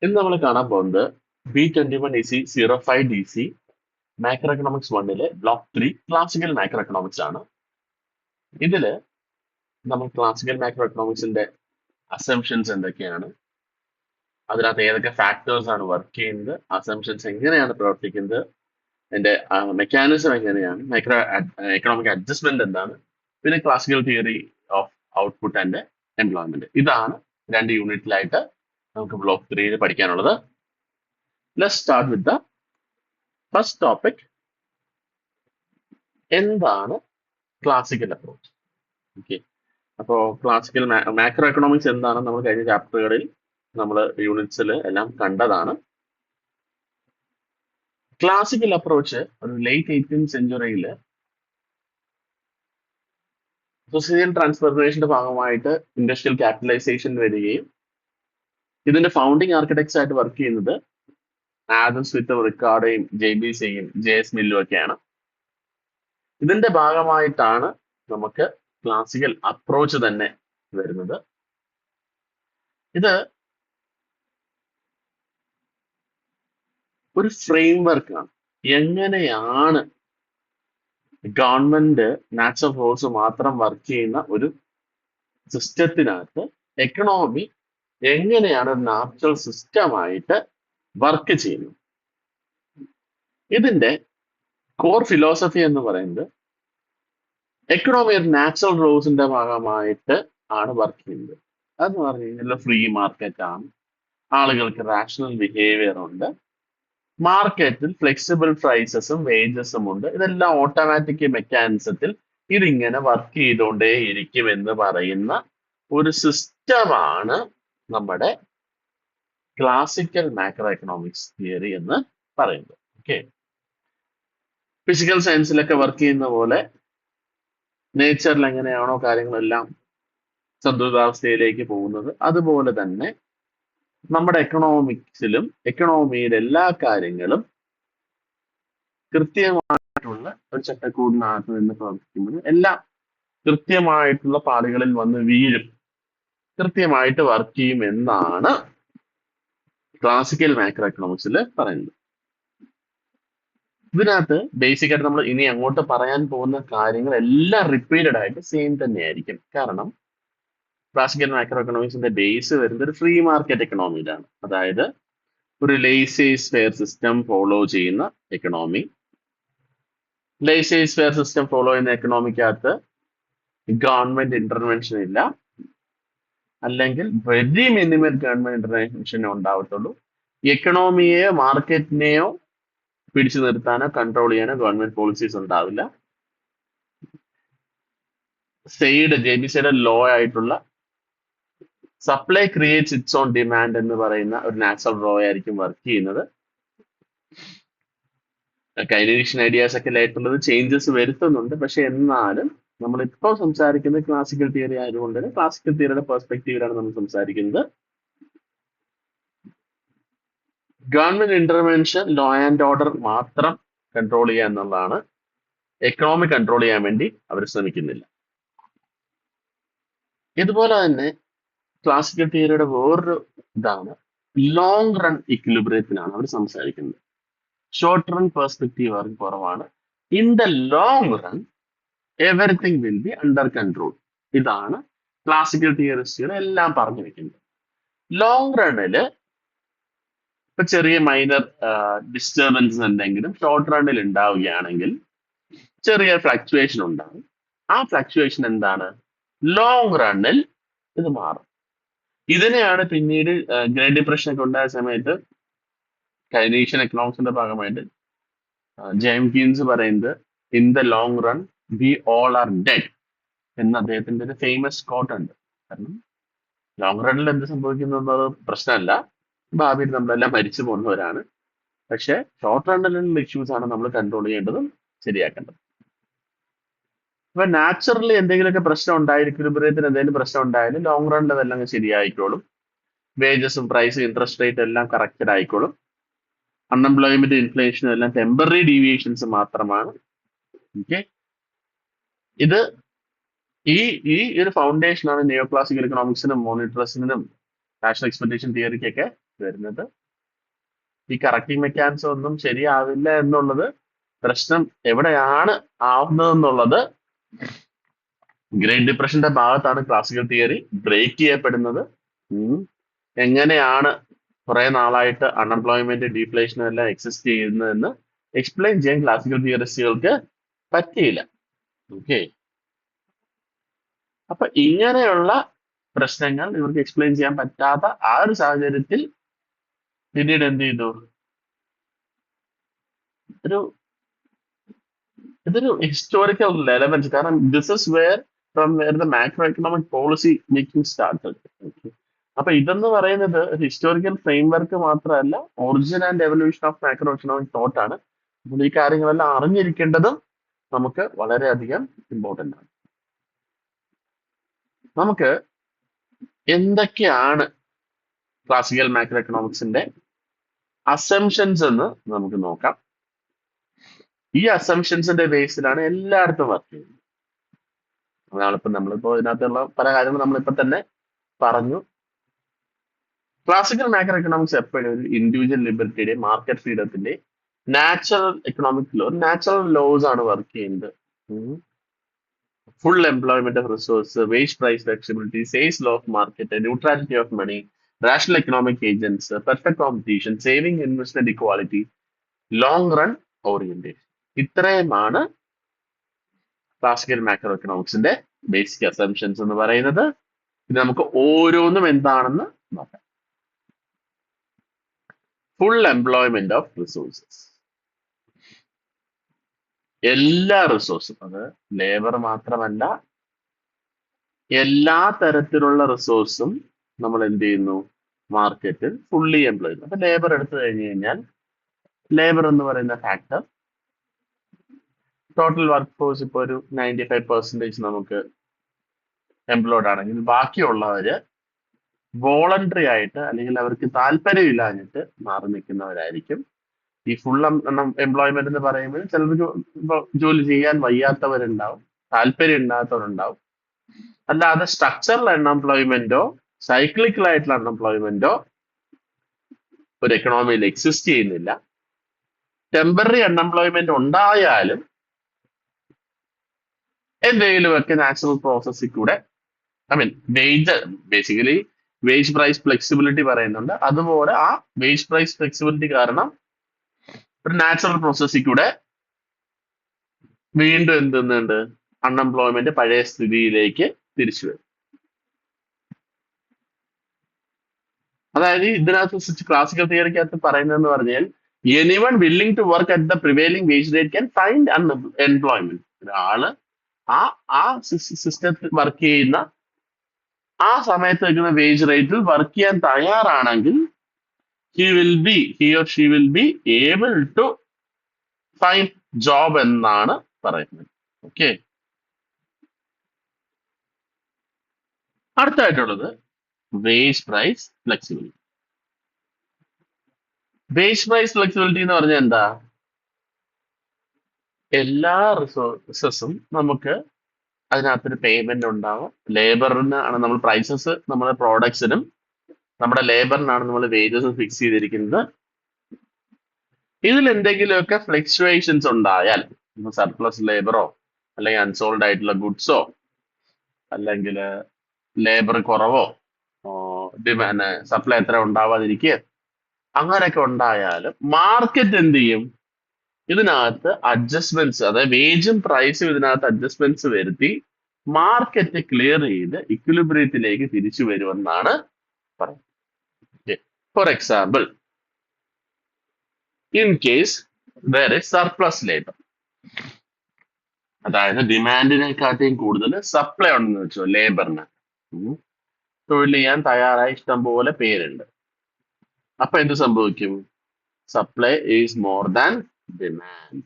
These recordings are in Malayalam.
ഇന്ന് നമ്മൾ കാണാൻ പോകുന്നത് B21EC05DC macro economics 1 block 3 classical macro economics ആണ്. ഇതില് നമ്മൾ ക്ലാസിക്കൽ മാക്രോ എക്കണോമിക്സിന്റെ അസംഷൻസ് എന്തൊക്കെയാണ്, അതിനകത്ത് ഏതൊക്കെ ഫാക്ടേഴ്സ് ആണ് വർക്ക് ചെയ്യുന്നത്, അസംഷൻസ് എങ്ങനെയാണ് പ്രവർത്തിക്കുന്നത്, അതിന്റെ മെക്കാനിസം എങ്ങനെയാണ്, മൈക്രോ എക്കണോമിക് അഡ്ജസ്റ്റ്മെന്റ് എന്താണ്, പിന്നെ classical theory of output and employment. ഇതാണ് 2 യൂണിറ്റിലായിട്ട് നമുക്ക് ബ്ലോക്ക് 3 പഠിക്കാനുള്ളത്. Let's start with the first topic. എന്താണ് ക്ലാസിക്കൽ അപ്രോച്ച്? ഓക്കെ, അപ്പോൾ ക്ലാസിക്കൽ മാക്രോ എക്കണോമിക്സ് എന്താണ് നമ്മൾ കഴിഞ്ഞ ചാപ്റ്ററുകളിൽ നമ്മൾ യൂണിറ്റ്സിൽ എല്ലാം കണ്ടതാണ്. ക്ലാസിക്കൽ അപ്രോച്ച് ഒരു ലേറ്റ് 18th സെഞ്ചുറിയിൽ സൊസൈറ്റൽ ട്രാൻസ്ഫോർമേഷന്റെ ഭാഗമായിട്ട് ഇൻഡസ്ട്രിയൽ ക്യാപിറ്റലൈസേഷൻ വരികയും ഇതിന്റെ ഫൗണ്ടിങ് ആർക്കിടെക്ട്സ് ആയിട്ട് വർക്ക് ചെയ്യുന്നത് ആദം സ്മിത്തും റിക്കാർഡോയും JBCയും JS മില്ലും ഒക്കെയാണ്. ഇതിന്റെ ഭാഗമായിട്ടാണ് നമുക്ക് ക്ലാസിക്കൽ അപ്രോച്ച് തന്നെ വരുന്നത്. ഇത് ഒരു ഫ്രെയിംവർക്ക് ആണ്. എങ്ങനെയാണ് ഗവൺമെന്റ് നാച്ചുറൽ ഫോഴ്സ് മാത്രം വർക്ക് ചെയ്യുന്ന ഒരു സിസ്റ്റത്തിനകത്ത് എക്കണോമി എങ്ങനെയാണ് നാച്ചുറൽ സിസ്റ്റമായിട്ട് വർക്ക് ചെയ്യുന്നത്. ഇതിന്റെ കോർ ഫിലോസഫി എന്ന് പറയുന്നത് എക്കണോമി ഒരു നാച്ചുറൽ റോസിന്റെ ഭാഗമായിട്ട് ആണ് വർക്ക് ചെയ്യുന്നത്. അതെന്ന് പറഞ്ഞു കഴിഞ്ഞാൽ ഫ്രീ മാർക്കറ്റ് ആണ്, ആളുകൾക്ക് റാഷണൽ ബിഹേവിയർ ഉണ്ട്, മാർക്കറ്റിൽ ഫ്ലെക്സിബിൾ പ്രൈസസും വേജസും ഉണ്ട്. ഇതെല്ലാം ഓട്ടോമാറ്റിക് മെക്കാനിസത്തിൽ ഇതിങ്ങനെ വർക്ക് ചെയ്തുകൊണ്ടേ ഇരിക്കും എന്ന് പറയുന്ന ഒരു സിസ്റ്റമാണ് നമ്മുടെ ക്ലാസിക്കൽ മാക്രോ എക്കണോമിക്സ് തിയറി എന്ന് പറയുന്നത്. ഓക്കെ, ഫിസിക്കൽ സയൻസിലൊക്കെ വർക്ക് ചെയ്യുന്ന പോലെ നേച്ചറിൽ എങ്ങനെയാണോ കാര്യങ്ങളെല്ലാം സന്തുലിതാവസ്ഥയിലേക്ക് പോകുന്നത്, അതുപോലെ തന്നെ നമ്മുടെ എക്കണോമിക്സിലും എക്കണോമിയുടെ എല്ലാ കാര്യങ്ങളും കൃത്യമായിട്ടുള്ള ഒരു ചട്ടക്കൂടിനകത്ത് നിന്ന് പ്രവർത്തിക്കുമ്പോൾ എല്ലാം കൃത്യമായിട്ടുള്ള പാളികളിൽ വന്ന് വീഴും, കൃത്യമായിട്ട് വർക്ക് ചെയ്യും എന്നാണ് ക്ലാസിക്കൽ മാക്രോ എക്കണോമിക്സിൽ പറയുന്നത്. ഇതിനകത്ത് ബേസിക് ആയിട്ട് നമ്മൾ ഇനി അങ്ങോട്ട് പറയാൻ പോകുന്ന കാര്യങ്ങൾ എല്ലാം റിപ്പീറ്റഡ് ആയിട്ട് സെയിം തന്നെയായിരിക്കും. കാരണം ക്ലാസിക്കൽ മാക്രോ എക്കണോമിക്സിന്റെ ബേസ് വരുന്നത് ഒരു ഫ്രീ മാർക്കറ്റ് എക്കണോമിയിലാണ്. അതായത് ഒരു ലേസേഴ്സ് ഫെയർ സിസ്റ്റം ഫോളോ ചെയ്യുന്ന എക്കണോമി. ലേസേഴ്സ് ഫെയർ സിസ്റ്റം ഫോളോ ചെയ്യുന്ന എക്കണോമിക്കകത്ത് ഗവൺമെന്റ് ഇന്റർവെൻഷൻ ഇല്ല, അല്ലെങ്കിൽ വെരി മിനിമൽ ഗവൺമെന്റ് ഇന്റർവെൻഷനേ ഉണ്ടാവത്തുള്ളൂ. എക്കണോമിയെയോ മാർക്കറ്റിനെയോ പിടിച്ചു നിർത്താനോ കൺട്രോൾ ചെയ്യാനോ ഗവൺമെന്റ് പോളിസീസ് ഉണ്ടാവില്ല. JBCയുടെ ലോ ആയിട്ടുള്ള supply creates its own demand എന്ന് പറയുന്ന ഒരു നാച്ചുറൽ ലോ ആയിരിക്കും വർക്ക് ചെയ്യുന്നത്. കൈനീഷ്യൻ ഐഡിയാസ് ഒക്കെ ആയിട്ടുള്ളത് ചേഞ്ചസ് വരുത്തുന്നുണ്ട്. പക്ഷെ എന്നാലും നമ്മളിപ്പോൾ സംസാരിക്കുന്നത് ക്ലാസിക്കൽ തിയറി ആയതുകൊണ്ട് തന്നെ ക്ലാസിക്കൽ തിയറിയുടെ പെർസ്പെക്റ്റീവിലാണ് നമ്മൾ സംസാരിക്കുന്നത്. Government intervention law and order മാത്രം കൺട്രോൾ ചെയ്യുക എന്നുള്ളതാണ്. എക്കണോമി കൺട്രോൾ ചെയ്യാൻ വേണ്ടി അവർ ശ്രമിക്കുന്നില്ല. ഇതുപോലെ തന്നെ ക്ലാസിക്കൽ തിയറിയുടെ വേറൊരു ഇതാണ് ലോങ് റൺ ഇക്വിലിബ്രിയത്തിനാണ് അവർ സംസാരിക്കുന്നത്. ഷോർട്ട് റൺ പെർസ്പെക്റ്റീവ് അവർക്ക് കുറവാണ്. In the long run everything will be under control. ഇതാണ് ക്ലാസിക്കൽ തിയറിസ്റ്റുകൾ എല്ലാം പറഞ്ഞു വെക്കുന്നത്. ലോങ് റണ്ണില് ഇപ്പൊ ചെറിയ മൈനർ ഡിസ്റ്റർബൻസ് എന്തെങ്കിലും ഷോർട്ട് റണ്ണിൽ ഉണ്ടാവുകയാണെങ്കിൽ ചെറിയ ഫ്ലക്ച്വേഷൻ ഉണ്ടാകും. ആ ഫ്ലക്ച്വേഷൻ എന്താണ്? ലോങ് റണ്ണിൽ ഇത് മാറും. ഇതിനെയാണ് പിന്നീട് ഗ്രേറ്റ് ഡിപ്രഷൻ ഒക്കെ ഉണ്ടായ സമയത്ത് കൈനീഷ്യൻ എക്കണോമിക്സിന്റെ ഭാഗമായിട്ട് ജെയിംസ് കീൻസ് പറയുന്നത് in the long run we all are dead എന്ന് അദ്ദേഹത്തിന്റെ ഒരു ഫേമസ് കോട്ട് ഉണ്ട്. കാരണം ലോങ് റണ്ണിൽ എന്ത് സംഭവിക്കുന്നു എന്നത് പ്രശ്നമല്ല, ഭാവിയിൽ നമ്മളെല്ലാം മരിച്ചു പോകുന്നവരാണ്. പക്ഷെ ഷോർട്ട് റണ്ണിലുള്ള ഇഷ്യൂസ് ആണ് നമ്മൾ കൺട്രോൾ ചെയ്യേണ്ടതും ശരിയാക്കേണ്ടത്. അപ്പൊ നാച്ചുറലി എന്തെങ്കിലുമൊക്കെ പ്രശ്നം ഉണ്ടായിരിക്കും, ഇക്വിലിബ്രിയത്തിന് എന്തെങ്കിലും പ്രശ്നം ഉണ്ടായാലും ലോങ് റണ്ണിൽ അതെല്ലാം ശരിയായിക്കോളും. വേജസും പ്രൈസും ഇൻട്രസ്റ്റ് റേറ്റ് എല്ലാം കറക്റ്റഡ് ആയിക്കോളും. അൺഎംപ്ലോയ്മെന്റ് ഇൻഫ്ലേഷനും എല്ലാം ടെമ്പററി ഡീവിയേഷൻസ് മാത്രമാണ്. ഓക്കെ, ഇത് ഈ ഒരു ഫൗണ്ടേഷനാണ് നിയോ ക്ലാസിക്കൽ എക്കണോമിക്സിനും മോണിറ്ററിസത്തിനും നാഷണൽ എക്സ്പെക്ടേഷൻ തിയറിക്കൊക്കെ വരുന്നത്. ഈ കറക്റ്റിംഗ് മെക്കാനിസം ഒന്നും ശരിയാവില്ല എന്നുള്ളത്, പ്രശ്നം എവിടെയാണ് ആവുന്നതെന്നുള്ളത് ഗ്രേറ്റ് ഡിപ്രഷന്റെ ഭാഗത്താണ് ക്ലാസിക്കൽ തിയറി ബ്രേക്ക് ചെയ്യപ്പെടുന്നത്. ഉം. എങ്ങനെയാണ് കുറെ നാളായിട്ട് അൺഎംപ്ലോയ്മെന്റ് ഡീഫ്ലേഷനും എല്ലാം എക്സിസ്റ്റ് ചെയ്യുന്നതെന്ന് എക്സ്പ്ലെയിൻ ചെയ്യാൻ ക്ലാസിക്കൽ തിയറിസ്റ്റുകൾക്ക് പറ്റിയില്ല. ഓക്കെ, അപ്പൊ ഇങ്ങനെയുള്ള പ്രശ്നങ്ങൾ ഇവർക്ക് എക്സ്പ്ലെയിൻ ചെയ്യാൻ പറ്റാത്ത ആ ഒരു സാഹചര്യത്തിൽ പിന്നീട് എന്ത് ചെയ്തു, ഒരു ഇതൊരു ഹിസ്റ്റോറിക്കൽ റെലവൻസ്. കാരണം this is where from where the macro economic policy making started. അപ്പൊ ഇതെന്ന് പറയുന്നത് ഒരു ഹിസ്റ്റോറിക്കൽ ഫ്രെയിംവർക്ക് മാത്രമല്ല, origin and evolution of macro economic thought ആണ്. അപ്പോൾ ഈ കാര്യങ്ങളെല്ലാം അറിഞ്ഞിരിക്കേണ്ടതും നമുക്ക് വളരെയധികം ഇമ്പോർട്ടന്റ് ആണ്. നമുക്ക് എന്തൊക്കെയാണ് ക്ലാസിക്കൽ മാക്രോ എക്കണോമിക്സിന്റെ അസംഷൻസ് എന്ന് നമുക്ക് നോക്കാം. ഈ അസംഷൻസിന്റെ ബേസിലാണ് എല്ലായിടത്തും വർക്ക് ചെയ്യുന്നത്. നമ്മളിപ്പോ ഇതിനകത്തുള്ള പല കാര്യങ്ങളും നമ്മളിപ്പോ തന്നെ പറഞ്ഞു. ക്ലാസിക്കൽ മാക്രോ എക്കണോമിക്സ് എപ്പോഴും ഒരു ഇൻഡിവിജ്വൽ ലിബർട്ടിയുടെ മാർക്കറ്റ് ഫ്രീഡത്തിന്റെ നാച്ചുറൽ ലോസ് ആണ് വർക്ക് ചെയ്യുന്നത്. Full employment of resource, wage price flexibility, സെയിൽസ് law of market, neutrality of money, rational economic agents, perfect competition, saving investment equality, long run orientation. ഇത്രയുമാണ് ക്ലാസിക്കൽ മാക്രോ എക്കണോമിക്സിന്റെ ബേസിക് അസംഷൻസ് എന്ന് പറയുന്നത്. ഇത് നമുക്ക് ഓരോന്നും എന്താണെന്ന് നോക്കാം. ഫുൾ എംപ്ലോയ്മെന്റ് ഓഫ് റിസോഴ്സസ്, എല്ലാ റിസോഴ്സും, അത് ലേബർ മാത്രമല്ല, എല്ലാ തരത്തിലുള്ള റിസോഴ്സും നമ്മൾ എന്ത് ചെയ്യുന്നു, മാർക്കറ്റിൽ ഫുള്ളി എംപ്ലോയ്ഡ്. അപ്പൊ ലേബർ എടുത്തു കഴിഞ്ഞു കഴിഞ്ഞാൽ ലേബർ എന്ന് പറയുന്ന ഫാക്ടർ ടോട്ടൽ വർക്ക് ഫോഴ്സ് ഇപ്പോൾ ഒരു 95% നമുക്ക് എംപ്ലോയ്ഡ് ആണെങ്കിൽ ബാക്കിയുള്ളവര് വോളണ്ടറി ആയിട്ട് അല്ലെങ്കിൽ അവർക്ക് താല്പര്യമില്ലാഞ്ഞിട്ട് മാറി നിൽക്കുന്നവരായിരിക്കും. ഈ ഫുൾ എംപ്ലോയ്മെന്റ് എന്ന് പറയുമ്പോൾ ചിലർക്ക് ജോലി ചെയ്യാൻ വയ്യാത്തവരുണ്ടാവും, താല്പര്യം ഇല്ലാത്തവരുണ്ടാവും. അല്ലാതെ സ്ട്രക്ചറൽ അൺഎംപ്ലോയ്മെന്റോ സൈക്ലിക്കൽ ആയിട്ടുള്ള അൺഎംപ്ലോയ്മെന്റോ ഒരു എക്കണോമിയിൽ എക്സിസ്റ്റ് ചെയ്യുന്നില്ല. ടെമ്പററി അൺഎംപ്ലോയ്മെന്റ് ഉണ്ടായാലും എന്തെങ്കിലുമൊക്കെ നാച്ചുറൽ പ്രോസസ്സിൽ കൂടെ, ബേസിക്കലി വേജ് പ്രൈസ് ഫ്ലെക്സിബിലിറ്റി പറയുന്നുണ്ട്. അതുപോലെ ആ വേജ് പ്രൈസ് ഫ്ലെക്സിബിലിറ്റി കാരണം ഒരു നാച്ചുറൽ പ്രോസസ്സിൽ കൂടെ വീണ്ടും എന്തുന്നുണ്ട്, അൺഎംപ്ലോയ്മെന്റ് പഴയ സ്ഥിതിയിലേക്ക് തിരിച്ചു വരും. അതായത് ഇതിനകത്ത് ക്ലാസിക്കൽ തിയറിക്കകത്ത് പറയുന്നതെന്ന് പറഞ്ഞാൽ, anyone willing to work at the prevailing wage rate can find employment. ഒരാള് ആ സിസ്റ്റത്തിൽ വർക്ക് ചെയ്യുന്ന ആ സമയത്ത് വെക്കുന്ന വേജ് റേറ്റിൽ വർക്ക് ചെയ്യാൻ തയ്യാറാണെങ്കിൽ he or she will be able to find job എന്നാണ് പറയുന്നത്. ഓക്കെ, അടുത്തായിട്ടുള്ളത് wage price flexibility. Wage price flexibility എന്ന് പറഞ്ഞാൽ എന്താ, എല്ലാ റിസോഴ്സസും നമുക്ക് അതിനകത്തൊരു പേയ്മെന്റ് ഉണ്ടാവും. ലേബറിന് ആണ് നമ്മൾ പ്രൈസസ്, നമ്മുടെ പ്രോഡക്ട്സിനും നമ്മുടെ ലേബറിനാണ് നമ്മൾ വേജസ് ഫിക്സ് ചെയ്തിരിക്കുന്നത്. ഇതിൽ എന്തെങ്കിലുമൊക്കെ ഫ്ലക്ച്വേഷൻസ് ഉണ്ടായാൽ, സർപ്ലസ് ലേബറോ അല്ലെങ്കിൽ അൺസോൾഡ് ആയിട്ടുള്ള ഗുഡ്സോ അല്ലെങ്കിൽ ലേബർ കുറവോ ഡിമാൻഡ് സപ്ലൈ എത്ര ഉണ്ടാവാതിരിക്കുക, അങ്ങനെയൊക്കെ ഉണ്ടായാലും മാർക്കറ്റ് എന്ത് ചെയ്യും, ഇതിനകത്ത് അഡ്ജസ്റ്റ്മെന്റ്സ്, അതായത് വേജും പ്രൈസും ഇതിനകത്ത് അഡ്ജസ്റ്റ്മെന്റ്സ് വരുത്തി മാർക്കറ്റ് ക്ലിയർ ചെയ്ത് ഇക്വിലിബ്രിയത്തിലേക്ക് തിരിച്ചു വരുമെന്നാണ് പറയുന്നത്. For example, in case there is surplus labour, അതായത് ഡിമാൻഡിനെക്കാട്ടിയും കൂടുതൽ സപ്ലൈ ഉണ്ടെന്ന് വെച്ചോ ലേബറിന്, തൊഴിൽ ചെയ്യാൻ തയ്യാറായി ഇഷ്ടം പോലെ പേരുണ്ട്. അപ്പൊ എന്ത് സംഭവിക്കും, supply is more than demand.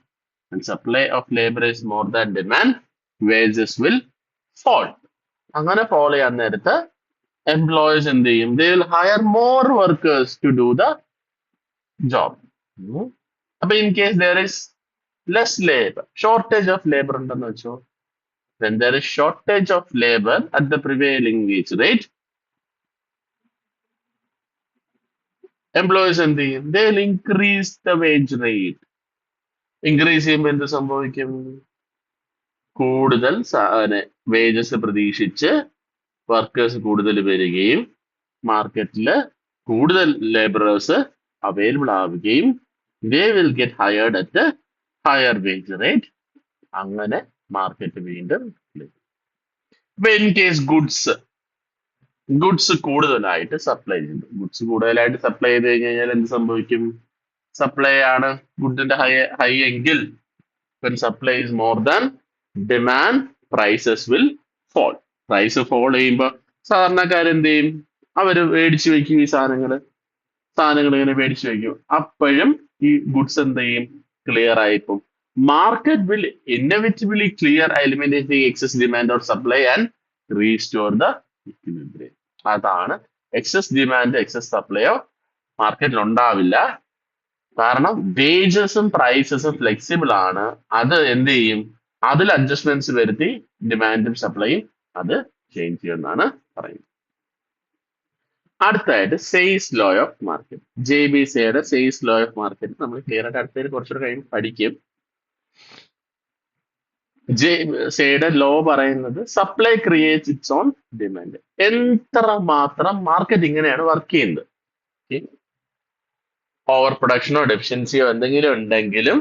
And supply of labor is more than demand, wages will fall. അങ്ങനെ fall ചെയ്യാൻ നേരത്ത് എംപ്ലോയേഴ്സ് എന്ത് ചെയ്യും, they will hire more workers to do the job. അപ്പൊ in case there is less labor, shortage of labor ഉണ്ടെന്ന് വെച്ചോ, when there is shortage of labor at the prevailing wage rate, employees എന്ത് ചെയ്യും? They increase the wage rate. Increase ചെയ്യുമ്പോൾ എന്ത് സംഭവിക്കും? കൂടുതൽ വേജസ് പ്രതീക്ഷിച്ച് വർക്കേഴ്സ് കൂടുതൽ വരികയും മാർക്കറ്റിൽ കൂടുതൽ ലേബറേഴ്സ് അവൈലബിൾ ആവുകയും they will get hired at higher wage rate. അങ്ങനെ മാർക്കറ്റ് വീണ്ടും ഇപ്പൊ ഇൻ കേസ് ഗുഡ്സ് കൂടുതലായിട്ട് സപ്ലൈ ചെയ്തു. ഗുഡ്സ് കൂടുതലായിട്ട് സപ്ലൈ ചെയ്ത് കഴിഞ്ഞാൽ എന്ത് സംഭവിക്കും? സപ്ലൈ ആണ് ഗുഡിന്റെ ഹൈ എങ്കിൽ when supply is more than demand, prices will fall. Price fall ചെയ്യുമ്പോൾ സാധാരണക്കാരെന്ത് ചെയ്യും? അവര് മേടിച്ചു വെക്കും ഈ സാധനങ്ങൾ ഇങ്ങനെ മേടിച്ചു വെക്കും. അപ്പോഴും ഈ ഗുഡ്സ് എന്ത് ചെയ്യും? ക്ലിയർ ആയിപ്പോ market will inevitably clear eliminating excess demand or supply and restore the equilibrium. അതാണ് എക്സസ് ഡിമാൻഡ് എക്സസ് സപ്ലൈയോ മാർക്കറ്റിൽ ഉണ്ടാവില്ല. കാരണം വേജസും പ്രൈസസും ഫ്ലെക്സിബിൾ ആണ്. അത് എന്ത് ചെയ്യും? അതിൽ അഡ്ജസ്റ്റ്മെന്റ്സ് വരുത്തി ഡിമാൻഡും സപ്ലൈയും അത് ചേഞ്ച് ചെയ്യുമെന്നാണ് പറയുന്നത്. അടുത്തായിട്ട് സെയിൽസ് ലോ ഓഫ് മാർക്കറ്റ്. JBCയുടെ സെയിൽസ് ലോ ഓഫ് മാർക്കറ്റ് നമ്മൾ ക്ലിയർ ആയിട്ട് അടുത്തതിൽ കുറച്ചുകൂടെ കഴിയുമ്പോൾ പഠിക്കും. JBCയുടെ ലോ പറയുന്നത് supply creates its own demand. എത്ര മാത്രം മാർക്കറ്റ് ഇങ്ങനെയാണ് വർക്ക് ചെയ്യുന്നത്. ഓവർ പ്രൊഡക്ഷനോ ഡെഫിഷ്യൻസിയോ എന്തെങ്കിലും ഉണ്ടെങ്കിലും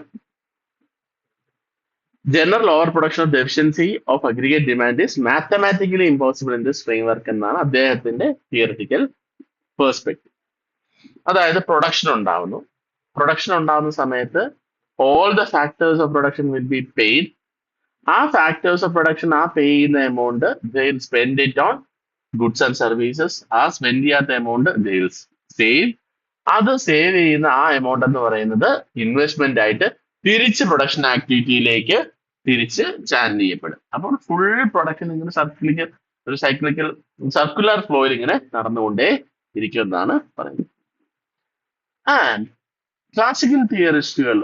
general over production of deficiency of aggregate demand is mathematically impossible in this framework എന്നാണ് അദ്ദേഹത്തിന്റെ തിയറിറ്റിക്കൽ പേഴ്സ്പെക്റ്റീവ്. അതായത് പ്രൊഡക്ഷൻ ഉണ്ടാവുന്ന സമയത്ത് all the factors of production will be paid. ആ ഫാക്ടേഴ്സ് ഓഫ് പ്രൊഡക്ഷൻ ആ പേ ചെയ്യുന്ന amount they will spend it on goods and services. ആ സ്പെൻഡ് ചെയ്യാത്ത എമൗണ്ട് ദേ വിൽ സേവ്. അത് സേവ് ചെയ്യുന്ന ആ എമൗണ്ട് എന്ന് പറയുന്നത് ഇൻവെസ്റ്റ്മെന്റ് ആയിട്ട് തിരിച്ച് പ്രൊഡക്ഷൻ ആക്ടിവിറ്റിയിലേക്ക് തിരിച്ച് ചാനൽ ചെയ്യപ്പെടും. അപ്പോൾ ഫുൾ പ്രൊഡക്ഷൻ ഇങ്ങനെ സർക്കുലർ ഫ്ലോയിൽ ഇങ്ങനെ നടന്നുകൊണ്ടേ ഇരിക്കുമെന്നാണ് പറയുന്നത്. ആൻഡ് ക്ലാസിക്കൽ തിയറിസ്റ്റുകൾ,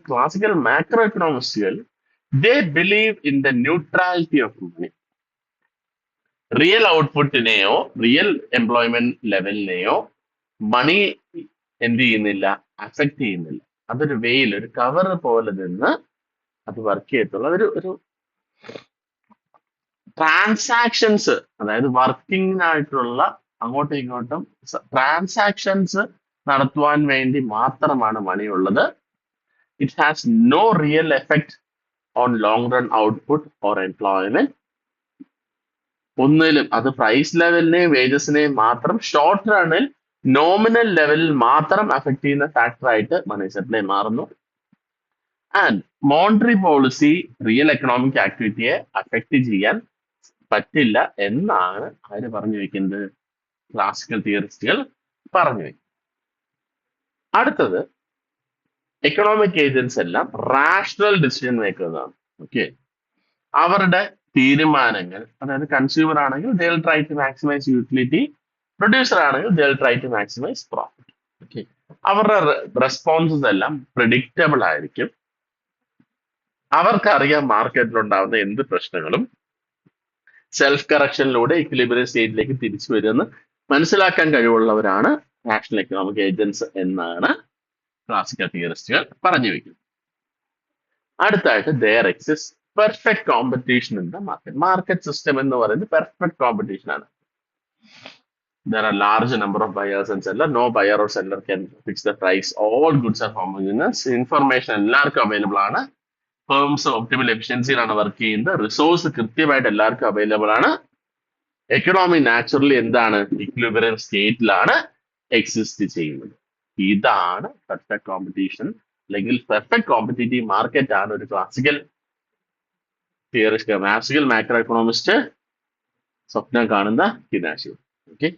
ക്ലാസിക്കൽ മാക്രോ എക്കണോമിസ്റ്റുകൾ, they believe in the neutrality of money. Real ഔട്ട്പുട്ടിനെയോ റിയൽ എംപ്ലോയ്മെന്റ് ലെവലിനെയോ മണി എന്ത് ചെയ്യുന്നില്ല? അഫക്ട് ചെയ്യുന്നില്ല. അതൊരു വെയിൽ, ഒരു കവർ പോലെ നിന്ന് അത് വർക്ക് ചെയ്യത്തുള്ളൂ. ഒരു ട്രാൻസാക്ഷൻസ്, അതായത് വർക്കിങ്ങിനായിട്ടുള്ള അങ്ങോട്ടും ഇങ്ങോട്ടും ട്രാൻസാക്ഷൻസ് നടത്തുവാൻ വേണ്ടി മാത്രമാണ് മണി ഉള്ളത്. It has no real effect on long run output or employment. ഒന്നിലും അത് പ്രൈസ് ലെവലിനെയും വേജസിനെയും മാത്രം ഷോർട്ട് റണ്ണിൽ നോമിനൽ ലെവലിൽ മാത്രം അഫക്ട് ചെയ്യുന്ന ഫാക്ടറായിട്ട് മണി സപ്ലൈ മാറുന്നു. And monetary policy real economic ആക്ടിവിറ്റിയെ അഫക്ട് ചെയ്യാൻ പറ്റില്ല എന്നാണ് ആര് പറഞ്ഞു വെക്കുന്നത്? ക്ലാസിക്കൽ തിയറിസ്റ്റുകൾ പറഞ്ഞു വെക്കും. അടുത്തത് എക്കണോമിക് ഏജൻസ് എല്ലാം റാഷണൽ ഡിസിഷൻ മേക്കേഴ്സാണ്. ഓക്കെ, അവരുടെ തീരുമാനങ്ങൾ, അതായത് കൺസ്യൂമർ ആണെങ്കിൽ they will try to maximise utility, producer ആണെങ്കിൽ they will try to maximise profit. Okay, അവരുടെ റെസ്പോൺസസ് എല്ലാം പ്രിഡിക്റ്റബിൾ ആയിരിക്കും. അവർക്കറിയാം മാർക്കറ്റിൽ ഉണ്ടാകുന്ന എന്ത് പ്രശ്നങ്ങളും സെൽഫ് കറക്ഷനിലൂടെ ഇക്വിലിബ്രിയം സ്റ്റേറ്റിലേക്ക് തിരിച്ചു വരുമെന്ന് മനസ്സിലാക്കാൻ കഴിവുള്ളവരാണ് നാഷണൽ എക്കണോമിക് ഏജൻസ് എന്നാണ് ക്ലാസിക്കൽ തിയറിസ്റ്റുകൾ പറഞ്ഞു വെക്കുന്നത്. അടുത്തായിട്ട് there exist perfect competition in the market. Market system എന്ന് പറയുന്നത് പെർഫെക്റ്റ് കോമ്പറ്റീഷൻ ആണ്. There are large number of buyers and seller. No buyer or seller can fix the price. All goods are homogeneous. Information എല്ലാവർക്കും അവൈലബിൾ ആണ്. ഫേംസ് ഒപ്റ്റിമൽ എഫിഷ്യൻസിയിലാണ് വർക്ക് ചെയ്യുന്നത്. റിസോഴ്സ് കൃത്യമായിട്ട് എല്ലാവർക്കും അവൈലബിൾ ആണ്. എക്കണോമി നാച്ചുറലി എന്താണ്? ഇക്വിലിബ്രിയം സ്റ്റേറ്റിലാണ് എക്സിസ്റ്റ് ചെയ്യുന്നത്. ഇതാണ് പെർഫെക്റ്റ് കോമ്പറ്റീഷൻ, അല്ലെങ്കിൽ പെർഫെക്റ്റ് കോമ്പറ്റീറ്റീവ് മാർക്കറ്റ് ആണ് ഒരു classical theorist, classical macro economist സ്വപ്നം കാണുന്ന ഫിനാൻഷ്യൽ. ഓക്കെ,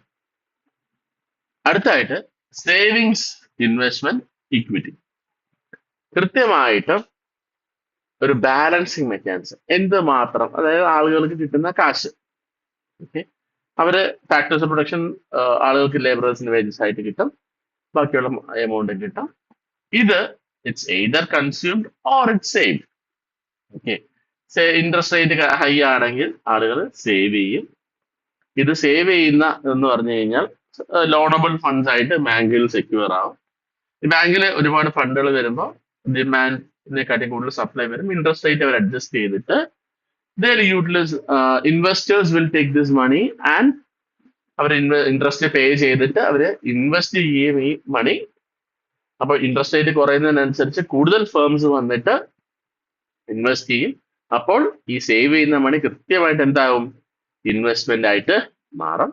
അടുത്തായിട്ട് സേവിങ്സ്, ഇൻവെസ്റ്റ്മെന്റ്, ഇക്വിറ്റി. കൃത്യമായിട്ട് ഒരു ബാലൻസിങ് മെക്കാനിസം, എന്തുമാത്രം, അതായത് ആളുകൾക്ക് കിട്ടുന്ന കാശ്. ഓക്കെ, അവര് ഫാക്ടേഴ്സ് ഓഫ് പ്രൊഡക്ഷൻ ആളുകൾക്ക് ലേബറേഴ്സിന് വേജസ് ആയിട്ട് കിട്ടും, ബാക്കിയുള്ള എമൗണ്ട് കിട്ടും. ഇത് it's either consumed or it saved. Okay, interest rate high ആണെങ്കിൽ ആളുകൾ സേവ് ചെയ്യും. ഇത് സേവ് ചെയ്യുന്ന എന്ന് പറഞ്ഞു കഴിഞ്ഞാൽ ലോണബിൾ ഫണ്ട്സ് ആയിട്ട് ബാങ്കിൽ സെക്യൂർ ആവും. ഈ ബാങ്കിൽ ഒരുപാട് ഫണ്ടുകൾ വരുമ്പോൾ ഡിമാൻഡിനെക്കാട്ടി കൂടുതൽ സപ്ലൈ വരും, ഇൻട്രസ്റ്റ് റേറ്റ് അവർ അഡ്ജസ്റ്റ് ചെയ്തിട്ട് utilise investors will take this money and അവർ ഇൻട്രസ്റ്റ് പേ ചെയ്തിട്ട് അവര് ഇൻവെസ്റ്റ് ചെയ്യും ഈ മണി. അപ്പൊ ഇൻട്രസ്റ്റ് റേറ്റ് കുറയുന്നതിനനുസരിച്ച് കൂടുതൽ ഫേംസ് വന്നിട്ട് ഇൻവെസ്റ്റ് ചെയ്യും. അപ്പോൾ ഈ സേവ് ചെയ്യുന്ന മണി കൃത്യമായിട്ട് എന്താവും, ഇൻവെസ്റ്റ്മെന്റ് ആയിട്ട് മാറും.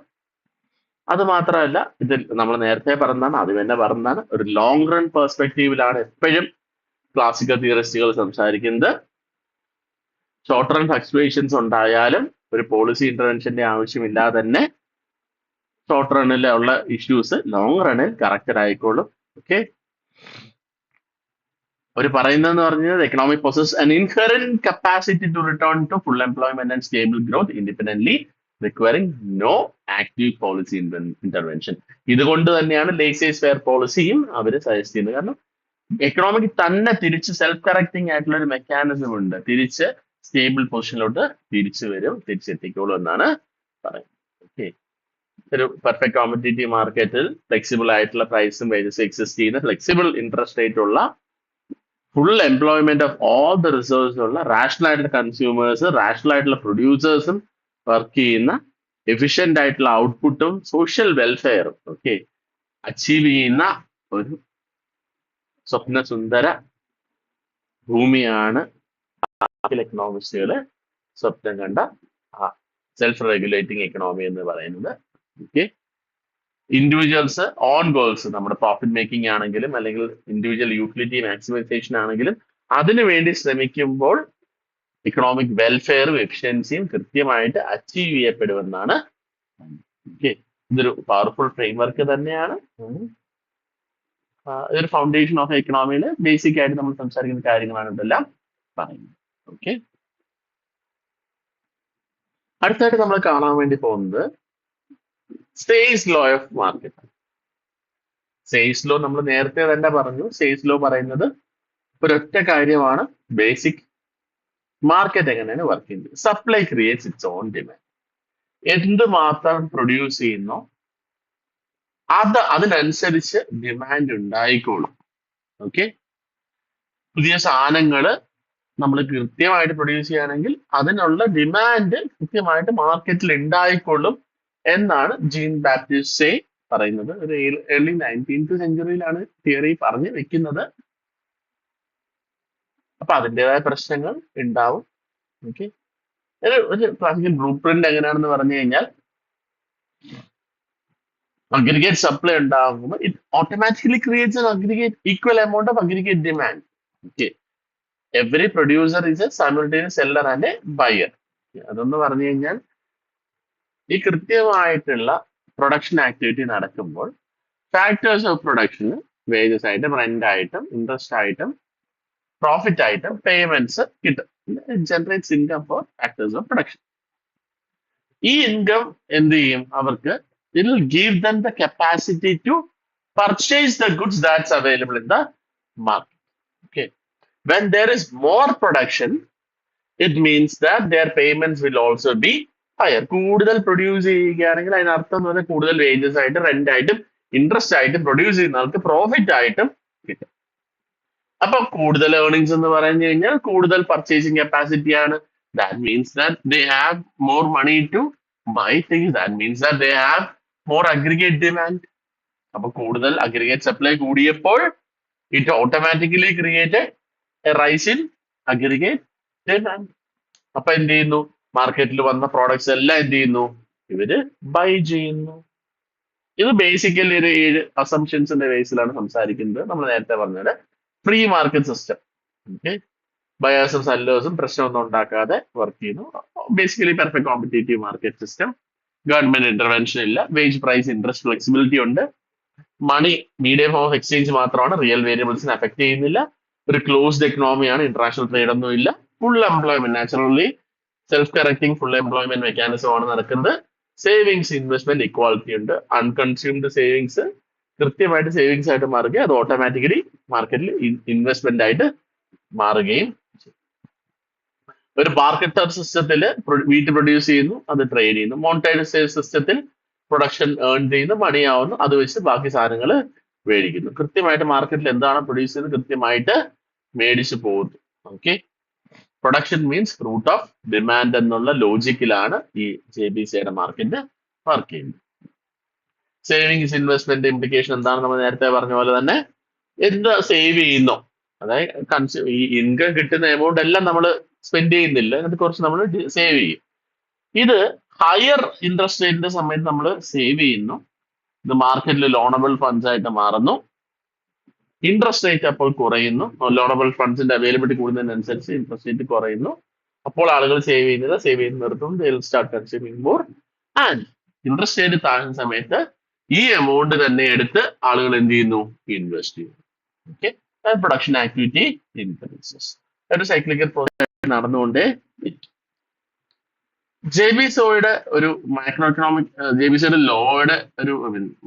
അത് മാത്രമല്ല, ഇത് നമ്മൾ നേരത്തെ പറഞ്ഞതാണ്, അത് തന്നെ പറഞ്ഞതാണ്, ഒരു ലോങ് റൺ പെർസ്പെക്റ്റീവിലാണ് എപ്പോഴും ക്ലാസിക്കൽ തിയറിസ്റ്റുകൾ സംസാരിക്കുന്നത്. ഷോർട്ട് റൺ ഫ്ലക്ച്വേഷൻസ് ഉണ്ടായാലും ഒരു പോളിസി ഇന്റർവെൻഷന്റെ ആവശ്യമില്ലാതെ തന്നെ ഷോർട്ട് റണ്ണിലുള്ള ഇഷ്യൂസ് ലോങ് റണ്ണിൽ കറക്റ്റഡ് ആയിക്കോളും. ഓക്കെ, അവർ പറയുന്നതെന്ന് പറഞ്ഞത് economic possess an inherent capacity to return to full employment and stable growth independently requiring no active policy intervention. ഇതുകൊണ്ട് തന്നെയാണ് ലേസേഴ്സ് ഫെയർ പോളിസിയും അവർ സജസ്റ്റ് ചെയ്യുന്നത്. കാരണം എക്കണോമിക് തന്നെ തിരിച്ച് സെൽഫ് കറക്റ്റിംഗ് ആയിട്ടുള്ള ഒരു മെക്കാനിസം ഉണ്ട്, തിരിച്ച് സ്റ്റേബിൾ പൊസിഷനിലോട്ട് തിരിച്ചെത്തിക്കോളൂ എന്നാണ് പറയുന്നത്. ഓക്കെ, ഒരു പെർഫെക്റ്റ് കോമ്പറ്റേറ്റീവ് മാർക്കറ്റിൽ ഫ്ലെക്സിബിൾ ആയിട്ടുള്ള പ്രൈസും വേജസും എക്സിസ്റ്റ് ചെയ്യുന്ന, ഫ്ലെക്സിബിൾ ഇൻട്രസ്റ്റ് റേറ്റ് ഉള്ള, full employment of all the resource ഉള്ള, റാഷണൽ ആയിട്ടുള്ള കൺസ്യൂമേഴ്സ്, റാഷണൽ ആയിട്ടുള്ള പ്രൊഡ്യൂസേഴ്സും വർക്ക് ചെയ്യുന്ന, എഫിഷ്യന്റ് ആയിട്ടുള്ള ഔട്ട്പുട്ടും സോഷ്യൽ വെൽഫെയറും ഓക്കെ അച്ചീവ് ചെയ്യുന്ന ഒരു സ്വപ്ന സുന്ദര ഭൂമിയാണ് എക്കണോമിസ്റ്റുകള് സ്വപ്നം കണ്ട സെൽഫ് റെഗുലേറ്റിംഗ് എക്കണോമി എന്ന് പറയുന്നത്. ഓക്കെ, ഇൻഡിവിജ്വൽസ് ഓൺ ഗോൾസ്, നമ്മുടെ പ്രോഫിറ്റ് മേക്കിംഗ് ആണെങ്കിലും അല്ലെങ്കിൽ ഇൻഡിവിജ്വൽ യൂട്ടിലിറ്റി മാക്സിമൈസേഷൻ ആണെങ്കിലും അതിനു വേണ്ടി ശ്രമിക്കുമ്പോൾ ഇക്കണോമിക് വെൽഫെയറും എഫിഷ്യൻസിയും കൃത്യമായിട്ട് അച്ചീവ് ചെയ്യപ്പെടുമെന്നാണ്. ഓക്കെ, ഇതൊരു പവർഫുൾ ഫ്രെയിംവർക്ക് തന്നെയാണ്. ഇതൊരു ഫൗണ്ടേഷൻ ഓഫ് എക്കണോമിയിൽ ബേസിക് ആയിട്ട് നമ്മൾ സംസാരിക്കുന്ന കാര്യങ്ങളാണ് ഇതെല്ലാം പറയുന്നത്. ഓക്കെ, അടുത്തായിട്ട് നമ്മൾ കാണാൻ വേണ്ടി പോകുന്നത് say's law of market. Say's law നമ്മൾ നേരത്തെ തന്നെ പറഞ്ഞു. സേയ്സ് ലോ പറയുന്നത് ഒരൊറ്റ കാര്യമാണ്, ബേസിക് മാർക്കറ്റ് എങ്ങനെയാണ് വർക്ക് ചെയ്യുന്നത്. Supply creates its own demand. എന്ത് മാത്രം പ്രൊഡ്യൂസ് ചെയ്യുന്നോ അതിനനുസരിച്ച് ഡിമാൻഡ് ഉണ്ടായിക്കോളും. ഓക്കെ, പുതിയ സാധനങ്ങള് നമ്മൾ കൃത്യമായിട്ട് പ്രൊഡ്യൂസ് ചെയ്യുകയാണെങ്കിൽ അതിനുള്ള ഡിമാൻഡ് കൃത്യമായിട്ട് മാർക്കറ്റിൽ ഉണ്ടായിക്കൊള്ളും എന്നാണ് ജീൻ ബാപ്റ്റിസ്റ്റ് സേ പറയുന്നത്. ഒരു ഏർലി 19th സെഞ്ചുറിയിലാണ് തിയറി പറഞ്ഞു വെക്കുന്നത്. അപ്പൊ അതിൻ്റെതായ പ്രശ്നങ്ങൾ ഉണ്ടാവും. ഓക്കെ, ഒരു ക്ലാസിക്കൽ ബ്ലൂ പ്രിന്റ് എങ്ങനെയാണെന്ന് പറഞ്ഞു കഴിഞ്ഞാൽ, അഗ്രിഗേറ്റ് സപ്ലൈ ഉണ്ടാകുമ്പോൾ it automatically creates an aggregate equal amount of aggregate demand. Okay, every producer is A simultaneous seller and A buyer. അതെന്ന് പറഞ്ഞു കഴിഞ്ഞാൽ ഈ കൃത്യമായിട്ടുള്ള പ്രൊഡക്ഷൻ ആക്ടിവിറ്റി നടക്കുമ്പോൾ ഫാക്ടേഴ്സ് ഓഫ് പ്രൊഡക്ഷന് വേജസ് ആയിട്ടും റെന്റ് ആയിട്ടും ഇൻട്രസ്റ്റ് ആയിട്ടും പ്രോഫിറ്റ് ആയിട്ടും പേയ്മെന്റ്സ് കിട്ടും. Generates income four factors of production. ഈ ഇൻകം എന്ത് ചെയ്യും അവർക്ക്, it will give them the capacity to purchase the goods that's available in the market. Okay, when there is more production, it means that their payments will also be higher. കൂടുതൽ പ്രൊഡ്യൂസ് ചെയ്യുകയാണെങ്കിൽ അതിനർത്ഥം എന്ന് പറഞ്ഞാൽ കൂടുതൽ വേജസ് ആയിട്ട് റെന്റ് ആയിട്ടും ഇൻട്രസ്റ്റ് ആയിട്ടും പ്രൊഡ്യൂസ് ചെയ്യുന്ന ആൾക്ക് പ്രോഫിറ്റ് ആയിട്ടും കിട്ടും. അപ്പൊ കൂടുതൽ ഏർണിങ്സ് എന്ന് പറഞ്ഞു കഴിഞ്ഞാൽ കൂടുതൽ പർച്ചേസിങ് കപ്പാസിറ്റി ആണ്. That means that they have more money to buy things. That means that they have more aggregate demand. അപ്പൊ കൂടുതൽ അഗ്രിഗേറ്റ് സപ്ലൈ കൂടിയപ്പോൾ it automatically created a rise in aggregate demand. അപ്പൊ എന്ത് ചെയ്യുന്നു, മാർക്കറ്റിൽ വന്ന പ്രോഡക്ട്സ് എല്ലാം എന്ത് ചെയ്യുന്നു, ഇവര് ബൈ ചെയ്യുന്നു. ഇത് ബേസിക്കലി ഒരു 7 അസംഷൻസിന്റെ ബേസിലാണ് സംസാരിക്കുന്നത്. നമ്മൾ നേരത്തെ പറഞ്ഞത് ഫ്രീ മാർക്കറ്റ് സിസ്റ്റം. ഓക്കെ, ബയേഴ്സും സെല്ലേഴ്സും പ്രശ്നമൊന്നും ഉണ്ടാക്കാതെ വർക്ക് ചെയ്യുന്നു. Basically perfect competitive market system. Government intervention ഇല്ല. വേജ് പ്രൈസ് ഇൻട്രസ്റ്റ് ഫ്ലെക്സിബിലിറ്റി ഉണ്ട്. മണി മീഡിയം ഓഫ് എക്സ്ചേഞ്ച് മാത്രമാണ്, റിയൽ വേരിയബിൾസിനെ അഫക്ട് ചെയ്യുന്നില്ല. ഒരു ക്ലോസ്ഡ് എക്കണോമിയാണ്, ഇന്റർനാഷണൽ ട്രേഡ് ഒന്നും ഇല്ല. Full employment, naturally self correcting full employment mechanism ആണ് നടക്കുന്നത്. സേവിങ്സ് ഇൻവെസ്റ്റ്മെന്റ് ഇക്വാളിറ്റി ഉണ്ട്. അൺകൺസ്യൂംഡ് സേവിങ്സ് കൃത്യമായിട്ട് സേവിങ്സ് ആയിട്ട് മാറുകയും അത് ഓട്ടോമാറ്റിക്കലി മാർക്കറ്റിൽ ഇൻവെസ്റ്റ്മെന്റ് ആയിട്ട് മാറുകയും ചെയ്യും. ഒരു മാർക്കറ്റ് സിസ്റ്റത്തിൽ വീറ്റ് പ്രൊഡ്യൂസ് ചെയ്യുന്നു, അത് ട്രേഡ് ചെയ്യുന്നു. മോണിറ്റൈസ്ഡ് സിസ്റ്റത്തിൽ പ്രൊഡക്ഷൻ ഏൺ ചെയ്യുന്നു, മണിയാവുന്നു, അത് വെച്ച് ബാക്കി സാധനങ്ങൾ മേടിക്കുന്നു. കൃത്യമായിട്ട് മാർക്കറ്റിൽ എന്താണ് പ്രൊഡ്യൂസ് ചെയ്യുന്നത് കൃത്യമായിട്ട് മേടിച്ചു പോകുന്നു. Okay, production means root of demand എന്നുള്ള ലോജിക്കിലാണ് ഈ JBCയുടെ മാർക്കറ്റ് വർക്ക് ചെയ്യുന്നത്. സേവിങ്സ് ഇൻവെസ്റ്റ്മെന്റ് ഇംപ്ലിക്കേഷൻ എന്താണ്? നമ്മൾ നേരത്തെ പറഞ്ഞ പോലെ തന്നെ എന്ത് സേവ് ചെയ്യുന്നോ, അതായത് ഈ ഇൻകം കിട്ടുന്ന എമൗണ്ട് എല്ലാം നമ്മൾ സ്പെൻഡ് ചെയ്യുന്നില്ല, എന്നിട്ട് കുറച്ച് നമ്മൾ സേവ് ചെയ്യും. ഇത് ഹയർ ഇൻട്രസ്റ്റ് റേറ്റിന്റെ സമയത്ത് നമ്മൾ സേവ് ചെയ്യുന്നു, ഇത് മാർക്കറ്റിൽ ലോണബിൾ ഫണ്ട്സ് ആയിട്ട് മാറുന്നു. ഇൻട്രസ്റ്റ് റേറ്റ് അപ്പോൾ കുറയുന്നു, ലോണബിൾ ഫണ്ട്സിന്റെ അവൈലബിലിറ്റി കൂടുന്നതിനനുസരിച്ച് ഇൻട്രസ്റ്റ് റേറ്റ് കുറയുന്നു. അപ്പോൾ ആളുകൾ സേവ് ചെയ്യുന്നത് നിർത്തും, start consuming more. And interest rate താഴ്ന്ന സമയത്ത് ഈ എമൗണ്ട് തന്നെ എടുത്ത് ആളുകൾ എന്ത് ചെയ്യുന്നു? ഇൻവെസ്റ്റ് ചെയ്യുന്നു. Okay, production activity increases. ഒരു സൈക്ലിക്കൽ പ്രോസസ് നടന്നുകൊണ്ടേ JBCയുടെ ഒരു മൈക്രോ എക്കണോമിക്, JBCയുടെ ലോയുടെ ഒരു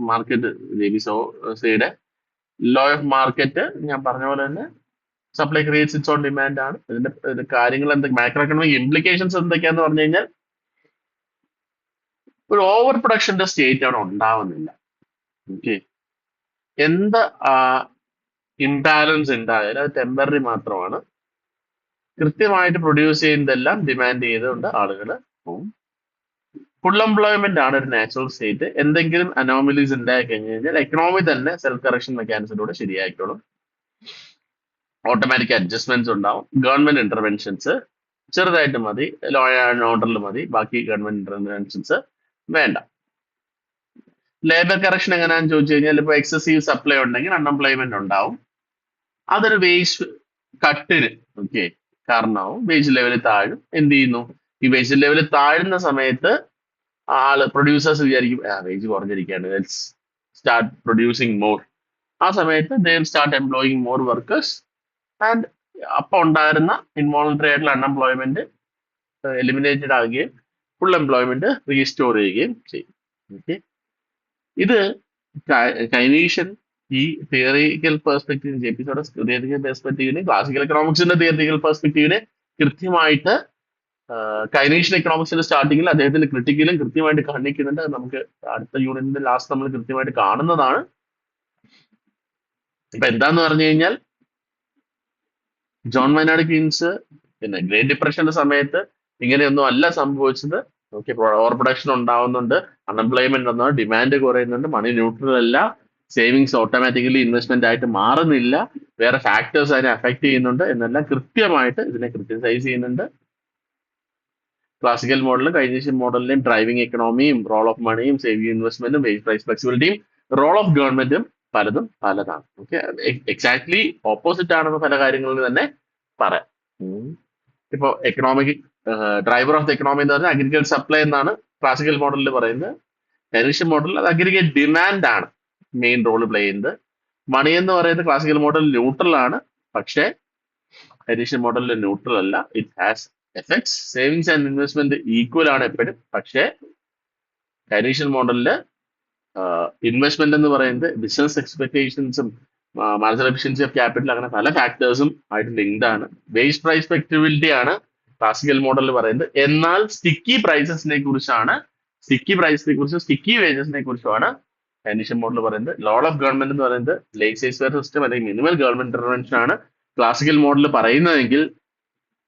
മാർക്കറ്റ്, JBCയുടെ ലോ ഓഫ് മാർക്കറ്റ് ഞാൻ പറഞ്ഞ പോലെ തന്നെ supply creates its own demand ആണ്. ഇതിന്റെ കാര്യങ്ങൾ എന്തൊക്കെ, മൈക്രോ എക്കണോമിക് ഇംപ്ലിക്കേഷൻസ് എന്തൊക്കെയാന്ന് പറഞ്ഞു കഴിഞ്ഞാൽ ഒരു ഓവർ പ്രൊഡക്ഷന്റെ സ്റ്റേറ്റ് അവിടെ ഉണ്ടാവുന്നില്ല. ഓക്കെ, എന്ത് ഇംബാലൻസ് ഉണ്ടായാലും അത് ടെമ്പററി മാത്രമാണ്. കൃത്യമായിട്ട് പ്രൊഡ്യൂസ് ചെയ്യുന്നതെല്ലാം ഡിമാൻഡ് ചെയ്തുകൊണ്ട് ആളുകൾ പോവും. ഫുൾ എംപ്ലോയ്മെന്റ് ആണ് ഒരു നാച്ചുറൽ സ്റ്റേറ്റ്. എന്തെങ്കിലും അനോമലീസ് ഉണ്ടായി കഴിഞ്ഞു കഴിഞ്ഞാൽ എക്കണോമി തന്നെ സെൽഫ് കറക്ഷൻ മെക്കാനിസത്തിലൂടെ ശരിയാക്കിക്കോളും. ഓട്ടോമാറ്റിക് അഡ്ജസ്റ്റ്മെന്റ്സ് ഉണ്ടാവും. ഗവൺമെന്റ് ഇന്റർവെൻഷൻസ് ചെറുതായിട്ട് മതി, ലോ ആൻഡ് ഓർഡറിൽ മതി, ബാക്കി ഗവൺമെന്റ് ഇന്റർവെൻഷൻസ് വേണ്ട. ലേബർ കറക്ഷൻ എങ്ങനെയാണെന്ന് ചോദിച്ചു കഴിഞ്ഞാൽ ഇപ്പോൾ എക്സസീവ് സപ്ലൈ ഉണ്ടെങ്കിൽ അൺഎംപ്ലോയ്മെന്റ് ഉണ്ടാവും. അതൊരു വേജ് കട്ടിന് ഓക്കെ കാരണമാവും. വേജ് ലെവൽ താഴും. എന്ത് ചെയ്യുന്നു? ഈ വേജ് ലെവൽ താഴുന്ന സമയത്ത് പ്രൊഡ്യൂസേഴ്സ് വിചാരിക്കും വേജ് കുറഞ്ഞിരിക്കുകയാണ്, ലെറ്റ്സ് സ്റ്റാർട്ട് പ്രൊഡ്യൂസിങ് മോർ. ആ സമയത്ത് they start employing more workers and അപ്പൊ ഉണ്ടായിരുന്ന ഇൻവോളണ്ടറി ആയിട്ടുള്ള അൺഎംപ്ലോയ്മെന്റ് എലിമിനേറ്റഡ് ആകുകയും ഫുൾ എംപ്ലോയ്മെന്റ് റീസ്റ്റോർ ചെയ്യുകയും ചെയ്യും. ഓക്കെ, ഇത് കൈനീഷ്യൻ ഈ തിയറിക്കൽ പെർസ്പെക്റ്റീവ്, JBCയുടെ തിയറിക്കൽ പെർസ്പെക്റ്റീവിന്, ക്ലാസിക്കൽ എക്കണോമിക്സിന്റെ തിയറിക്കൽ പെർസ്പെക്റ്റീവിനെ കൃത്യമായിട്ട് കൈനീഷ്യൻ എക്കണോമിക്സിന്റെ സ്റ്റാർട്ടിങ്ങിൽ അദ്ദേഹത്തിന്റെ ക്രിട്ടിക്കലും കൃത്യമായിട്ട് കാണിക്കുന്നുണ്ട്. അത് നമുക്ക് അടുത്ത യൂണിറ്റിന്റെ ലാസ്റ്റ് നമ്മൾ കൃത്യമായിട്ട് കാണുന്നതാണ്. ഇപ്പൊ എന്താന്ന് പറഞ്ഞു കഴിഞ്ഞാൽ ജോൺ മൈനാർഡ് കീൻസ് പിന്നെ ഗ്രേറ്റ് ഡിപ്രഷന്റെ സമയത്ത് ഇങ്ങനെയൊന്നും അല്ല സംഭവിച്ചത്. ഓക്കെ, ഓവർ പ്രൊഡക്ഷൻ ഉണ്ടാവുന്നുണ്ട്, അൺഎംപ്ലോയ്മെന്റ് വന്നാൽ ഡിമാൻഡ് കുറയുന്നുണ്ട്, മണി ന്യൂട്രൽ അല്ല, സേവിങ്സ് ഓട്ടോമാറ്റിക്കലി ഇൻവെസ്റ്റ്മെന്റ് ആയിട്ട് മാറുന്നില്ല, വേറെ ഫാക്ടേഴ്സ് അതിനെ അഫക്ട് ചെയ്യുന്നുണ്ട് എന്നെല്ലാം കൃത്യമായിട്ട് ഇതിനെ ക്രിറ്റിസൈസ് ചെയ്യുന്നുണ്ട്. ക്ലാസിക്കൽ മോഡലും കൈനീഷ്യൻ മോഡലിന്റെയും ഡ്രൈവിംഗ് എക്കണോമിയും റോൾ ഓഫ് മണിയും സേവിംഗ് ഇൻവെസ്റ്റ്മെന്റും വേജ് പ്രൈസ് ഫ്ലെക്സിബിലിറ്റിയും റോൾ ഓഫ് ഗവൺമെന്റും പലതും പലതാണ്. ഓക്കെ, എക്സാക്ട്ലി ഓപ്പോസിറ്റ് ആണെന്ന് പല കാര്യങ്ങളിൽ തന്നെ പറയാം. ഇപ്പോ economic driver of the economy എന്ന് പറഞ്ഞാൽ അഗ്രിഗേറ്റ് സപ്ലൈ എന്നാണ് ക്ലാസിക്കൽ മോഡലിൽ പറയുന്നത്. കൈനീഷ്യൻ മോഡലിൽ അത് അഗ്രിഗേറ്റ് ഡിമാൻഡ് ആണ് മെയിൻ റോൾ പ്ലേ ചെയ്യുന്നത്. മണി എന്ന് പറയുന്നത് ക്ലാസിക്കൽ മോഡൽ ന്യൂട്രൽ ആണ്, പക്ഷേ കൈനീഷ്യൻ മോഡലിൽ ന്യൂട്രൽ അല്ല. It has effects. Savings and investment equal ആണ് എപ്പോഴും, പക്ഷേ കൈനീഷ്യൻ മോഡലില് ഇൻവെസ്റ്റ്മെന്റ് എന്ന് പറയുന്നത് ബിസിനസ് എക്സ്പെക്ടേഷൻസും മാർജിനൽ എഫിഷ്യൻസി ഓഫ് ക്യാപിറ്റൽ അങ്ങനെ പല ഫാക്ടേഴ്സും ആയിട്ട് ലിങ്ക്ഡ് ആണ്. വേജ് പ്രൈസ് ഫ്ലെക്സിബിലിറ്റി ആണ് ക്ലാസിക്കൽ മോഡലിൽ പറയുന്നത്. എന്നാൽ സ്റ്റിക്കി പ്രൈസസിനെ കുറിച്ചാണ്, സ്റ്റിക്കി വേജസിനെ കുറിച്ചുമാണ് കൈനീഷ്യൻ മോഡൽ പറയുന്നത്. ലോ ഓഫ് ഗവൺമെന്റ് എന്ന് പറയുന്നത് ലേസേഴ്സ് ഫെയർ സിസ്റ്റം അല്ലെങ്കിൽ മിനിമൽ ഗവൺമെന്റ് ഇന്റർവെൻഷൻ ആണ് ക്ലാസിക്കൽ മോഡൽ പറയുന്നതെങ്കിൽ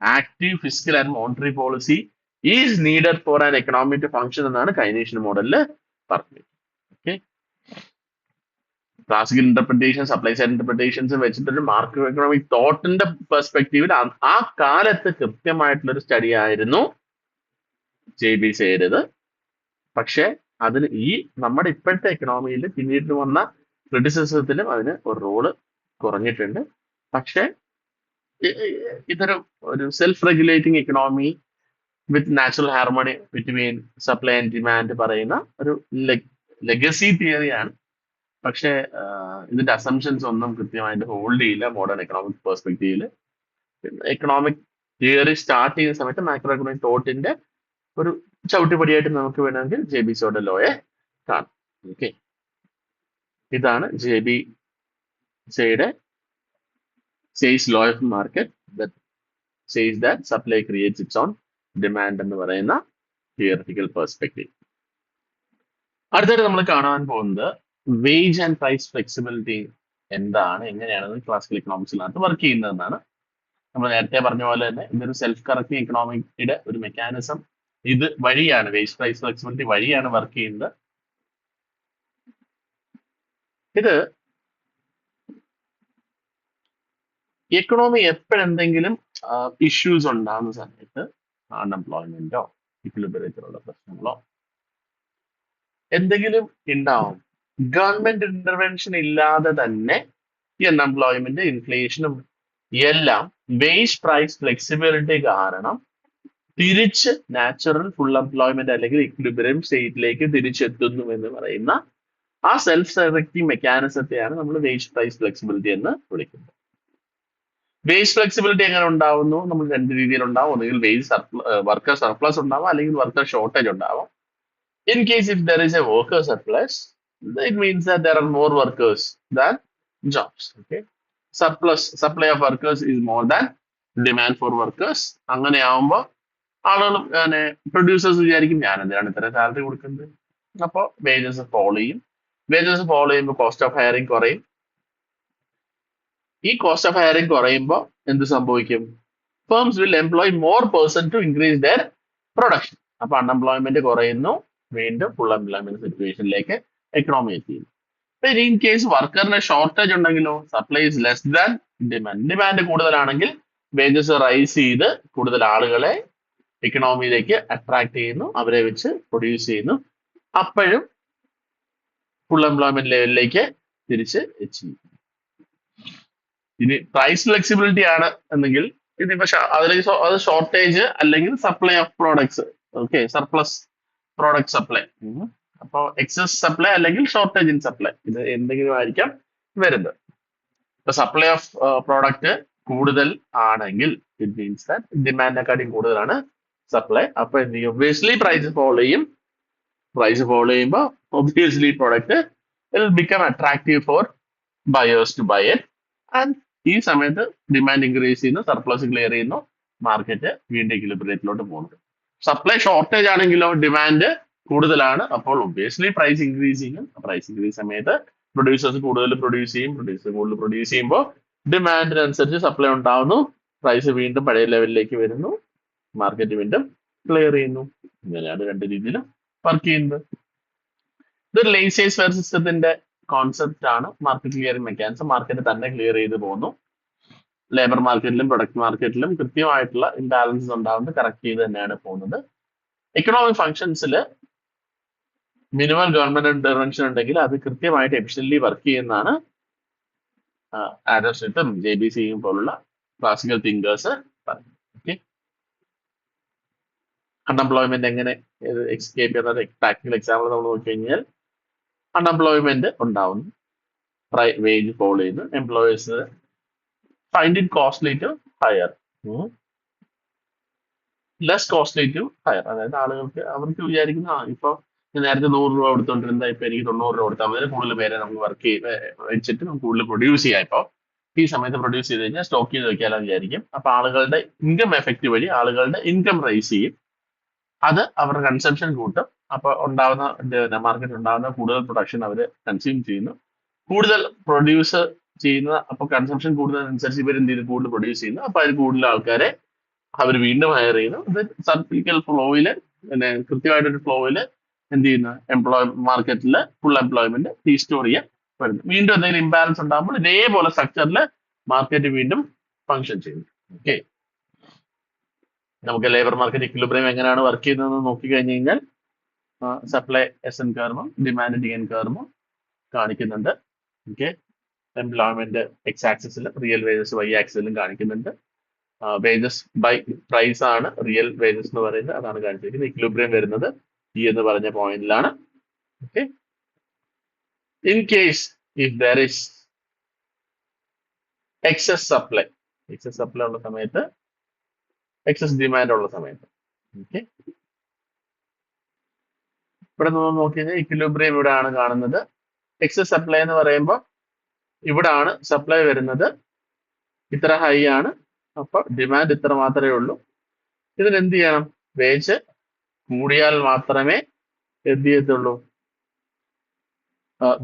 active fiscal and monetary policy is needed for an economy to function എന്നാണ് കൈനീഷ്യൻ മോഡലിൽ പറഞ്ഞത്. Okay, classical interpretation, supply side interpretations വെച്ചിട്ടൊരു മാർക്കറ്റ് എക്കണോമിക് തോട്ടിന്റെ പെർസ്പെക്റ്റീവിൽ ആ കാലത്ത് കൃത്യമായിട്ടുള്ള ഒരു സ്റ്റഡി ആയിരുന്നു JBCയുടേത്. പക്ഷെ അതിന് ഈ നമ്മുടെ ഇപ്പോഴത്തെ എക്കണോമിയിൽ പിന്നീട് വന്ന ക്രിറ്റിസിസത്തിലും അതിന് ഒരു റോള് കുറഞ്ഞിട്ടുണ്ട്. പക്ഷെ ഒരു self regulating economy with natural harmony between supply and demand പറയുന്ന ഒരു ലെഗസി തിയറിയാണ്. പക്ഷെ ഇതിന്റെ അസംഷൻസ് ഒന്നും കൃത്യമായിട്ട് ഹോൾഡ് ചെയ്യില്ല മോഡേൺ എക്കണോമിക് പെർസ്പെക്റ്റീവിൽ. എക്കണോമിക് തിയറി സ്റ്റാർട്ട് ചെയ്യുന്ന സമയത്ത് മാക്രോ എക്കണോമിക് തോട്ടിന്റെ ഒരു ചവിട്ടുപടിയായിട്ട് നമുക്ക് വേണമെങ്കിൽ JBCയുടെ ലോയെ കാണാം. ഓക്കെ, ഇതാണ് JBCയുടെ Say's law of market that says that supply creates its own demand എന്ന് പറയുന്ന തിയറിറ്റിക്കൽ പെർസ്പെക്റ്റീവ്. അടുത്തായിട്ട് നമ്മൾ കാണാൻ പോകുന്നത് വേജ് ആൻഡ് പ്രൈസ് ഫ്ലെക്സിബിലിറ്റി എന്താണ്, എങ്ങനെയാണ് ക്ലാസിക്കൽ ഇക്കണോമിക്സിനകത്ത് വർക്ക് ചെയ്യുന്നതെന്നാണ്. നമ്മൾ നേരത്തെ പറഞ്ഞ പോലെ തന്നെ ഇതൊരു സെൽഫ് കറക്റ്റിംഗ് ഇക്കണോമിയുടെ ഒരു മെക്കാനിസം ഇത് വഴിയാണ്, വേജ് പ്രൈസ് ഫ്ലെക്സിബിലിറ്റി വഴിയാണ് വർക്ക് ചെയ്യുന്നത്. ഇത് എക്കണോമി എപ്പോഴെന്തെങ്കിലും ഇഷ്യൂസ് ഉണ്ടാകുന്ന സമയത്ത്, അൺഎംപ്ലോയ്മെന്റോ ഇക്വിലിബ്രിയത്തിലുള്ള പ്രശ്നങ്ങളോ എന്തെങ്കിലും ഉണ്ടാവും, ഗവൺമെന്റ് ഇന്റർവെൻഷൻ ഇല്ലാതെ തന്നെ ഈ അൺഎംപ്ലോയ്മെന്റ് ഇൻഫ്ലേഷനും എല്ലാം വേജ് പ്രൈസ് ഫ്ലെക്സിബിലിറ്റി കാരണം തിരിച്ച് നാച്ചുറൽ ഫുൾ എംപ്ലോയ്മെന്റ് അല്ലെങ്കിൽ ഇക്വിലിബ്രിയം സ്റ്റേറ്റിലേക്ക് തിരിച്ചെത്തുന്നു എന്ന് പറയുന്ന ആ സെൽഫ് സെലക്ടിങ് മെക്കാനിസത്തെയാണ് നമ്മൾ വേജ് പ്രൈസ് ഫ്ലെക്സിബിലിറ്റി എന്ന് വിളിക്കുന്നത്. വേജ് ഫ്ലെക്സിബിലിറ്റി എങ്ങനെ ഉണ്ടാവുന്നു? നമ്മൾ രണ്ട് രീതിയിൽ ഉണ്ടാവും. ഒന്നുകിൽ വേജ് വർക്കർ സർപ്ലസ് ഉണ്ടാവാം, അല്ലെങ്കിൽ വർക്കർ ഷോർട്ടേജ് ഉണ്ടാവാം. In case if there is a worker surplus, it means that there are more workers than jobs. Okay, surplus supply of workers is more than demand for workers. അങ്ങനെ ആവുമ്പോൾ ആളുകൾ പ്രൊഡ്യൂസേഴ്സ് വിചാരിക്കും ഞാൻ എന്തിനാണ് ഇത്ര സാലറി കൊടുക്കുന്നത്, അപ്പോൾ വേജസ് ഫോളോ ചെയ്യും. വേജസ് ഫോളോ ചെയ്യുമ്പോൾ കോസ്റ്റ് ഓഫ് ഹയറിംഗ് കുറയും. ഈ കോസ്റ്റ് ഓഫ് ഹയറിംഗ് കുറയുമ്പോൾ എന്ത് സംഭവിക്കും? Firms will employ more person to increase their production. അപ്പൊ അൺഎംപ്ലോയ്മെന്റ് കുറയുന്നു, വീണ്ടും ഫുൾ എംപ്ലോയ്മെന്റ് സിറ്റുവേഷനിലേക്ക് എക്കണോമി എത്തിയിരുന്നു. ഇൻ കേസ് വർക്കറിന് ഷോർട്ടേജ് ഉണ്ടെങ്കിലോ, supply is less than demand. Demand കൂടുതലാണെങ്കിൽ വേജസ് റൈസ് ചെയ്ത് കൂടുതൽ ആളുകളെ എക്കണോമിയിലേക്ക് അട്രാക്ട് ചെയ്യുന്നു, അവരെ വെച്ച് പ്രൊഡ്യൂസ് ചെയ്യുന്നു. അപ്പോഴും ഫുൾ എംപ്ലോയ്മെന്റ് ലെവലിലേക്ക് തിരിച്ച് എത്തിക്കും. ഇനി പ്രൈസ് ഫ്ലെക്സിബിലിറ്റി ആണ് എന്നെങ്കിൽ ഇതിപ്പോ അത് ഷോർട്ടേജ് അല്ലെങ്കിൽ supply of products. Okay, surplus product supply. അപ്പോൾ എക്സസ് സപ്ലൈ അല്ലെങ്കിൽ ഷോർട്ടേജ് ഇൻ സപ്ലൈ, ഇത് എന്തെങ്കിലും ആയിരിക്കാം വരുന്നത്. ഇപ്പൊ സപ്ലൈ ഓഫ് പ്രോഡക്റ്റ് കൂടുതൽ ആണെങ്കിൽ ഇറ്റ് മീൻസ് ദാറ്റ് ഡിമാൻഡിനെക്കാട്ടിയും കൂടുതലാണ് സപ്ലൈ. അപ്പൊ എന്ത് ചെയ്യും? ഒബ്വിയസ്ലി പ്രൈസ് ഫോളോ ചെയ്യും. പ്രൈസ് ഫോളോ ചെയ്യുമ്പോൾ obviously product will become attractive for buyers to buy it. And ഈ സമയത്ത് ഡിമാൻഡ് ഇൻക്രീസ് ചെയ്യുന്നു, സർപ്ലസ് ക്ലിയർ ചെയ്യുന്നു, മാർക്കറ്റ് വീണ്ടും ഇക്വിലിബ്രിയത്തിലോട്ട് പോകുന്നു. സപ്ലൈ ഷോർട്ടേജ് ആണെങ്കിലോ ഡിമാൻഡ് കൂടുതലാണ്, അപ്പോൾ ഒബ്വിയസ്ലി പ്രൈസ് ഇൻക്രീസ് ചെയ്യും. പ്രൈസ് ഇൻക്രീസ് സമയത്ത് പ്രൊഡ്യൂസേഴ്സ് കൂടുതൽ പ്രൊഡ്യൂസ് ചെയ്യും. പ്രൊഡ്യൂസർ കൂടുതൽ പ്രൊഡ്യൂസ് ചെയ്യുമ്പോൾ ഡിമാൻഡിനനുസരിച്ച് സപ്ലൈ ഉണ്ടാവുന്നു, പ്രൈസ് വീണ്ടും പഴയ ലെവലിലേക്ക് വരുന്നു, മാർക്കറ്റ് വീണ്ടും ക്ലിയർ ചെയ്യുന്നു. ഇങ്ങനെയാണ് രണ്ട് രീതിയിലും വർക്ക് ചെയ്യുന്നത്. ഇതൊരു ലേസേഴ്സ് ഫെയർ സിസ്റ്റത്തിന്റെ കോൺസെപ്റ്റ് ആണ്. മാർക്കറ്റ് ക്ലിയറിംഗ് മെക്കാനിസം മാർക്കറ്റ് തന്നെ ക്ലിയർ ചെയ്ത് പോകുന്നു. ലേബർ മാർക്കറ്റിലും പ്രൊഡക്റ്റ് മാർക്കറ്റിലും കൃത്യമായിട്ടുള്ള ഇംബാലൻസസ് ഉണ്ടാവുന്നത് കറക്റ്റ് ചെയ്ത് തന്നെയാണ് പോകുന്നത്. എക്കണോമിക് ഫംഗ്ഷൻസിൽ മിനിമം ഗവൺമെന്റ് ഇന്റർവെൻഷൻ ഉണ്ടെങ്കിൽ അത് കൃത്യമായിട്ട് എഫിഷ്യന്റ്ലി വർക്ക് ചെയ്യുന്നതാണ് ആഡം സ്മിത്തും JB-സിയും പോലുള്ള ക്ലാസിക്കൽ തിങ്കേഴ്സ് പറയുന്നത്. ഓക്കെ, അൺഎംപ്ലോയ്മെന്റ് എങ്ങനെ എസ്കേപ്പ് ചെയ്യുന്നത് പ്രാക്ടിക്കൽ എക്സാമ്പിൾ നമ്മൾ നോക്കിക്കഴിഞ്ഞാൽ, അൺഎംപ്ലോയ്മെന്റ് ഉണ്ടാവുന്നു, വേജ് ഫോളോ ചെയ്യുന്നു, employers find it costly to hire, less costly to hire. അതായത് ആളുകൾക്ക് അവർക്ക് വിചാരിക്കുന്ന ഇപ്പൊ നേരത്തെ 100 രൂപ കൊടുത്തോണ്ടിരുന്ന ഇപ്പൊ എനിക്ക് 90 രൂപ കൊടുത്താൽ അതിന് കൂടുതൽ പേരെ നമുക്ക് വർക്ക് വെച്ചിട്ട് നമുക്ക് കൂടുതൽ പ്രൊഡ്യൂസ് ചെയ്യാം. ഇപ്പോൾ ഈ സമയത്ത് പ്രൊഡ്യൂസ് ചെയ്ത് കഴിഞ്ഞാൽ സ്റ്റോക്ക് ചെയ്ത് വെക്കാലോ വിചാരിക്കും. അപ്പൊ ആളുകളുടെ ഇൻകം എഫക്റ്റ് വഴി ആളുകളുടെ ഇൻകം റൈസ് ചെയ്യും, അത് അവരുടെ കൺസംഷൻ കൂട്ടും. അപ്പൊ ഉണ്ടാവുന്ന മാർക്കറ്റ് ഉണ്ടാകുന്ന കൂടുതൽ പ്രൊഡക്ഷൻ അവർ കൺസ്യൂം ചെയ്യുന്നു, കൂടുതൽ പ്രൊഡ്യൂസ് ചെയ്യുന്ന, അപ്പൊ കൺസംഷൻ കൂടുന്നതനുസരിച്ച് ഇവർ എന്ത് ചെയ്ത് കൂടുതൽ പ്രൊഡ്യൂസ് ചെയ്യുന്നു. അപ്പൊ അതിൽ കൂടുതൽ ആൾക്കാരെ അവർ വീണ്ടും ഹയർ ചെയ്യുന്നു. ഇത് സർക്കിക്കൽ ഫ്ലോയില്, പിന്നെ കൃത്യമായിട്ടൊരു ഫ്ലോയില് എന്ത് ചെയ്യുന്നു, മാർക്കറ്റില് ഫുൾ എംപ്ലോയ്മെന്റ് റീസ്റ്റോർ ചെയ്യാൻ വരുന്നു. വീണ്ടും എന്തെങ്കിലും ഇംബാലൻസ് ഉണ്ടാകുമ്പോൾ ഇതേപോലെ സ്ട്രക്ചറിൽ മാർക്കറ്റ് വീണ്ടും ഫങ്ഷൻ ചെയ്യുന്നു. ഓക്കെ, നമുക്ക് ലേബർ മാർക്കറ്റ് ഇക്വിലിബ്രിയം എങ്ങനെയാണ് വർക്ക് ചെയ്യുന്നത് നോക്കി കഴിഞ്ഞു കഴിഞ്ഞാൽ സപ്ലൈ SN കർവും ഡിമാൻഡ് DN കർവും കാണിക്കുന്നുണ്ട്. ഓക്കെ, എംപ്ലോയ്മെന്റ് X ആക്സിസിലും റിയൽ വേജസ് Y ആക്സിസിലും കാണിക്കുന്നുണ്ട്. വേജസ് ബൈ പ്രൈസ് ആണ് റിയൽ വേജസ് എന്ന് പറയുന്നത്, അതാണ് കാണിച്ചിരിക്കുന്നത്. ഇക്വിലിബ്രിയം വരുന്നത് ഈ എന്ന് പറഞ്ഞ പോയിന്റിലാണ്. Okay, in case if there is excess supply ഉള്ള സമയത്ത്, എക്സസ് ഡിമാൻഡ് ഉള്ള സമയത്ത്, ഓക്കെ, ഇവിടെ നമ്മൾ നോക്കി കഴിഞ്ഞാൽ ഇക്വിലിബ്രിയം ഇവിടെ ആണ് കാണുന്നത്. എക്സസ് സപ്ലൈ എന്ന് പറയുമ്പോൾ ഇവിടാണ് സപ്ലൈ വരുന്നത്, ഇത്ര ഹൈ ആണ്, അപ്പൊ ഡിമാൻഡ് ഇത്ര മാത്രമേ ഉള്ളൂ. ഇതിന് എന്ത് ചെയ്യണം? വേജ് കൂടിയാൽ മാത്രമേ എന്ത് ചെയ്യത്തുള്ളൂ,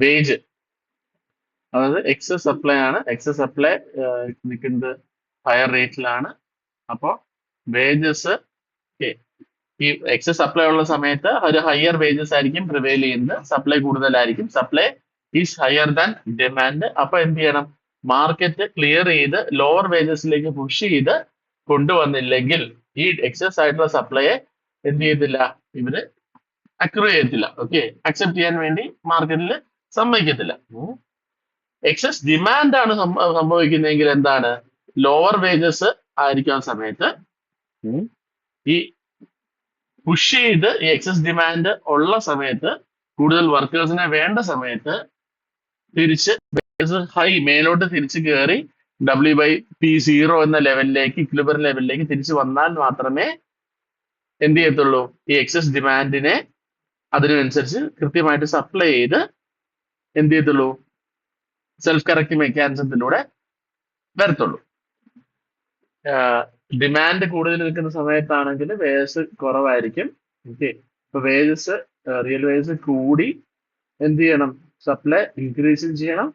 വേജ്, അതായത് എക്സസ് സപ്ലൈ ആണ്. എക്സസ് സപ്ലൈ നിൽക്കുന്നത് ഹയർ റേറ്റിലാണ്. അപ്പോൾ വേജസ്, ഈ എക്സസ് സപ്ലൈ ഉള്ള സമയത്ത് ഒരു ഹയർ വേജസ് ആയിരിക്കും പ്രിവെയിൽ ചെയ്യുന്നത്. സപ്ലൈ കൂടുതലായിരിക്കും. Supply is higher than demand. അപ്പൊ എന്ത് ചെയ്യണം? മാർക്കറ്റ് ക്ലിയർ ചെയ്ത് ലോവർ വേജസിലേക്ക് പുഷ് ചെയ്ത് കൊണ്ടുവന്നില്ലെങ്കിൽ ഈ എക്സസ് ആയിട്ടുള്ള സപ്ലൈയെ എന്ത് ചെയ്യത്തില്ല, ഇവര് അക്രൂ ചെയ്യത്തില്ല. ഓക്കെ, അക്സെപ്റ്റ് ചെയ്യാൻ വേണ്ടി മാർക്കറ്റിൽ സമ്മതിക്കത്തില്ല. എക്സസ് ഡിമാൻഡ് ആണ് സംഭവിക്കുന്നതെങ്കിൽ എന്താണ്? ലോവർ വേജസ് ആയിരിക്കും ആ സമയത്ത്. ഈ പുഷ് ചെയ്ത് ഈ എക്സസ് ഡിമാൻഡ് ഉള്ള സമയത്ത്, കൂടുതൽ വർക്കേഴ്സിനെ വേണ്ട സമയത്ത് തിരിച്ച് ഹൈ മേലോട്ട് തിരിച്ച് കയറി W/P0 എന്ന ലെവലിലേക്ക്, ഇക്വിലിബ്രിയം ലെവലിലേക്ക് തിരിച്ചു വന്നാൽ മാത്രമേ എന്ത് ചെയ്യത്തുള്ളൂ? ഈ എക്സസ് ഡിമാൻഡിനെ അതിനനുസരിച്ച് കൃത്യമായിട്ട് സപ്ലൈ ചെയ്ത് എന്ത് ചെയ്യത്തുള്ളൂ? സെൽഫ് കറക്റ്റിംഗ് മെക്കാനിസത്തിലൂടെ വരത്തുള്ളൂ. ഡിമാൻഡ് കൂടുതൽ നിൽക്കുന്ന സമയത്താണെങ്കിൽ വേജസ് കുറവായിരിക്കും. ഓക്കെ, ഇപ്പൊ വേജസ്, റിയൽ വേജസ് കൂടി എന്ത് ചെയ്യണം? സപ്ലൈ ഇൻക്രീസ് ചെയ്യണം.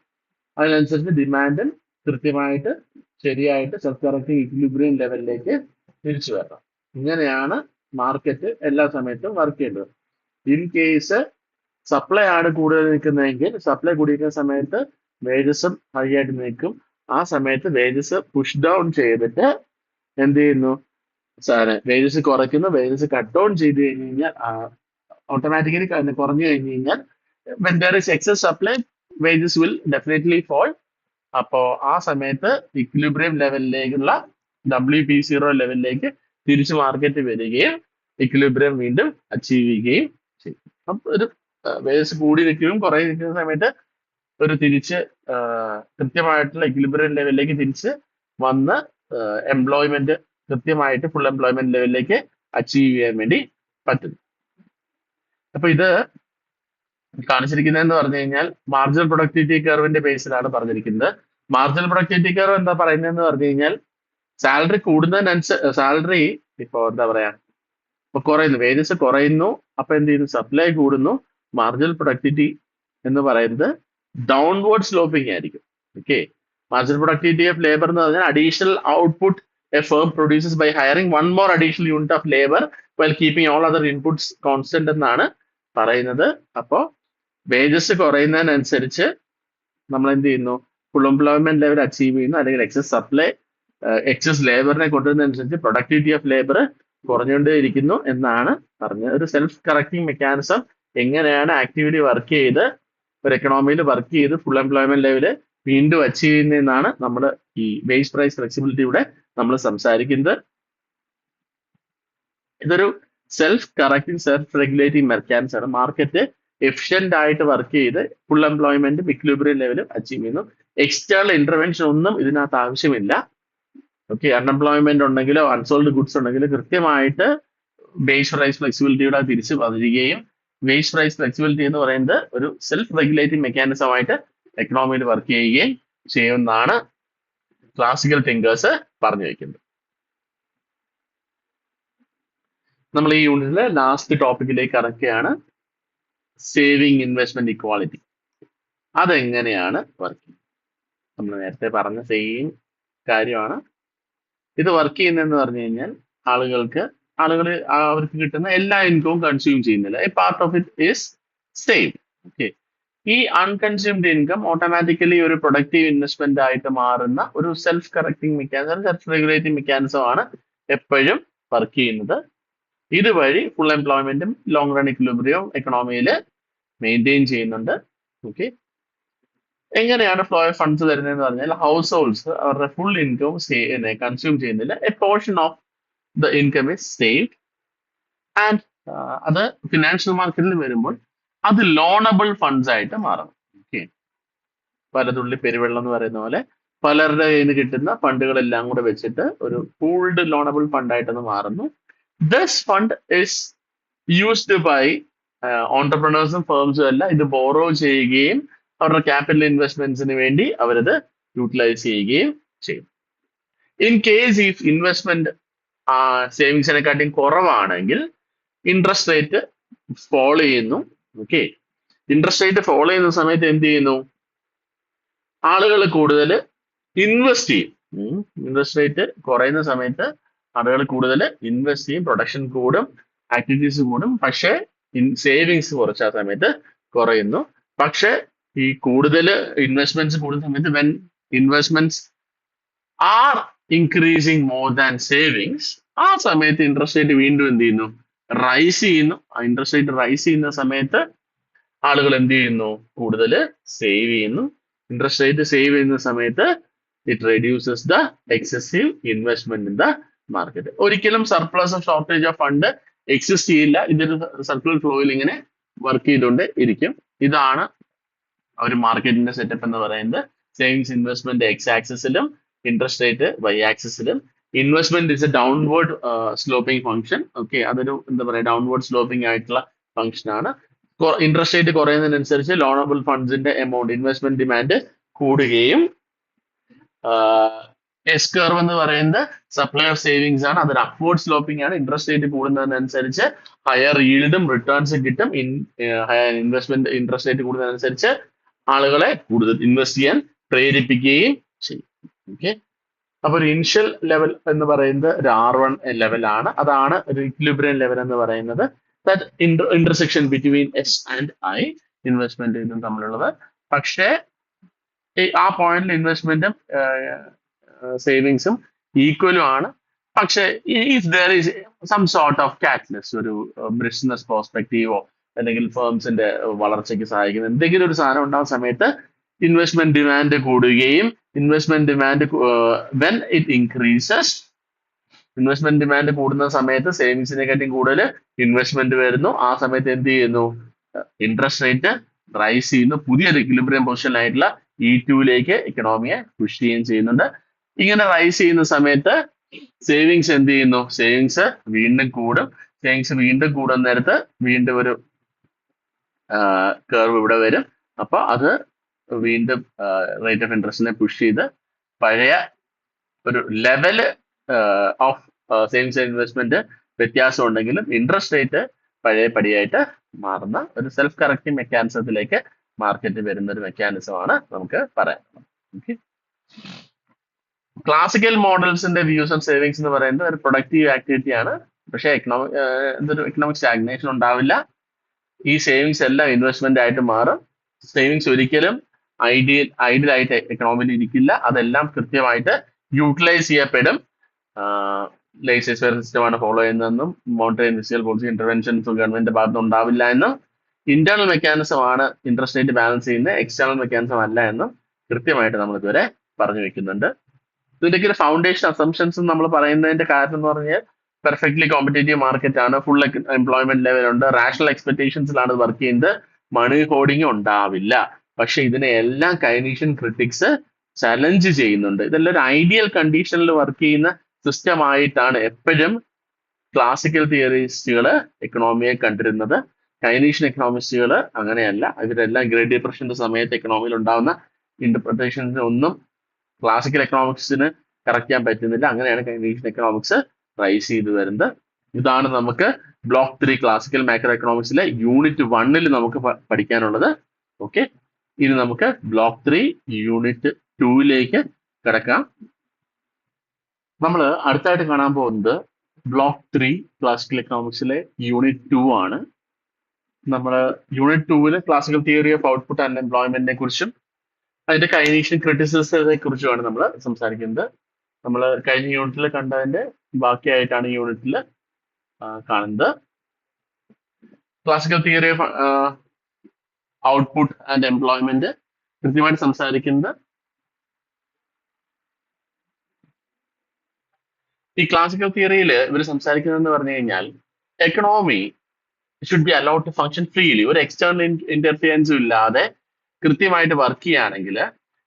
അതിനനുസരിച്ച് ഡിമാൻഡും കൃത്യമായിട്ട് ശരിയായിട്ട് സെൽഫ് കറക്റ്റിംഗ് ഇക്വിലിബ്രിയം ലെവലിലേക്ക് തിരിച്ചു വരണം. ഇങ്ങനെയാണ് മാർക്കറ്റ് എല്ലാ സമയത്തും വർക്ക് ചെയ്യേണ്ടത്. ഇൻ കേസ് സപ്ലൈ ആണ് കൂടുതൽ നിൽക്കുന്നതെങ്കിൽ, സപ്ലൈ കൂടിയിരിക്കുന്ന സമയത്ത് വേജസും ഹൈ ആയിട്ട് നിൽക്കും. ആ സമയത്ത് വേജസ് പുഷ് ഡൗൺ ചെയ്തിട്ട് എന്ത് ചെയ്യുന്നു? വേജസ് കുറയ്ക്കുന്നു. വേജസ് കട്ട് ഡൗൺ ചെയ്ത് കഴിഞ്ഞ് കഴിഞ്ഞാൽ ഓട്ടോമാറ്റിക്കലി കുറഞ്ഞു കഴിഞ്ഞ് കഴിഞ്ഞാൽ when there is excess supply, wages will definitely fall. അപ്പോ ആ സമയത്ത് ഇക്വിലിബ്രിയം ലെവലിലേക്കുള്ള WP0 ലെവലിലേക്ക് തിരിച്ച് മാർക്കറ്റ് വരികയും ഇക്വിലിബ്രിയം വീണ്ടും അച്ചീവ് ചെയ്യുകയും ചെയ്യും. അപ്പൊ ഒരു വേജസ് കൂടി നിൽക്കുകയും കുറേ നിൽക്കുന്ന സമയത്ത് ഒരു തിരിച്ച് കൃത്യമായിട്ടുള്ള ഇക്വിലിബ്രിയം ലെവലിലേക്ക് തിരിച്ച് വന്ന് എംപ്ലോയ്മെന്റ് കൃത്യമായിട്ട് ഫുൾ എംപ്ലോയ്മെന്റ് ലെവലിലേക്ക് അച്ചീവ് ചെയ്യാൻ വേണ്ടി പറ്റുന്നു. അപ്പൊ ഇത് കാണിച്ചിരിക്കുന്നതെന്ന് പറഞ്ഞു കഴിഞ്ഞാൽ മാർജിനൽ പ്രൊഡക്ടിവിറ്റി കർവിന്റെ ബേസിലാണ് പറഞ്ഞിരിക്കുന്നത്. മാർജിനൽ പ്രൊഡക്ടിവിറ്റി കർവ് എന്താ പറയുന്നതെന്ന് പറഞ്ഞു കഴിഞ്ഞാൽ, സാലറി കൂടുന്നതിനനുസരിച്ച് സാലറി ഇപ്പൊ എന്താ പറയാ, ഇപ്പൊ കുറയുന്നു, വേജസ് കുറയുന്നു. അപ്പൊ എന്ത് ചെയ്യുന്നു? സപ്ലൈ കൂടുന്നു. മാർജിനൽ പ്രൊഡക്ടിവിറ്റി എന്ന് പറയുന്നത് ഡൗൺവേർഡ് സ്ലോപ്പിംഗ് ആയിരിക്കും. Okay, marginal productivity of labour എന്ന് പറഞ്ഞാൽ additional output a firm produces by hiring one more additional unit of labour while keeping all other inputs constant എന്നാണ് പറയുന്നത്. അപ്പോ വേജസ് കുറയുന്നതിനനുസരിച്ച് നമ്മൾ എന്ത് ചെയ്യുന്നു? ഫുൾ എംപ്ലോയ്മെന്റ് ലെവൽ അച്ചീവ് ചെയ്യുന്നു. അല്ലെങ്കിൽ എക്സസ് സപ്ലൈ, എക്സസ് ലേബറിനെ കൊണ്ടുവരുന്നതനുസരിച്ച് പ്രൊഡക്ടിവിറ്റി ഓഫ് ലേബർ കുറഞ്ഞുകൊണ്ടേയിരിക്കുന്നു എന്നാണ് പറഞ്ഞത്. ഒരു സെൽഫ് കറക്റ്റിംഗ് മെക്കാനിസം എങ്ങനെയാണ് ആക്ടിവിറ്റി വർക്ക് ചെയ്ത് ഒരു എക്കണോമിയിൽ വർക്ക് ചെയ്ത് ഫുൾ എംപ്ലോയ്മെന്റ് ലെവല് വീണ്ടും അച്ചീവ് ചെയ്യുന്നതെന്നാണ് നമ്മൾ ഈ ബേസ് പ്രൈസ് ഫ്ലെക്സിബിലിറ്റിയുടെ നമ്മൾ സംസാരിക്കുന്നത്. ഇതൊരു self correcting, self regulating mechanism ആണ്. മാർക്കറ്റ് എഫിഷ്യന്റ് ആയിട്ട് വർക്ക് ചെയ്ത് ഫുൾ എംപ്ലോയ്മെന്റും ഇക്വിലിബ്രിയം ലെവലും അച്ചീവ് ചെയ്യുന്നു. എക്സ്റ്റേണൽ ഇന്റർവെൻഷൻ ഒന്നും ഇതിനകത്ത് ആവശ്യമില്ല. ഓക്കെ, അൺഎംപ്ലോയ്മെന്റ് ഉണ്ടെങ്കിലോ അൺസോൾഡ് ഗുഡ്സ് ഉണ്ടെങ്കിലോ കൃത്യമായിട്ട് ബേസ് പ്രൈസ് ഫ്ലെക്സിബിലിറ്റിയുടെ തിരിച്ച് വരികയും, ബേസ് പ്രൈസ് ഫ്ലെക്സിബിലിറ്റി എന്ന് പറയുന്നത് ഒരു സെൽഫ് റെഗുലേറ്റിംഗ് മെക്കാനിസം ആയിട്ട് എക്കണോമിയിൽ വർക്ക് ചെയ്യുകയും ചെയ്യുമെന്നാണ് ക്ലാസിക്കൽ തിങ്കേഴ്സ് പറഞ്ഞു വയ്ക്കുന്നത്. നമ്മൾ ഈ യൂണിറ്റിലെ ലാസ്റ്റ് ടോപ്പിക്കിലേക്ക് കടക്കുകയാണ്. സേവിങ് ഇൻവെസ്റ്റ്മെന്റ് ഇക്വാളിറ്റി അതെങ്ങനെയാണ് വർക്ക് ചെയ്യുന്നത്? നമ്മൾ നേരത്തെ പറഞ്ഞ സെയിം കാര്യമാണ്. ഇത് വർക്ക് ചെയ്യുന്നതെന്ന് പറഞ്ഞു കഴിഞ്ഞാൽ ആളുകൾ അവർക്ക് കിട്ടുന്ന എല്ലാ ഇൻകവും കൺസ്യൂം ചെയ്യുന്നില്ല. A part of it is save. Okay, ഈ അൺകൺസ്യൂംഡ് ഇൻകം ഓട്ടോമാറ്റിക്കലി ഒരു പ്രൊഡക്റ്റീവ് ഇൻവെസ്റ്റ്മെന്റ് ആയിട്ട് മാറുന്ന ഒരു self correcting mechanism, self regulating mechanism ആണ് എപ്പോഴും വർക്ക് ചെയ്യുന്നത്. ഇതുവഴി ഫുൾ എംപ്ലോയ്മെന്റും ലോങ് റൺ ഇക്വിലിബ്രിയവും എക്കണോമിയിൽ മെയിൻറ്റെയിൻ ചെയ്യുന്നുണ്ട്. ഓക്കെ, എങ്ങനെയാണ് ഫ്ലോ ഓഫ് ഫണ്ട്സ് വരുന്നതെന്ന് പറഞ്ഞാൽ, ഹൗസ് ഹോൾഡ്സ് അവരുടെ ഫുൾ ഇൻകം കൺസ്യൂം ചെയ്യുന്നില്ല. A portion of the income is saved and അത് ഫിനാൻഷ്യൽ മാർക്കറ്റിൽ വരുമ്പോൾ അത് ലോണബിൾ ഫണ്ട്സ് ആയിട്ട് മാറണം. ഓക്കെ, പലതുള്ളി പെരുവെള്ളം എന്ന് പറയുന്ന പോലെ പലരുടെ കയ്യിൽ നിന്ന് കിട്ടുന്ന ഫണ്ടുകളെല്ലാം കൂടെ വെച്ചിട്ട് ഒരു പൂൾഡ് ലോണബിൾ ഫണ്ടായിട്ടത് മാറുന്നു. This fund is used by ഓണ്ടർപ്രണേഴ്സും ഫേംസും എല്ലാം ഇത് ബോറോ ചെയ്യുകയും അവരുടെ ക്യാപിറ്റൽ ഇൻവെസ്റ്റ്മെന്റ്സിന് വേണ്ടി അവരത് യൂട്ടിലൈസ് ചെയ്യുകയും ചെയ്യും. ഇൻ കേസ് ഇഫ് ഇൻവെസ്റ്റ്മെന്റ് സേവിങ്സിനെക്കാട്ടിയും കുറവാണെങ്കിൽ ഇൻട്രസ്റ്റ് റേറ്റ് ഫോൾ ചെയ്യുന്നു. ഓക്കെ, ഇൻട്രസ്റ്റ് റേറ്റ് ഫോളോ ചെയ്യുന്ന സമയത്ത് എന്ത് ചെയ്യുന്നു? ആളുകൾ കൂടുതൽ ഇൻവെസ്റ്റ് ചെയ്യും. ഇൻട്രസ്റ്റ് റേറ്റ് കുറയുന്ന സമയത്ത് ആളുകൾ കൂടുതൽ ഇൻവെസ്റ്റ് ചെയ്യും, പ്രൊഡക്ഷൻ കൂടും, ആക്ടിവിറ്റീസ് കൂടും. പക്ഷേ സേവിങ്സ് കുറച്ച് ആ സമയത്ത് കുറയുന്നു. പക്ഷെ ഈ കൂടുതൽ ഇൻവെസ്റ്റ്മെന്റ്സ് കൂടുന്ന സമയത്ത് when investments R increasing more than savings, ആ സമയത്ത് ഇൻട്രസ്റ്റ് റേറ്റ് വീണ്ടും എന്ത് ചെയ്യുന്നു? റൈസ് ചെയ്യുന്നു. ആ ഇൻട്രസ്റ്റ് റേറ്റ് റൈസ് ചെയ്യുന്ന സമയത്ത് ആളുകൾ എന്ത് ചെയ്യുന്നു? കൂടുതൽ സേവ് ചെയ്യുന്നു. ഇൻട്രസ്റ്റ് റേറ്റ് സേവ് ചെയ്യുന്ന സമയത്ത് it reduces the excessive investment in the market. ഒരിക്കലും surplus of shortage of fund exist ചെയ്യില്ല. ഇതൊരു സർക്കുലർ ഫ്ലോയിൽ ഇങ്ങനെ വർക്ക് ചെയ്തുകൊണ്ട് ഇരിക്കും. ഇതാണ് ഒരു മാർക്കറ്റിന്റെ സെറ്റപ്പ് എന്ന് പറയുന്നത്. സേവിങ്സ് ഇൻവെസ്റ്റ്മെന്റ് എക്സ് ആക്സിസിലും ഇൻട്രസ്റ്റ് റേറ്റ് വൈ ആക്സിസിലും. Investment is a downward sloping function. Okay, അതൊരു എന്താ പറയുക, ഡൗൺവേർഡ് സ്ലോപ്പിംഗ് ആയിട്ടുള്ള ഫംഗ്ഷൻ ആണ്. ഇൻട്രസ്റ്റ് റേറ്റ് കുറയുന്നതിനനുസരിച്ച് ലോണബിൾ ഫണ്ട്സിന്റെ എമൗണ്ട്, ഇൻവെസ്റ്റ്മെന്റ് ഡിമാൻഡ് കൂടുകയും, എസ് കർവ് എന്ന് പറയുന്നത് സപ്ലൈ ഓഫ് സേവിങ്സ് ആണ്. അതൊരു അപ്വേർഡ് സ്ലോപ്പിംഗ് ആണ്. ഇൻട്രസ്റ്റ് റേറ്റ് കൂടുന്നതിനനുസരിച്ച് ഹയർ ഈൽഡും റിട്ടേൺസും കിട്ടും. ഇൻവെസ്റ്റ്മെന്റ് ഇൻട്രസ്റ്റ് റേറ്റ് കൂടുന്നതിനനുസരിച്ച് ആളുകളെ കൂടുതൽ ഇൻവെസ്റ്റ് ചെയ്യാൻ പ്രേരിപ്പിക്കുകയും ചെയ്യും. ഓക്കെ, അപ്പൊ ഒരു ഇനിഷ്യൽ ലെവൽ എന്ന് പറയുന്നത് ഒരു R1 ലെവലാണ്. അതാണ് ഒരു ഇക്വിലിബ്രിയം ലെവൽ എന്ന് പറയുന്നത്. That intersection between S and I, investment ഇതും തമ്മിലുള്ളത്. പക്ഷേ ആ പോയിന്റിൽ ഇൻവെസ്റ്റ്മെന്റും സേവിങ്സും ഈക്വലും ആണ്. പക്ഷേ if there is some sort of catalyst, ഒരു ബിസിനസ് പെർസ്പെക്റ്റീവോ അല്ലെങ്കിൽ ഫേംസിന്റെ വളർച്ചയ്ക്ക് സഹായിക്കുന്ന എന്തെങ്കിലും ഒരു സാധനം ഉണ്ടാകുന്ന സമയത്ത് ഇൻവെസ്റ്റ്മെന്റ് ഡിമാൻഡ് കൂടുകയും, investment demand when it increases, investment demand കൂടുന്ന സമയത്ത് സേവിങ്സിനെക്കാട്ടും കൂടുതൽ ഇൻവെസ്റ്റ്മെന്റ് വരുന്നു. ആ സമയത്ത് എന്ത് ചെയ്യുന്നു? ഇൻട്രസ്റ്റ് റേറ്റ് റൈസ് ചെയ്യുന്നു. പുതിയൊരു ഇക്വിലിബ്രിയം പൊസിഷനിലായിട്ടുള്ള E2ലേക്ക് ഇക്കണോമിയെ പുഷ് ചെയ്യുകയും ചെയ്യുന്നുണ്ട്. ഇങ്ങനെ റൈസ് ചെയ്യുന്ന സമയത്ത് സേവിങ്സ് എന്ത് ചെയ്യുന്നു? സേവിങ്സ് വീണ്ടും കൂടും. സേവിങ്സ് വീണ്ടും കൂടുന്ന നേരത്ത് വീണ്ടും ഒരു കർവ് ഇവിടെ വരും. അപ്പൊ അത് വീണ്ടും റേറ്റ് ഓഫ് ഇൻട്രസ്റ്റിനെ പുഷ് ചെയ്ത് പഴയ ഒരു level of savings and investment വ്യത്യാസം ഉണ്ടെങ്കിലും ഇൻട്രസ്റ്റ് റേറ്റ് പഴയ പടിയായിട്ട് മാറുന്ന ഒരു സെൽഫ് കറക്റ്റിംഗ് മെക്കാനിസത്തിലേക്ക് മാർക്കറ്റ് വരുന്ന ഒരു മെക്കാനിസമാണ് നമുക്ക് പറയാം. ഓക്കെ, ക്ലാസിക്കൽ മോഡൽസിന്റെ വ്യൂസ് ഓൺ സേവിങ്സ് എന്ന് പറയുന്നത് ഒരു പ്രൊഡക്റ്റീവ് ആക്ടിവിറ്റി ആണ്. പക്ഷേ എക്കണോമിക് സ്റ്റാഗ്നേഷൻ ഉണ്ടാവില്ല. ഈ സേവിങ്സ് എല്ലാം ഇൻവെസ്റ്റ്മെന്റ് ആയിട്ട് മാറും. സേവിങ്സ് ഒരിക്കലും ഐഡിയൽ ആയിട്ട് എക്കണോമിയിൽ ഇരിക്കില്ല. അതെല്ലാം കൃത്യമായിട്ട് യൂട്ടിലൈസ് ചെയ്യപ്പെടും. ലേസസ് ഫെയർ സിസ്റ്റമാണ് ഫോളോ ചെയ്യുന്നതെന്നും മോണിറ്ററി ഫിസിക്കൽ പോളിസി ഇന്റർവെൻഷൻസും ഗവൺമെന്റിന്റെ ഭാഗത്ത് ഉണ്ടാവില്ല എന്നും, ഇന്റേണൽ മെക്കാനിസം ആണ് ഇൻട്രസ്റ്റ് റേറ്റ് ബാലൻസ് ചെയ്യുന്നത്, എക്സ്റ്റേണൽ മെക്കാനിസം അല്ല എന്നും കൃത്യമായിട്ട് നമ്മൾ ഇതുവരെ പറഞ്ഞു വെക്കുന്നുണ്ട്. ഇതിന്റെ ഫൗണ്ടേഷൻ അസംഷൻസ് നമ്മൾ പറയുന്നതിന്റെ കാരണം എന്ന് പറഞ്ഞാൽ പെർഫെക്റ്റ്ലി കോമ്പറ്റേറ്റീവ് മാർക്കറ്റ് ആണ്, ഫുൾ എംപ്ലോയ്മെന്റ് ലെവൽ ഉണ്ട്, റാഷണൽ എക്സ്പെക്ടേഷൻസിലാണ് വർക്ക് ചെയ്യുന്നത്, മണി ഹോർഡിങ് ഉണ്ടാവില്ല. പക്ഷെ ഇതിനെ എല്ലാം കൈനീഷ്യൻ ക്രിട്ടിക്സ് ചലഞ്ച് ചെയ്യുന്നുണ്ട്. ഇതെല്ലാം ഒരു ഐഡിയൽ കണ്ടീഷനിൽ വർക്ക് ചെയ്യുന്ന സിസ്റ്റം ആയിട്ടാണ് എപ്പോഴും ക്ലാസിക്കൽ തിയറിസ്റ്റുകൾ എക്കണോമിയെ കണ്ടിരുന്നത്. കൈനീഷ്യൻ എക്കണോമിസ്റ്റുകൾ അങ്ങനെയല്ല. ഇവരെല്ലാം ഗ്രേറ്റ് ഡിപ്രഷന്റെ സമയത്ത് എക്കണോമിയിൽ ഉണ്ടാകുന്ന ഇന്റർപ്രിട്ടേഷൻസ് ഒന്നും ക്ലാസിക്കൽ എക്കണോമിക്സിന് കറക്റ്റ് ചെയ്യാൻ പറ്റുന്നില്ല. അങ്ങനെയാണ് കൈനീഷ്യൻ എക്കണോമിക്സ് റൈസ് ചെയ്തു വരുന്നത്. ഇതാണ് നമുക്ക് ബ്ലോക്ക് 3 ക്ലാസിക്കൽ മാക്രോ എക്കണോമിക്സിലെ യൂണിറ്റ് 1 നമുക്ക് പഠിക്കാനുള്ളത്. ഓക്കെ, ഇനി നമുക്ക് ബ്ലോക്ക് 3 യൂണിറ്റ് 2 കിടക്കാം. നമ്മൾ അടുത്തായിട്ട് കാണാൻ പോകുന്നത് ബ്ലോക്ക് 3 ക്ലാസിക്കൽ എക്കണോമിക്സിലെ യൂണിറ്റ് 2 ആണ്. നമ്മൾ unit 2 classical theory of output and എംപ്ലോയ്മെന്റിനെ കുറിച്ചും അതിന്റെ കൈനീഷ്യൻ ക്രിറ്റിസിസത്തെ കുറിച്ചുമാണ് നമ്മൾ സംസാരിക്കുന്നത്. നമ്മൾ കഴിഞ്ഞ യൂണിറ്റിൽ കണ്ടതിന്റെ ബാക്കിയായിട്ടാണ് ഈ യൂണിറ്റിൽ കാണുന്നത്. Classical theory of output and employment കൃത്യമായിട്ട് സംസാരിക്കുന്നത് ഈ ക്ലാസിക്കൽ തിയറിയിൽ ഇവർ സംസാരിക്കുന്നതെന്ന് പറഞ്ഞു കഴിഞ്ഞാൽ economy should be allowed to function freely. ഒരു എക്സ്റ്റേണൽ ഇന്റർഫിയറൻസും ഇല്ലാതെ കൃത്യമായിട്ട് വർക്ക് ചെയ്യുകയാണെങ്കിൽ,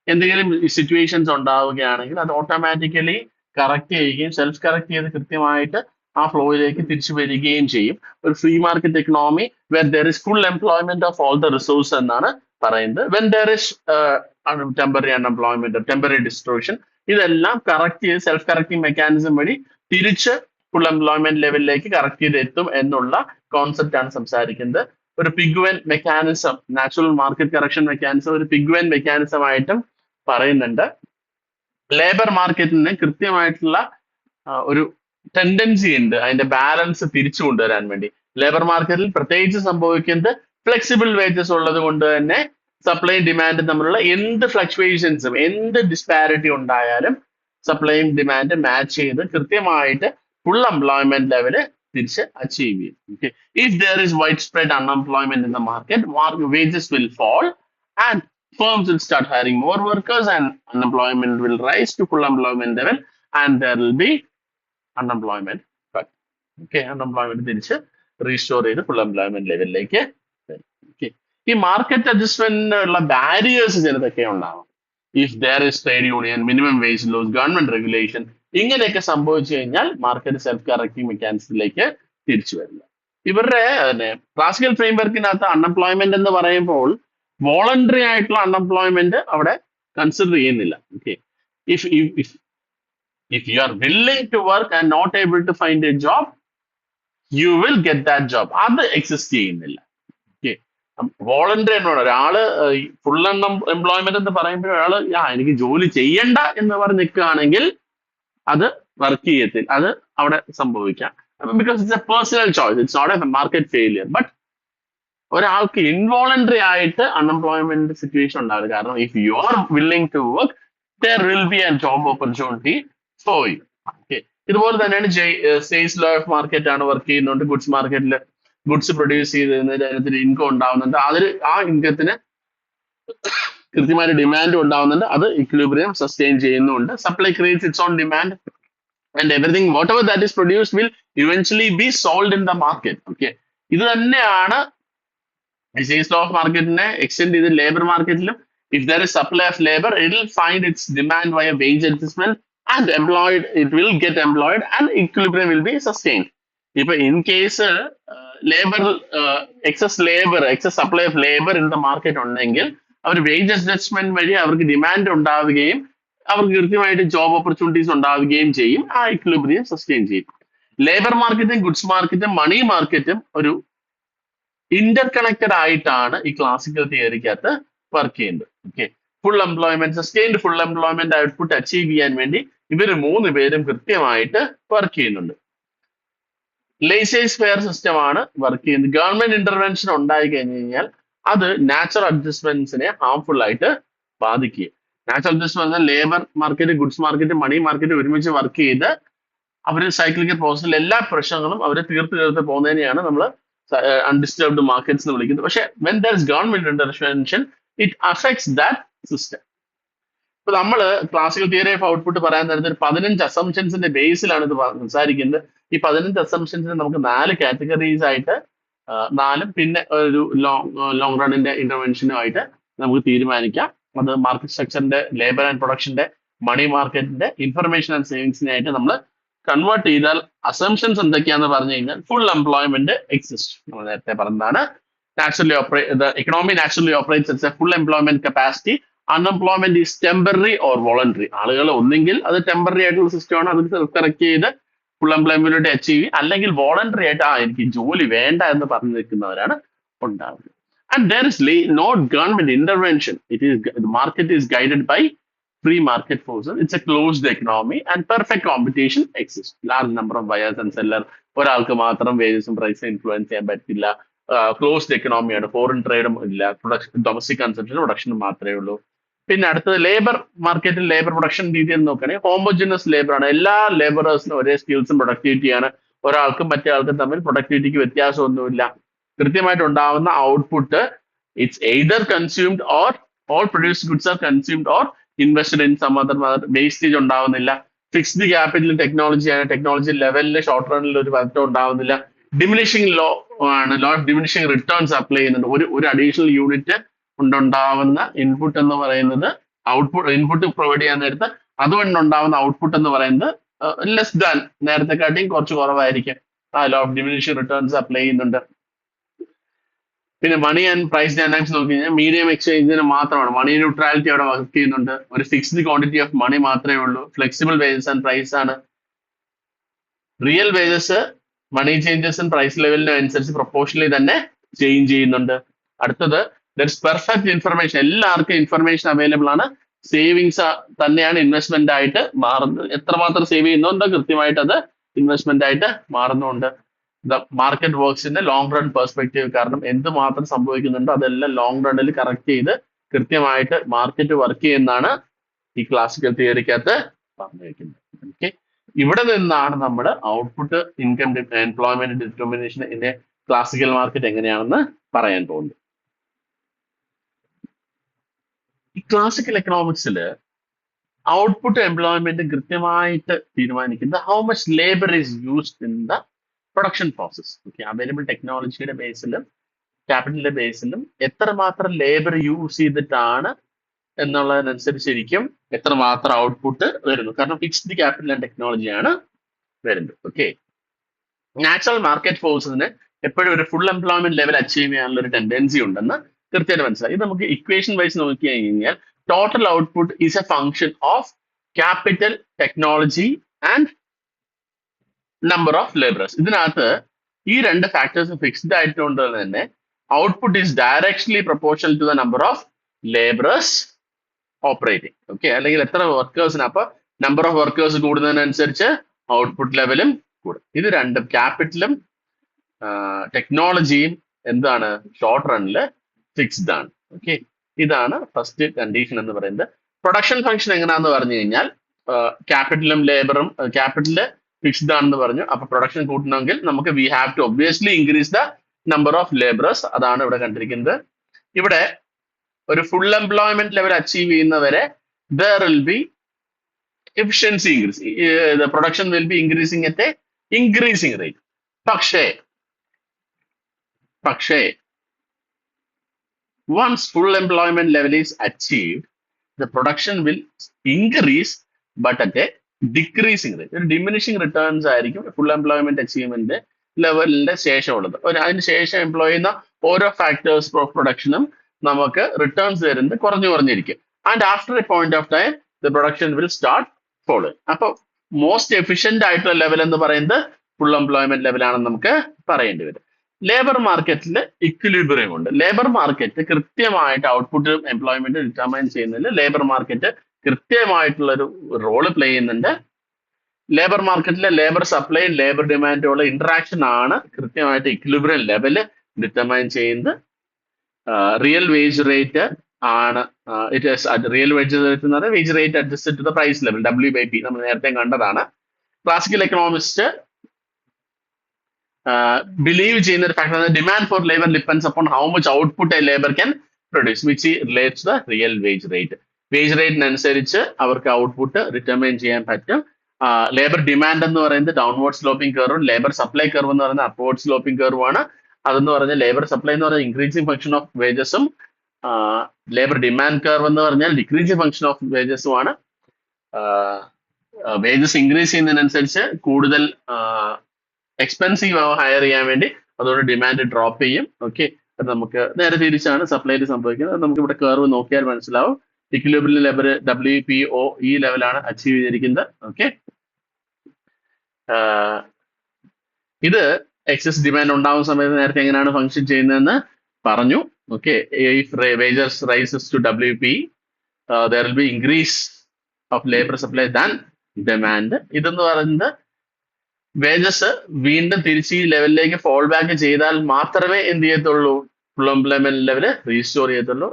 എന്തെങ്കിലും സിറ്റുവേഷൻസ് ഉണ്ടാവുകയാണെങ്കിൽ അത് ഓട്ടോമാറ്റിക്കലി കറക്റ്റ് ചെയ്യുകയും സെൽഫ് കറക്റ്റ് ചെയ്ത് കൃത്യമായിട്ട് ആ ഫ്ലോയിലേക്ക് തിരിച്ചു വരികയും ചെയ്യും. ഒരു free market economy where there is full employment of all the resource എന്നാണ് പറയുന്നത്. When there is temporary unemployment, temporary distortion, ഇതെല്ലാം കറക്റ്റ് ചെയ്ത് സെൽഫ് കറക്റ്റിംഗ് മെക്കാനിസം വഴി തിരിച്ച് ഫുൾ എംപ്ലോയ്മെന്റ് ലെവലിലേക്ക് കറക്റ്റ് ചെയ്ത് എത്തും എന്നുള്ള കോൺസെപ്റ്റ് ആണ് സംസാരിക്കുന്നത്. ഒരു Pigovian mechanism, natural market correction mechanism ഒരു പിഗ്വൻ മെക്കാനിസം ആയിട്ടും പറയുന്നുണ്ട്. ലേബർ മാർക്കറ്റിന് കൃത്യമായിട്ടുള്ള ഒരു ടെൻഡൻസി ഉണ്ട് അതിന്റെ ബാലൻസ് തിരിച്ചു കൊണ്ടുവരാൻ വേണ്ടി. ലേബർ മാർക്കറ്റിൽ പ്രത്യേകിച്ച് സംഭവിക്കുന്നത് ഫ്ലെക്സിബിൾ വേജസ് ഉള്ളത് കൊണ്ട് തന്നെ സപ്ലൈയും ഡിമാൻഡും തമ്മിലുള്ള എന്ത് ഫ്ലക്ച്വേഷൻസും എന്ത് ഡിസ്പാരിറ്റി ഉണ്ടായാലും സപ്ലൈയും ഡിമാൻഡ് മാച്ച് ചെയ്ത് കൃത്യമായിട്ട് ഫുൾ എംപ്ലോയ്മെന്റ് ലെവല് തിരിച്ച് അച്ചീവ് ചെയ്യും. Okay, if there is wide spread unemployment in the market, wages will fall and firms will start hiring more workers and unemployment will rise to full employment level and there will be unemployment cut. Okay, unemployment തിരിച്ച് റീസ്റ്റോർ ചെയ്ത് ഫുൾ എംപ്ലോയ്മെന്റ് ലെവലിലേക്ക് വരും. ഓക്കെ, ഈ മാർക്കറ്റ് അഡ്ജസ്റ്റ്മെന്റിനുള്ള ബാരിയേഴ്സ് ചിലതൊക്കെ ഉണ്ടാവും. If there is trade union, minimum wage laws, government regulation, ഇങ്ങനെയൊക്കെ സംഭവിച്ചു കഴിഞ്ഞാൽ മാർക്കറ്റ് സെൽഫ് കറക്റ്റിംഗ് മെക്കാനിസത്തിലേക്ക് തിരിച്ചു വരില്ല. ഇവരുടെ ക്ലാസിക്കൽ ഫ്രെയിംവർക്കിനകത്ത് അൺഎംപ്ലോയ്മെന്റ് എന്ന് പറയുമ്പോൾ വോളണ്ടറി ആയിട്ടുള്ള അൺഎംപ്ലോയ്മെന്റ് അവിടെ കൺസിഡർ ചെയ്യുന്നില്ല. Okay, if if you are willing to work and not able to find a job, you will get that job, അത് എക്സിസ്റ്റ് ചെയ്യുന്നില്ല. ഓക്കെ, വോളണ്ടറി എന്നോട് ഒരാള് ഫുൾ എംപ്ലോയ്മെന്റ് എന്ന് പറയുമ്പോൾ ഒരാള് എനിക്ക് ജോലി ചെയ്യണ്ട എന്ന് പറഞ്ഞ് നിൽക്കുകയാണെങ്കിൽ അത് വർക്ക് ചെയ്യത്തില്ല, അത് അവിടെ സംഭവിക്കാം. Because it's a personal choice, it's not a market failure. But ഒരാൾക്ക് ഇൻവോളണ്ടറി ആയിട്ട് അൺഎംപ്ലോയ്മെന്റ് സിറ്റുവേഷൻ ഉണ്ടാവില്ല. കാരണം if you are willing to work, there will be a job opportunity for you. Okay, ഇതുപോലെ തന്നെയാണ് സെയിൽസ് ലോ ഓഫ് മാർക്കറ്റ് ആണ് വർക്ക് ചെയ്യുന്നുണ്ട്. ഗുഡ്സ് മാർക്കറ്റിൽ ഗുഡ്സ് പ്രൊഡ്യൂസ് ചെയ്ത് അതിന് ഇൻകം ഉണ്ടാവുന്നുണ്ട്. ആ ഇൻകത്തിന് കൃത്യമായിട്ട് ഡിമാൻഡ് ഉണ്ടാവുന്നുണ്ട്. അത് ഇക്വിലിബ്രിയം സസ്റ്റെയിൻ ചെയ്യുന്നുണ്ട്. Supply creates its own demand and everything whatever that is produced will eventually be sold in the market. Okay, ഇത് തന്നെയാണ് സെയിൽസ് ലോ ഓഫ് മാർക്കറ്റിനെ എക്സ്റ്റെൻഡ് ചെയ്ത് ലേബർ മാർക്കറ്റിലും. If there is supply of labour, it will find its demand by wage adjustment and employed, it will get employed and equilibrium will be sustained. ഇപ്പൊ in case labour excess supply of labour in the market ഉണ്ടെങ്കിൽ അവർ വേജ് അഡ്ജസ്റ്റ്മെന്റ് വഴി അവർക്ക് ഡിമാൻഡ് ഉണ്ടാവുകയും അവർക്ക് കൃത്യമായിട്ട് ജോബ് ഓപ്പർച്യൂണിറ്റീസ് ഉണ്ടാവുകയും ചെയ്യും. ആ ഇക്വിലിബ്രിയം സസ്റ്റെയിൻ ചെയ്യും. ലേബർ മാർക്കറ്റും ഗുഡ്സ് മാർക്കറ്റും മണി മാർക്കറ്റും ഒരു ഇന്റർ കണക്റ്റഡ് ആയിട്ടാണ് ഈ ക്ലാസിക്കൽ തിയറിക്കകത്ത് വർക്ക് ചെയ്യുന്നത്. Okay, full employment, sustained full employment output achieve ചെയ്യാൻ വേണ്ടി ഇവർ മൂന്ന് പേരും കൃത്യമായിട്ട് വർക്ക് ചെയ്യുന്നുണ്ട്. ലേസേഴ്സ് ഫെയർ സിസ്റ്റം ആണ് വർക്ക് ചെയ്യുന്നത്. ഗവൺമെന്റ് ഇന്റർവെൻഷൻ ഉണ്ടായി കഴിഞ്ഞു കഴിഞ്ഞാൽ അത് നാച്ചുറൽ അഡ്ജസ്റ്റ്മെന്റ്സിനെ ഹാംഫുൾ ആയിട്ട് ബാധിക്കുക. Natural adjustment labour market, goods market, money market ഒരുമിച്ച് വർക്ക് ചെയ്ത് അവർ സൈക്ലിക്കൽ പ്രോസസ്സിൽ എല്ലാ പ്രശ്നങ്ങളും അവർ തീർത്ത് പോകുന്നതിനെയാണ് നമ്മൾ അൺഡിസ്റ്റർബ്ഡ് മാർക്കറ്റ്സ് എന്ന് വിളിക്കുന്നത്. പക്ഷെ when there is government intervention, it affects that system. ഇപ്പൊ നമ്മൾ ക്ലാസിക്കൽ തിയറി ഓഫ് ഔട്ട്പുട്ട് പറയാൻ നേരത്തെ ഒരു 15 അസംഷൻസിന്റെ ബേസിലാണ് ഇത് സംസാരിക്കുന്നത്. ഈ 15 അസംഷൻസിനെ നമുക്ക് 4 കാറ്റഗറീസ് ആയിട്ട്, 4 പിന്നെ ഒരു ലോങ് റണ്ണിന്റെ ഇന്റർവെൻഷനുമായിട്ട് നമുക്ക് തീരുമാനിക്കാം. അത് മാർക്കറ്റ് സ്ട്രക്ചറിന്റെ, ലേബർ ആൻഡ് പ്രൊഡക്ഷന്റെ, മണി മാർക്കറ്റിന്റെ, ഇൻഫർമേഷൻ ആൻഡ് സേവിങ്സിനായിട്ട് നമ്മൾ കൺവേർട്ട് ചെയ്താൽ അസംഷൻസ് എന്തൊക്കെയാന്ന് പറഞ്ഞു കഴിഞ്ഞാൽ ഫുൾ എംപ്ലോയ്മെന്റ് എക്സിസ്റ്റ്. നമ്മൾ നേരത്തെ പറഞ്ഞതാണ്. Economy naturally operates at A full employment capacity. Unemployment is temporary or voluntary. ആളുകൾ ഒന്നെങ്കിൽ അത് ടെമ്പററി ആയിട്ടുള്ള സിസ്റ്റമാണ്, അത് കറക്റ്റ് ചെയ്ത് ഫുൾ എംപ്ലോയ്മെന്റ് അച്ചീവ് ചെയ്യും, അല്ലെങ്കിൽ വോളണ്ടറി ആയിട്ട് എനിക്ക് ജോലി വേണ്ട എന്ന് പറഞ്ഞു നിൽക്കുന്നവരാണ് ഉണ്ടാവുന്നത്. And there is no government intervention. The market is guided by free market forces. It's a closed economy and perfect competition exists. Large number of buyers and sellers. ഒരാൾക്ക് മാത്രം വേജസും പ്രൈസും ഇൻഫ്ലുവൻസ് ചെയ്യാൻ പറ്റില്ല. ക്ലോസ്ഡ് എക്കണോമിയാണ്, ഫോറിൻ ട്രേഡും ഇല്ല, ഡൊമസ്റ്റിക് കൺസംപ്ഷനും പ്രൊഡക്ഷനും മാത്രമേ ഉള്ളൂ. പിന്നെ അടുത്തത് ലേബർ മാർക്കറ്റിൽ ലേബർ പ്രൊഡക്ഷൻ രീതിയിൽ നോക്കുകയാണെങ്കിൽ ഹോമോജിനസ് ലേബർ ആണ്. എല്ലാ ലേബറേഴ്സിനും ഒരേ സ്കിൽസും പ്രൊഡക്ടിവിറ്റിയാണ്. ഒരാൾക്കും മറ്റേ ആൾക്കും തമ്മിൽ പ്രൊഡക്ടിവിറ്റിക്ക് വ്യത്യാസമൊന്നുമില്ല. കൃത്യമായിട്ട് ഉണ്ടാവുന്ന output it's either consumed or all produced goods are consumed or invested in some other. Wastage ഉണ്ടാവുന്നില്ല. ഫിക്സ്ഡ് ക്യാപിറ്റൽ ടെക്നോളജിയാണ്. ടെക്നോളജി ലെവലിൽ ഷോർട്ട് റണ്ണിൽ ഒരു മാറ്റം ഉണ്ടാവുന്നില്ല. ഡിമിനിഷിംഗ് ലോ ആണ്. Law of diminishing returns apply ചെയ്യുന്നുണ്ട്. ഒരു അഡീഷണൽ യൂണിറ്റ് കൊണ്ടുണ്ടാവുന്ന ഇൻപുട്ട് എന്ന് പറയുന്നത് ഇൻപുട്ട് പ്രൊവൈഡ് ചെയ്യാൻ നേരത്ത് അതുകൊണ്ടുണ്ടാവുന്ന ഔട്ട്പുട്ട് എന്ന് പറയുന്നത് ലെസ് ദാൻ നേരത്തെക്കാട്ടിയും കുറച്ച് കുറവായിരിക്കും. ആ law of diminishing returns apply ചെയ്യുന്നുണ്ട്. പിന്നെ മണി ആൻഡ് പ്രൈസ് ഡൈനാമിക്സ് നോക്കി കഴിഞ്ഞാൽ മീഡിയം എക്സ്ചേഞ്ചിന് മാത്രമാണ്. മണി ന്യൂട്രാലിറ്റി അവിടെ വർക്ക് ചെയ്യുന്നുണ്ട്. ഒരു ഫിക്സ്ഡ് ക്വാണ്ടിറ്റി ഓഫ് മണി മാത്രമേ ഉള്ളൂ. ഫ്ലെക്സിബിൾ വേജസ് ആൻഡ് പ്രൈസ് ആണ്. റിയൽ വേജസ് മണി ചേഞ്ചസ് പ്രൈസ് ലെവലിനും അനുസരിച്ച് പ്രൊപ്പോർഷണലി തന്നെ ചേഞ്ച് ചെയ്യുന്നുണ്ട്. അടുത്തത് പെർഫെക്റ്റ് ഇൻഫർമേഷൻ, എല്ലാവർക്കും ഇൻഫർമേഷൻ അവൈലബിൾ ആണ്. സേവിങ്സ് തന്നെയാണ് ഇൻവെസ്റ്റ്മെന്റ് ആയിട്ട് മാറുന്നത്. എത്രമാത്രം സേവ് ചെയ്യുന്നുണ്ടോ കൃത്യമായിട്ട് അത് ഇൻവെസ്റ്റ്മെന്റ് ആയിട്ട് മാറുന്നുണ്ട്. The market works in long run perspective, കാരണം എന്തുമാത്രം സംഭവിക്കുന്നുണ്ടോ അതെല്ലാം ലോങ് റണ്ണിൽ കറക്റ്റ് ചെയ്ത് കൃത്യമായിട്ട് മാർക്കറ്റ് വർക്ക് ചെയ്യുന്നതാണ് ഈ ക്ലാസിക്കൽ തിയറിക്കകത്ത് പറഞ്ഞിരിക്കുന്നത്. ഓക്കെ, ഇവിടെ നിന്നാണ് നമ്മൾ output income employment determination in classical market എങ്ങനെയാണെന്ന് പറയാൻ പോകുന്നത്. ഈ ക്ലാസിക്കൽ എക്കണോമിക്സിൽ ഔട്ട്പുട്ട് എംപ്ലോയ്മെന്റ് കൃത്യമായിട്ട് തീരുമാനിക്കുന്നത് how much labour is used in the production process. Okay, available ടെക്നോളജിയുടെ ബേസിലും ക്യാപിറ്റലിന്റെ ബേസിലും എത്രമാത്രം ലേബർ യൂസ് ചെയ്തിട്ടാണ് എന്നുള്ളതിനനുസരിച്ചിരിക്കും എത്രമാത്രം ഔട്ട്പുട്ട് വരുന്നു. കാരണം ഫിക്സ്ഡ് ക്യാപിറ്റൽ ആൻഡ് ടെക്നോളജിയാണ് വരുന്നത്. ഓക്കെ, നാച്ചുറൽ മാർക്കറ്റ് ഫോഴ്സിന് എപ്പോഴും ഒരു ഫുൾ എംപ്ലോയ്മെന്റ് ലെവൽ അച്ചീവ് ചെയ്യാനുള്ള ഒരു ടെൻഡൻസി ഉണ്ടെന്ന് കൃത്യമായിട്ട് മനസ്സിലായി. ഇത് നമുക്ക് ഇക്വേഷൻ വൈസ് നോക്കി കഴിഞ്ഞാൽ total output is a function of capital, technology and number of labourers. ഇതിനകത്ത് ഈ രണ്ട് ഫാക്ടേഴ്സ് ഫിക്സ്ഡ് ആയിട്ടുകൊണ്ട് തന്നെ output is directly proportional to the number of labourers operating. Okay, അല്ലെങ്കിൽ എത്ര വർക്കേഴ്സിന്, അപ്പൊ നമ്പർ ഓഫ് വർക്കേഴ്സ് കൂടുന്നതിനനുസരിച്ച് ഔട്ട്പുട്ട് ലെവലും കൂടും. ഇത് രണ്ടും ക്യാപിറ്റലും ടെക്നോളജിയും എന്താണ് ഷോർട്ട് റണ്ണിൽ ഫിക്സ്ഡ് ആണ്. ഓക്കെ, ഇതാണ് ഫസ്റ്റ് കണ്ടീഷൻ എന്ന് പറയുന്നത്. പ്രൊഡക്ഷൻ ഫംഗ്ഷൻ എങ്ങനെയാന്ന് പറഞ്ഞു കഴിഞ്ഞാൽ ക്യാപിറ്റലും ലേബറും, ക്യാപിറ്റല് ഫിക്സ്ഡ് ആണെന്ന് പറഞ്ഞു. അപ്പൊ പ്രൊഡക്ഷൻ കൂട്ടണമെങ്കിൽ നമുക്ക് we have to obviously increase the number of labourers. അതാണ് ഇവിടെ കണ്ടിരിക്കുന്നത്. ഇവിടെ ഒരു ഫുൾ എംപ്ലോയ്മെന്റ് ലെവൽ അച്ചീവ് ചെയ്യുന്നവരെ there will be efficiency increase. The production will be increasing at a increasing rate. പക്ഷേ once full employment level is achieved, the production will increase but at a decreasing rate. ഒരു diminishing returns ആയിരിക്കും full employment achievement ലെവലിന്റെ ശേഷമുള്ളത്. അതിന് ശേഷം എംപ്ലോയ് ചെയ്യുന്ന ഓരോ ഫാക്ടേഴ്സ് ഓഫ് പ്രൊഡക്ഷനും നമുക്ക് റിട്ടേൺസ് തരുന്നത് കുറഞ്ഞിരിക്കും. And after a point of time the production will start fall. അപ്പൊ മോസ്റ്റ് എഫിഷ്യന്റ് ആയിട്ടുള്ള ലെവൽ എന്ന് പറയുന്നത് ഫുൾ എംപ്ലോയ്മെന്റ് ലെവലാണെന്ന് നമുക്ക് പറയേണ്ടി വരും. ലേബർ മാർക്കറ്റിൽ ഇക്വിലിബ്രിയം ഉണ്ട്. ലേബർ മാർക്കറ്റ് കൃത്യമായിട്ട് ഔട്ട്പുട്ട് എംപ്ലോയ്മെന്റ് ഡിറ്റർമൈൻ ചെയ്യുന്നതിൽ ലേബർ മാർക്കറ്റ് കൃത്യമായിട്ടുള്ള ഒരു റോള് പ്ലേ ചെയ്യുന്നുണ്ട്. ലേബർ മാർക്കറ്റിലെ ലേബർ സപ്ലൈ ലേബർ ഡിമാൻഡുള്ള ഇന്ററാക്ഷൻ ആണ് കൃത്യമായിട്ട് ഇക്വിലിബ്രിയം ലെവല് ഡിറ്റർമൈൻ ചെയ്യുന്നത്. റിയൽ വേജ് റേറ്റ് ആണ് റിയൽ വേജ് റേറ്റ് എന്ന് പറയുന്നത് wage rate adjusted to the price level, WP, നമ്മൾ നേരത്തെ കണ്ടതാണ്. ക്ലാസിക്കൽ എക്കണോമിസ്റ്റ് ബിലീവ് ചെയ്യുന്ന ഒരു factor demand for labour depends upon how much output a labour can produce, which relates the real wage rate. Wage റേറ്റിനനുസരിച്ച് അവർക്ക് ഔട്ട്പുട്ട് ഡിറ്റർമൈൻ ചെയ്യാൻ പറ്റും. ലേബർ ഡിമാൻഡ് എന്ന് പറയുന്നത് ഡൗൺവേർഡ് സ്ലോപ്പിംഗ് കർവും ലേബർ സപ്ലൈ കർവ് എന്ന് പറയുന്നത് അപ്വേർഡ് സ്ലോപ്പിംഗ് കർവാണ്. അതെന്ന് പറഞ്ഞാൽ ലേബർ സപ്ലൈ എന്ന് പറഞ്ഞാൽ ഇൻക്രീസിംഗ് ഫംഗ്ഷൻ ഓഫ് വേജസും ലേബർ ഡിമാൻഡ് കർവ് എന്ന് പറഞ്ഞാൽ ഡിക്രീസിംഗ് ഫംഗ്ഷൻ ഓഫ് വേജസും ആണ്. വേജസ് ഇൻക്രീസ് ചെയ്യുന്നതിനനുസരിച്ച് കൂടുതൽ എക്സ്പെൻസീവ് ഹയർ ചെയ്യാൻ വേണ്ടി അതുകൊണ്ട് ഡിമാൻഡ് ഡ്രോപ്പ് ചെയ്യും. ഓക്കെ, അത് നമുക്ക് നേരെ തിരിച്ചാണ് സപ്ലൈയിൽ സംഭവിക്കുന്നത്. അത് നമുക്ക് ഇവിടെ കർവ് നോക്കിയാൽ മനസ്സിലാവും. ഇക്വിലിബ്രിയം ലെവൽ WPO ഈ ലെവലാണ് അച്ചീവ് ചെയ്തിരിക്കുന്നത്. ഓക്കെ, ഇത് എക്സസ് ഡിമാൻഡ് ഉണ്ടാകുന്ന സമയത്ത് നേരത്തെ എങ്ങനെയാണ് ഫംഗ്ഷൻ ചെയ്യുന്നതെന്ന് പറഞ്ഞു. Okay, if wages rises to WP, there will be increase of labor supply than demand. ഇതെന്ന് പറയുന്നത് വേജസ് വീണ്ടും തിരിച്ച് ഈ ലെവലിലേക്ക് ഫോൾ ബാക്ക് ചെയ്താൽ മാത്രമേ എന്ത് ചെയ്യത്തുള്ളൂ, ഫുൾ എംപ്ലോയ്മെന്റ് ലെവല് റീസ്റ്റോർ ചെയ്യത്തുള്ളൂ.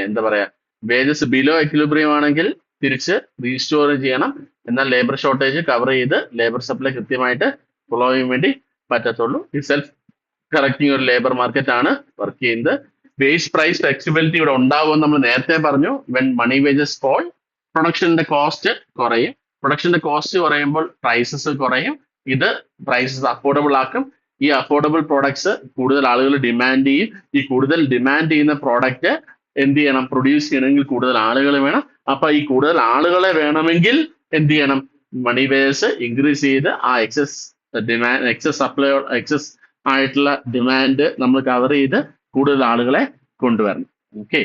എന്താ പറയാ, വേജസ് ബിലോ എക്വിലിബ്രിയം ആണെങ്കിൽ തിരിച്ച് റീസ്റ്റോർ ചെയ്യണം. എന്നാൽ ലേബർ ഷോർട്ടേജ് കവർ ചെയ്ത് ലേബർ സപ്ലൈ കൃത്യമായിട്ട് ഫോളോ ചെയ്യാൻ വേണ്ടി പറ്റത്തുള്ളൂ. ഈ സെൽഫ് കറക്റ്റിംഗ് ഒരു ലേബർ മാർക്കറ്റ് ആണ് വർക്ക് ചെയ്യുന്നത്. വേജ് പ്രൈസ് ഫ്ലെക്സിബിലിറ്റി ഇവിടെ ഉണ്ടാവുമെന്ന് നമ്മൾ നേരത്തെ പറഞ്ഞു. വെൻ മണി വേജസ് ഫോൾ, പ്രൊഡക്ഷന്റെ കോസ്റ്റ് കുറയും. പ്രൊഡക്ഷന്റെ കോസ്റ്റ് കുറയുമ്പോൾ പ്രൈസസ് കുറയും. ഇത് പ്രൈസസ് അഫോർഡബിൾ ആക്കും. ഈ അഫോർഡബിൾ പ്രോഡക്ട്സ് കൂടുതൽ ആളുകൾ ഡിമാൻഡ് ചെയ്യും. ഈ കൂടുതൽ ഡിമാൻഡ് ചെയ്യുന്ന പ്രോഡക്റ്റ് എന്ത് ചെയ്യണം, പ്രൊഡ്യൂസ് ചെയ്യണമെങ്കിൽ കൂടുതൽ ആളുകൾ വേണം. അപ്പൊ ഈ കൂടുതൽ ആളുകളെ വേണമെങ്കിൽ എന്ത് ചെയ്യണം, മണി വേജസ് ഇൻക്രീസ് ചെയ്ത് ആ എക്സസ് സപ്ലൈ എക്സസ് ആയിട്ടുള്ള ഡിമാൻഡ് നമ്മൾ കവർ ചെയ്ത് കൂടുതൽ ആളുകളെ കൊണ്ടുവരണം. ഓക്കെ,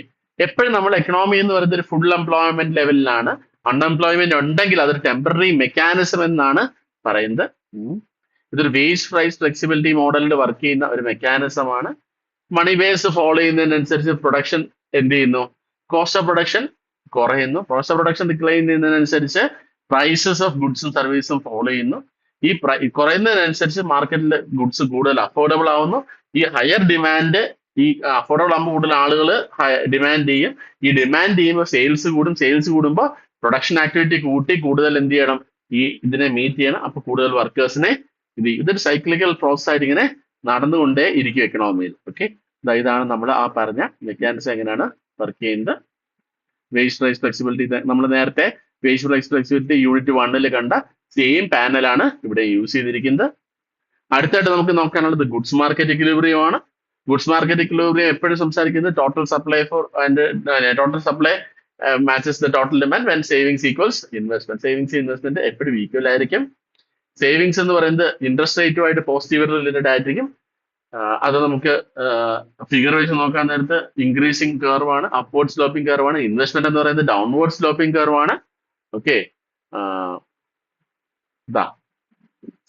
എപ്പോഴും നമ്മൾ എക്കണോമി എന്ന് പറയുന്നത് ഒരു ഫുൾ എംപ്ലോയ്മെന്റ് ലെവലിലാണ്. അൺഎംപ്ലോയ്മെന്റ് ഉണ്ടെങ്കിൽ അതൊരു ടെമ്പററി മെക്കാനിസം എന്നാണ് പറയുന്നത്. ഇതൊരു വേജ് പ്രൈസ് ഫ്ലെക്സിബിലിറ്റി മോഡലിൽ വർക്ക് ചെയ്യുന്ന ഒരു മെക്കാനിസമാണ്. മണി ബേസ് ഫോളോ ചെയ്യുന്നതിനനുസരിച്ച് പ്രൊഡക്ഷൻ എന്ത് ചെയ്യുന്നു? കോസ്റ്റ് ഓഫ് പ്രൊഡക്ഷൻ കുറയുന്നു. കോസ്റ്റ് ഓഫ് പ്രൊഡക്ഷൻ ഡിക്ലൈൻ ചെയ്യുന്നതിനനുസരിച്ച് പ്രൈസസ് ഓഫ് ഗുഡ്സും സർവീസും ഫോളോ ചെയ്യുന്നു. ഈ കുറയുന്നതിനനുസരിച്ച് മാർക്കറ്റിൽ ഗുഡ്സ് കൂടുതൽ അഫോർഡബിൾ ആവുന്നു. ഈ ഹയർ ഡിമാൻഡ്, ഈ അഫോർഡബിൾ ആകുമ്പോൾ കൂടുതൽ ആളുകൾ ഡിമാൻഡ് ചെയ്യും. ഈ ഡിമാൻഡ് ചെയ്യുമ്പോൾ സെയിൽസ് കൂടും. സെയിൽസ് കൂടുമ്പോൾ പ്രൊഡക്ഷൻ ആക്ടിവിറ്റി കൂട്ടി കൂടുതൽ എന്ത് ചെയ്യണം? ഇതിനെ മീറ്റ് ചെയ്യണം. അപ്പൊ കൂടുതൽ വർക്കേഴ്സിനെ ഇതൊരു സൈക്ലിക്കൽ പ്രോസസ് ആയിട്ട് ഇങ്ങനെ നടന്നുകൊണ്ടേ ഇരിക്കും എക്കണോമിയിൽ. ഓക്കെ, ഇതാണ് നമ്മൾ ആ പറഞ്ഞ മെക്കാനിസം എങ്ങനെയാണ് വർക്ക് ചെയ്യുന്നത്. വേജ് പ്രൈസ് ഫ്ലെക്സിബിലിറ്റി നമ്മൾ നേരത്തെ വേജ് പ്രൈസ് ഫ്ലെക്സിബിലിറ്റി യൂണിറ്റ് 1 കണ്ട സെയിം പാനലാണ് ഇവിടെ യൂസ് ചെയ്തിരിക്കുന്നത്. അടുത്തായിട്ട് നമുക്ക് നോക്കാനുള്ളത് ഗുഡ്സ് മാർക്കറ്റ് ഇക്വിലിബ്രിയം ആണ്. ഗുഡ്സ് മാർക്കറ്റ് ഇക്വിലിബ്രിയം എപ്പോഴും സംസാരിക്കുന്നത് total supply total supply matches the total demand when savings equals investment. Savings investment എപ്പോഴും ഈക്വൽ ആയിരിക്കും. സേവിങ്സ് എന്ന് പറയുന്നത് ഇൻട്രസ്റ്റ് റേറ്റുമായിട്ട് പോസിറ്റീവ് റിലേറ്റഡ് ആയിരിക്കും. അത് നമുക്ക് ഫിഗർ വെച്ച് നോക്കാൻ നേരത്ത് ഇൻക്രീസിങ് കർവ് ആണ്, അപ്വേർഡ് സ്ലോപ്പിംഗ് കർവ് ആണ്. ഇൻവെസ്റ്റ്മെന്റ് എന്ന് പറയുന്നത് ഡൗൺവേർഡ് സ്ലോപ്പിംഗ് കർവ് ആണ്. ഓക്കെ,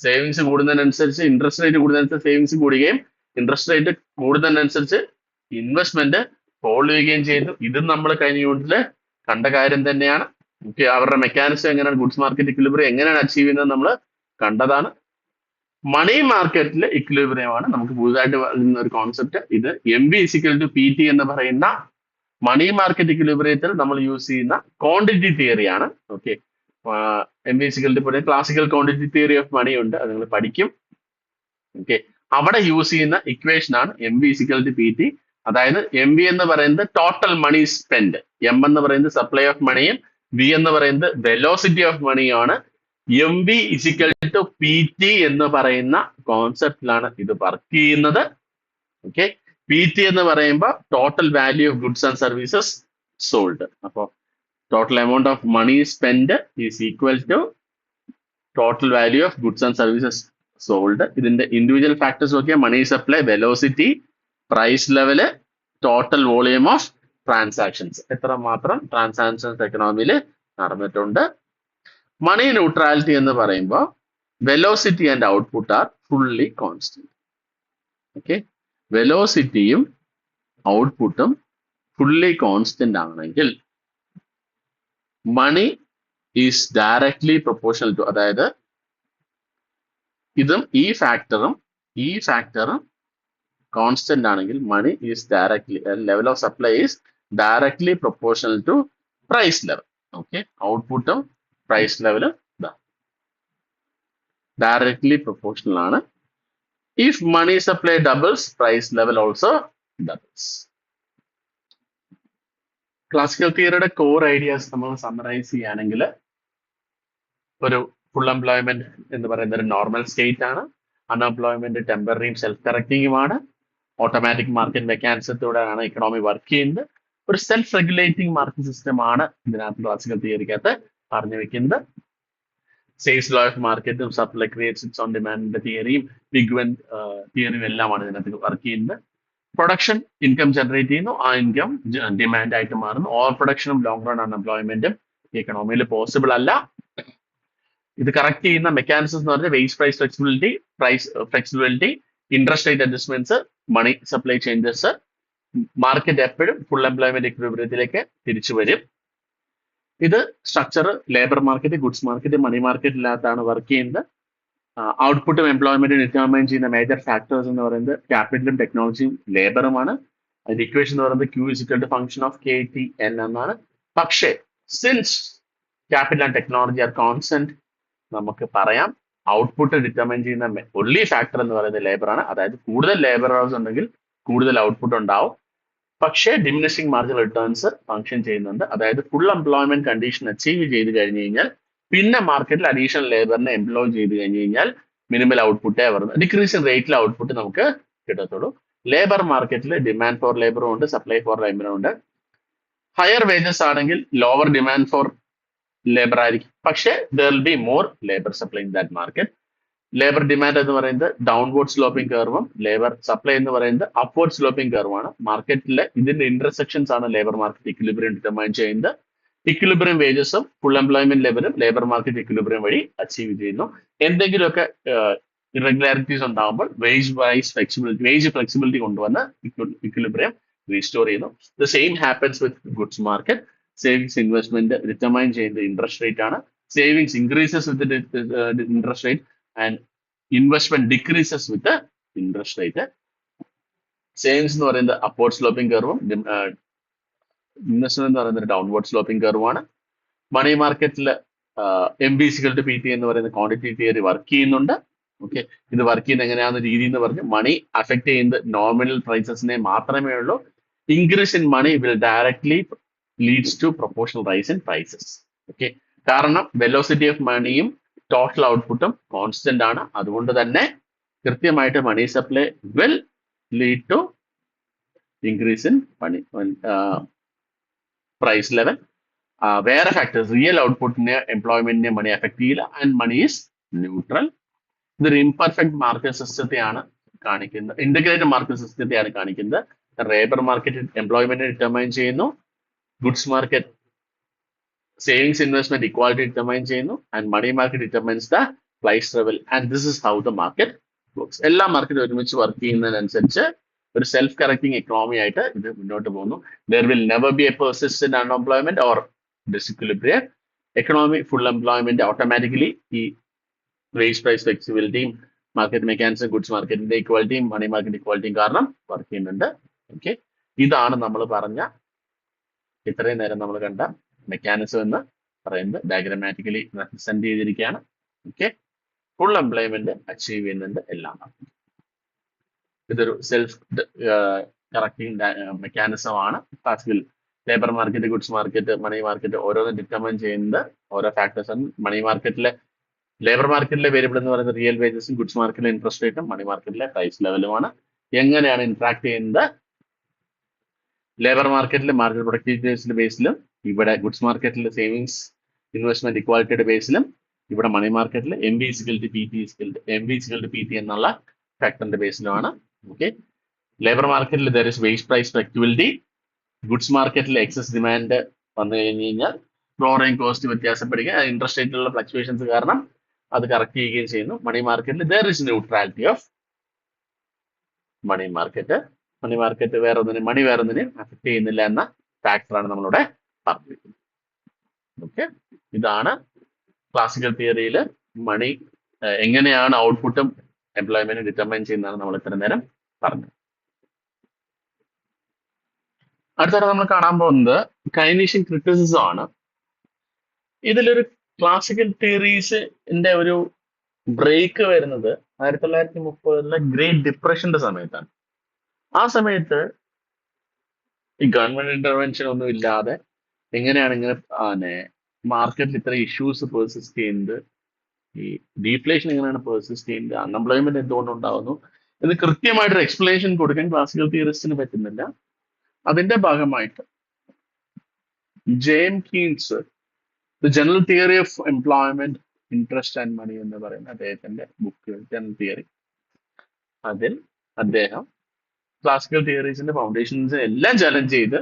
സേവിങ്സ് കൂടുന്നതിനനുസരിച്ച് ഇൻട്രസ്റ്റ് റേറ്റ് കൂടുന്നതിനനുസരിച്ച് സേവിങ്സ് കൂടുകയും ഇൻട്രസ്റ്റ് റേറ്റ് കൂടുന്നതിനനുസരിച്ച് ഇൻവെസ്റ്റ്മെന്റ് ഫോൾ ചെയ്യുകയും ചെയ്തു. ഇതും നമ്മൾ കഴിഞ്ഞ യൂണിറ്റില് കണ്ട കാര്യം തന്നെയാണ്. ഓക്കെ, അവരുടെ മെക്കാനിസം എങ്ങനെയാണ്, ഗുഡ്സ് മാർക്കറ്റ് ഇക്വിലിബ്രിയം എങ്ങനെയാണ് അച്ചീവ് ചെയ്യുന്നത് നമ്മൾ കണ്ടതാണ്. മണി മാർക്കറ്റിലെ ഇക്വിലിബ്രിയമാണ് നമുക്ക് പുതുതായിട്ട് വരുന്ന ഒരു കോൺസെപ്റ്റ്. ഇത് MV=PT എന്ന് പറയുന്ന മണി മാർക്കറ്റ് ഇക്വിലിബ്രിയത്തിൽ നമ്മൾ യൂസ് ചെയ്യുന്ന ക്വാണ്ടിറ്റി തിയറിയാണ്. Okay, MV= classical quantity theory of money ഉണ്ട്, അത് നിങ്ങൾ പഠിക്കും. ഓക്കെ, അവിടെ യൂസ് ചെയ്യുന്ന ഇക്വേഷൻ ആണ് MV=PT. അതായത് MV എന്ന് പറയുന്നത് ടോട്ടൽ മണി സ്പെൻഡ്, M എന്ന് പറയുന്നത് സപ്ലൈ ഓഫ് മണിയും V എന്ന് പറയുന്നത് വെലോസിറ്റി ഓഫ് മണിയാണ്. MV=PT എന്ന് പറയുന്ന കോൺസെപ്റ്റിലാണ് ഇത് വർക്ക് ചെയ്യുന്നത്. ഓക്കെ, PT എന്ന് പറയുമ്പോൾ total value of goods and services sold. അപ്പോൾ total amount of money spend is equal to total value of goods and services sold. ഇതിന്റെ ഇൻഡിവിജ്വൽ ഫാക്ടേഴ്സ് നോക്കിയാൽ money supply, velocity, price level, total volume of transactions, എത്ര മാത്രം ട്രാൻസാക്ഷൻസ് എക്കണോമിയിൽ നടന്നിട്ടുണ്ട്. മണി ന്യൂട്രാലിറ്റി എന്ന് പറയുമ്പോൾ velocity and output are fully constant. Okay, വെലോസിറ്റിയും ഔട്ട്പുട്ടും ഫുള്ളി കോൺസ്റ്റന്റ് ആണെങ്കിൽ money is directly proportional to, അതായത് ഇതും ഈ ഫാക്ടറും കോൺസ്റ്റന്റ് ആണെങ്കിൽ money is directly, level of supply is directly proportional to price level. Okay, ഔട്ട്പുട്ടും പ്രൈസ് ലെവലും ഡയറക്ട്ലി പ്രൊപ്പോർഷണൽ ആണ്. If money supply doubles, price level also doubles. Classical തിയറിയുടെ കോർ ഐഡിയാസ് നമ്മൾ സമ്മറൈസ് ചെയ്യുകയാണെങ്കിൽ, ഒരു ഫുൾ എംപ്ലോയ്മെന്റ് എന്ന് പറയുന്ന ഒരു നോർമൽ സ്റ്റേറ്റ് ആണ്. അൺഎംപ്ലോയ്മെന്റ് ടെമ്പററിയും സെൽഫ് കറക്റ്റിംഗുമാണ്. ഓട്ടോമാറ്റിക് മാർക്കറ്റ് മെക്കാനിസത്തോടെയാണ് ഇക്കണോമി വർക്ക് ചെയ്യുന്നത്. ഒരു സെൽഫ് റെഗുലേറ്റിംഗ് മാർക്കറ്റ് സിസ്റ്റം ആണ് ഇതിനകത്ത് ക്ലാസിക്കൽ തിയറിക്കകത്ത് പറഞ്ഞു വെക്കുന്നത്. സെയിൽസ് ലോ ഓഫ് മാർക്കറ്റും സപ്ലൈ ക്രിയേറ്റ്സ് ഇറ്റ്സ് ഓൺ ഡിമാൻഡിന്റെ തിയറിയും ബിഗ് വൺ തിയറിയും എല്ലാമാണ് ഇതിനകത്ത് വർക്ക് ചെയ്യുന്നത്. പ്രൊഡക്ഷൻ ഇൻകം ജനറേറ്റ് ചെയ്യുന്നു, ആ ഇൻകം ഡിമാൻഡ് ആയിട്ട് മാറുന്നു. ഓവർ പ്രൊഡക്ഷനും ലോങ് റൺ അൺഎംപ്ലോയ്മെന്റും ഇക്കണോമിയിൽ പോസിബിൾ അല്ല. ഇത് കറക്റ്റ് ചെയ്യുന്ന മെക്കാനിസം എന്ന് പറഞ്ഞാൽ wage price flexibility, interest rate adjustments, money supply changes. Market എപ്പോഴും ഫുൾ എംപ്ലോയ്മെന്റ് ഇക്വിലിബ്രിയത്തിലേക്ക് തിരിച്ചു വരും. ഇത് structure labour market, goods market, money മാർക്കറ്റിനകത്താണ് വർക്ക് ചെയ്യുന്നത്. ഔട്ട്പുട്ടും എംപ്ലോയ്മെന്റും ഡിറ്റർമൈൻ ചെയ്യുന്ന മേജർ ഫാക്ടേഴ്സ് എന്ന് പറയുന്നത് ക്യാപിറ്റലും ടെക്നോളജിയും ലേബറുമാണ്. അതിന്റെ ഇക്വേഷൻ എന്ന് പറയുന്നത് Q= ഫംഗ്ഷൻ ഓഫ് KTN എന്നാണ്. പക്ഷേ since capital and technology are constant, നമുക്ക് പറയാം ഔട്ട്പുട്ട് ഡിറ്റർമൈൻ ചെയ്യുന്ന ഒൺലി ഫാക്ടർ എന്ന് പറയുന്നത് ലേബർ ആണ്. അതായത് കൂടുതൽ ലേബർ ഹവേഴ്സ് ഉണ്ടെങ്കിൽ കൂടുതൽ ഔട്ട്പുട്ട് ഉണ്ടാവും. പക്ഷേ ഡിമിനിഷിംഗ് മാർജിനൽ റിട്ടേൺസ് ഫംഗ്ഷൻ ചെയ്യുന്നുണ്ട്. അതായത് ഫുൾ എംപ്ലോയ്മെന്റ് കണ്ടീഷൻ അച്ചീവ് ചെയ്ത് കഴിഞ്ഞ് കഴിഞ്ഞാൽ പിന്നെ മാർക്കറ്റിൽ അഡീഷണൽ ലേബറിനെ എംപ്ലോയ് ചെയ്ത് കഴിഞ്ഞ് കഴിഞ്ഞാൽ മിനിമൽ ഔട്ട്പുട്ടേ വരുന്നത്, ഡിക്രീസിംഗ് റേറ്റിൽ ഔട്ട്പുട്ട് നമുക്ക് കിട്ടത്തുള്ളൂ. ലേബർ മാർക്കറ്റിൽ ഡിമാൻഡ് ഫോർ ലേബറും ഉണ്ട്, സപ്ലൈ ഫോർ ലേബറും ഉണ്ട്. ഹയർ വേജസ് ആണെങ്കിൽ ലോവർ ഡിമാൻഡ് ഫോർ ലേബർ ആയിരിക്കും, പക്ഷേ there will be more labour supply in that market. Labour demand എന്ന് പറയുന്നത് ഡൗൺവേർഡ് സ്ലോപ്പിംഗ് കർവും ലേബർ സപ്ലൈ എന്ന് പറയുന്നത് അപ്വേർഡ് സ്ലോപ്പിംഗ് കർവാണ്. മാർക്കറ്റിലെ ഇതിന്റെ ഇന്റർസെക്ഷൻസ് ആണ് ലേബർ മാർക്കറ്റ് ഇക്വിലിബ്രിയം ഡിറ്റർമൈൻ ചെയ്യുന്നത്. ഇക്വിലിബ്രിയം വേജസും ഫുൾ എംപ്ലോയ്മെന്റ് ലെവലും ലേബർ മാർക്കറ്റ് ഇക്വിലിബ്രിയം വഴി അച്ചീവ് ചെയ്യുന്നു. എന്തെങ്കിലുമൊക്കെ ഇറഗുലാരിറ്റീസ് ഉണ്ടാകുമ്പോൾ വേജ് ഫ്ലെക്സിബിലിറ്റി കൊണ്ടുവന്ന് ഇക്വിലിബ്രിയം റീസ്റ്റോർ ചെയ്യുന്നു. The same happens with goods market. Savings investment determine ചെയ്യുന്നത് ഇൻട്രസ്റ്റ് റേറ്റ് ആണ്. Savings increases with interest rate and investment decreases with interest rate. Savings എന്ന് പറയുന്നത് അപ്വേർഡ് സ്ലോപ്പിംഗ് കർവും ഇൻവെസ്റ്റ്മെന്റ് എന്ന് പറയുന്നത് ഡൗൺവേർഡ് സ്ലോപ്പിംഗ് കർവാണ്. മണി മാർക്കറ്റിൽ MB=PT എന്ന് പറയുന്ന ക്വാണ്ടിറ്റി തിയറി വർക്ക് ചെയ്യുന്നുണ്ട്. ഓക്കെ, ഇത് വർക്ക് ചെയ്യുന്ന എങ്ങനെയാണെന്ന രീതി എന്ന് പറഞ്ഞ് മണി അഫക്ട് ചെയ്യുന്നത് നോമിനൽ പ്രൈസസിനെ മാത്രമേ ഉള്ളൂ. Increase in money will directly leads to proportional rise in prices. Okay, കാരണം വെലോസിറ്റി ഓഫ് മണിയും ടോട്ടൽ ഔട്ട്പുട്ടും കോൺസ്റ്റന്റ് ആണ്. അതുകൊണ്ട് തന്നെ കൃത്യമായിട്ട് money supply will lead to increase in money price level. വേറെ ഫാക്ടേഴ്സ് റിയൽ ഔട്ട്പുട്ടിനെ എംപ്ലോയ്മെന്റിനെ മണി എഫക്ട് ചെയ്യില്ല ആൻഡ് മണി ഈസ് ന്യൂട്രൽ. ഇതൊരു ഇംപെർഫെക്റ്റ് മാർക്കറ്റ് സിസ്റ്റത്തെയാണ് കാണിക്കുന്നത്, ഇന്റഗ്രേറ്റഡ് മാർക്കറ്റ് സിസ്റ്റത്തെയാണ് കാണിക്കുന്നത്. ലേബർ മാർക്കറ്റ് എംപ്ലോയ്മെന്റ് ഡിറ്റർമൈൻ ചെയ്യുന്നു, goods market savings investment equality determine ചെയ്യുന്നു and money market determines the price level and this is how the market works. എല്ലാ മാർക്കറ്റും ഒരുമിച്ച് വർക്ക് ചെയ്യുന്നതിനനുസരിച്ച് ഒരു സെൽഫ് കറക്റ്റിംഗ് എക്കണോമി ആയിട്ട് ഇത് മുന്നോട്ട് പോകുന്നു. There will never be a persistent unemployment or disequilibrium economy. Full employment automatically ഈ വേജ് പ്രൈസ് ഫ്ലെക്സിബിലിറ്റിയും മാർക്കറ്റ് മെക്കാനിസം ഗുഡ്സ് മാർക്കറ്റിന്റെ ഇക്വാലിറ്റിയും മണി മാർക്കറ്റ് ഇക്വാലിറ്റിയും കാരണം വർക്ക് ചെയ്യുന്നുണ്ട്. ഓക്കെ, ഇതാണ് നമ്മൾ പറഞ്ഞ ഇത്രയും നേരം നമ്മൾ കണ്ട മെക്കാനിസം എന്ന് പറയുന്നത് ഡയഗ്രമാറ്റിക്കലി റെപ്രസെന്റ് ചെയ്തിരിക്കുകയാണ്. ഓക്കെ, ഫുൾ എംപ്ലോയ്മെന്റ് അച്ചീവ് ചെയ്യുന്നുണ്ട് എല്ലാം. ഇതൊരു സെൽഫ് കറക്റ്റിംഗ് മെക്കാനിസം ആണ്. Classical labour market goods market money market ഓരോന്നും ഡിറ്റർമൈൻ ചെയ്യുന്നത് ഓരോ ഫാക്ടേഴ്സ് ആണ്. മണി മാർക്കറ്റിലെ ലേബർ മാർക്കറ്റിലെ വേരിയബിൾ എന്ന് പറയുന്നത് റിയൽ വേജസും ഗുഡ്സ് മാർക്കറ്റിലെ ഇൻട്രസ്റ്റ് റേറ്റും മണി മാർക്കറ്റിലെ പ്രൈസ് ലെവലുമാണ്. എങ്ങനെയാണ് ഇന്ററാക്ട് ചെയ്യുന്നത്? ലേബർ മാർക്കറ്റിലെ മാർക്കറ്റ് പ്രൊഡക്ടിവിറ്റി ബേസിലും ഇവിടെ ഗുഡ്സ് മാർക്കറ്റിലെ സേവിങ്സ് ഇൻവെസ്റ്റ്മെന്റ് ഇക്വാലിറ്റിയുടെ ബേസിലും ഇവിടെ മണി മാർക്കറ്റിൽ MB=PT എന്നുള്ള ഫാക്ടറിന്റെ ബേസിലുമാണ്. ഓക്കെ, ലേബർ മാർക്കറ്റിൽ there is wage price flexibility. Goods മാർക്കറ്റിൽ എക്സസ് ഡിമാൻഡ് വന്നു കഴിഞ്ഞ് കഴിഞ്ഞാൽ ബോറോയിങ് കോസ്റ്റ് വ്യത്യാസപ്പെടുക, ഇൻട്രസ്റ്റ് റേറ്റിലുള്ള ഫ്ലക്ച്വേഷൻസ് കാരണം അത് കറക്റ്റ് ചെയ്യുകയും ചെയ്യുന്നു. മണി മാർക്കറ്റിൽ there is neutrality of money market. Money market money വേറെ ഒന്നിനെയും അഫക്ട് ചെയ്യുന്നില്ല എന്ന ഫാക്ടറാണ് നമ്മളിവിടെ പറഞ്ഞിരിക്കുന്നത്. ഓക്കെ, ഇതാണ് ക്ലാസിക്കൽ തിയറിയിൽ മണി എങ്ങനെയാണ് ഔട്ട്പുട്ടും എംപ്ലോയ്മെന്റും ഡിറ്റർമൈൻ ചെയ്യുന്നതാണ് നമ്മൾ ഇത്ര നേരം പറഞ്ഞത്. അടുത്തത് നമ്മൾ കാണാൻ പോകുന്നത് കൈനീഷ്യൻ ക്രിറ്റിസിസം ആണ്. ഇതിലൊരു ക്ലാസിക്കൽ തിയറീസിന്റെ ഒരു ബ്രേക്ക് വരുന്നത് 1930 ഗ്രേറ്റ് ഡിപ്രഷന്റെ സമയത്താണ്. ആ സമയത്ത് ഈ ഗവൺമെന്റ് ഇന്റർവെൻഷൻ ഒന്നും ഇല്ലാതെ എങ്ങനെയാണ് ഇങ്ങനെ മാർക്കറ്റിൽ ഇത്ര ഇഷ്യൂസ് പെർസിസ്റ്റ് ചെയ്യുന്നത്, ഈ ഡീഫ്ലേഷൻ എങ്ങനെയാണ് പെർസിസ്റ്റ് ചെയ്യുന്നത്, അൺഎംപ്ലോയ്മെന്റ് എന്തുകൊണ്ട് ഉണ്ടാവുന്നു എന്ന് കൃത്യമായിട്ടൊരു എക്സ്പ്ലനേഷൻ കൊടുക്കാൻ ക്ലാസിക്കൽ തിയറിസ്റ്റിന് പറ്റുന്നില്ല. അതിന്റെ ഭാഗമായിട്ട് James Keynes the general theory of employment interest and money എന്ന് പറയുന്ന അദ്ദേഹത്തിന്റെ ബുക്ക് ജനറൽ തിയറി, അതിൽ അദ്ദേഹം ക്ലാസിക്കൽ തിയറീസിന്റെ ഫൗണ്ടേഷൻസ് എല്ലാം ചലഞ്ച് ചെയ്ത്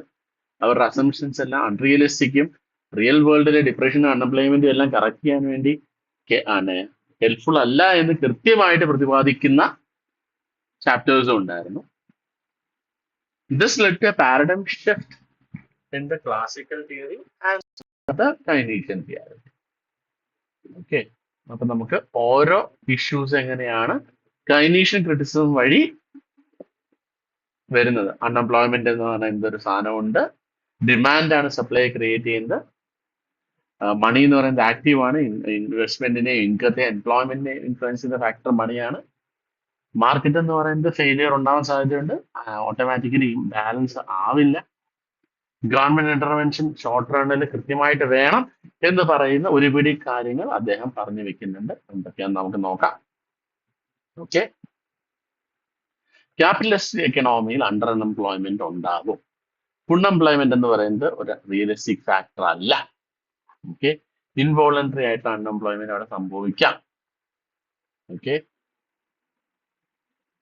അവരുടെ അസംഷൻസ് എല്ലാം അൺറിയലിസ്റ്റിക്കും റിയൽ വേൾഡിലെ ഡിപ്രഷനും അൺഎംപ്ലോയ്മെന്റും എല്ലാം കറക്റ്റ് ചെയ്യാൻ വേണ്ടി ഹെൽപ്ഫുൾ അല്ല എന്ന് കൃത്യമായിട്ട് പ്രതിപാദിക്കുന്ന ചാപ്റ്റേഴ്സും ഉണ്ടായിരുന്നു. This led to a paradigm shift in the classical theory and the Keynesian theory. Okay, അപ്പൊ നമുക്ക് ഓരോ ഇഷ്യൂസ് എങ്ങനെയാണ് കൈനീഷ്യൻ ക്രിറ്റിസിസം വഴി വരുന്നത്. അൺഎംപ്ലോയ്മെന്റ് എന്ന് പറഞ്ഞാൽ എന്തൊരു സാധനമുണ്ട്, ഡിമാൻഡാണ് സപ്ലൈ ക്രിയേറ്റ് ചെയ്യുന്നത്, മണി എന്ന് പറയുന്നത് ആക്റ്റീവ് ആണ്, ഇൻവെസ്റ്റ്മെന്റിനെ ഇൻകത്തെ എംപ്ലോയ്മെന്റിനെ ഇൻഫ്ലുവൻസ് ചെയ്യുന്ന ഫാക്ടർ മണിയാണ്. മാർക്കറ്റ് എന്ന് പറയുന്നത് ഫെയിലിയർ ഉണ്ടാവാൻ സാധ്യതയുണ്ട്, ഓട്ടോമാറ്റിക്കലി ബാലൻസ് ആവില്ല, ഗവൺമെന്റ് ഇന്റർവെൻഷൻ ഷോർട്ട് റണ്ണിൽ കൃത്യമായിട്ട് വേണം എന്ന് പറയുന്ന ഒരുപിടി കാര്യങ്ങൾ അദ്ദേഹം പറഞ്ഞു വെക്കുന്നുണ്ട്. എന്തൊക്കെയാന്ന് നമുക്ക് നോക്കാം. ഓക്കെ, ക്യാപിറ്റലിസ്റ്റ് എക്കണോമിയിൽ അണ്ടർ അൺഎംപ്ലോയ്മെന്റ് ഉണ്ടാകും. ഫുൾ എംപ്ലോയ്മെന്റ് എന്ന് പറയുന്നത് ഒരു റിയലിസ്റ്റിക് ഫാക്ടർ അല്ല. ഓക്കെ, ഇൻവോളണ്ടറി ആയിട്ട് അൺഎംപ്ലോയ്മെന്റ് അവിടെ സംഭവിക്കാം. Okay,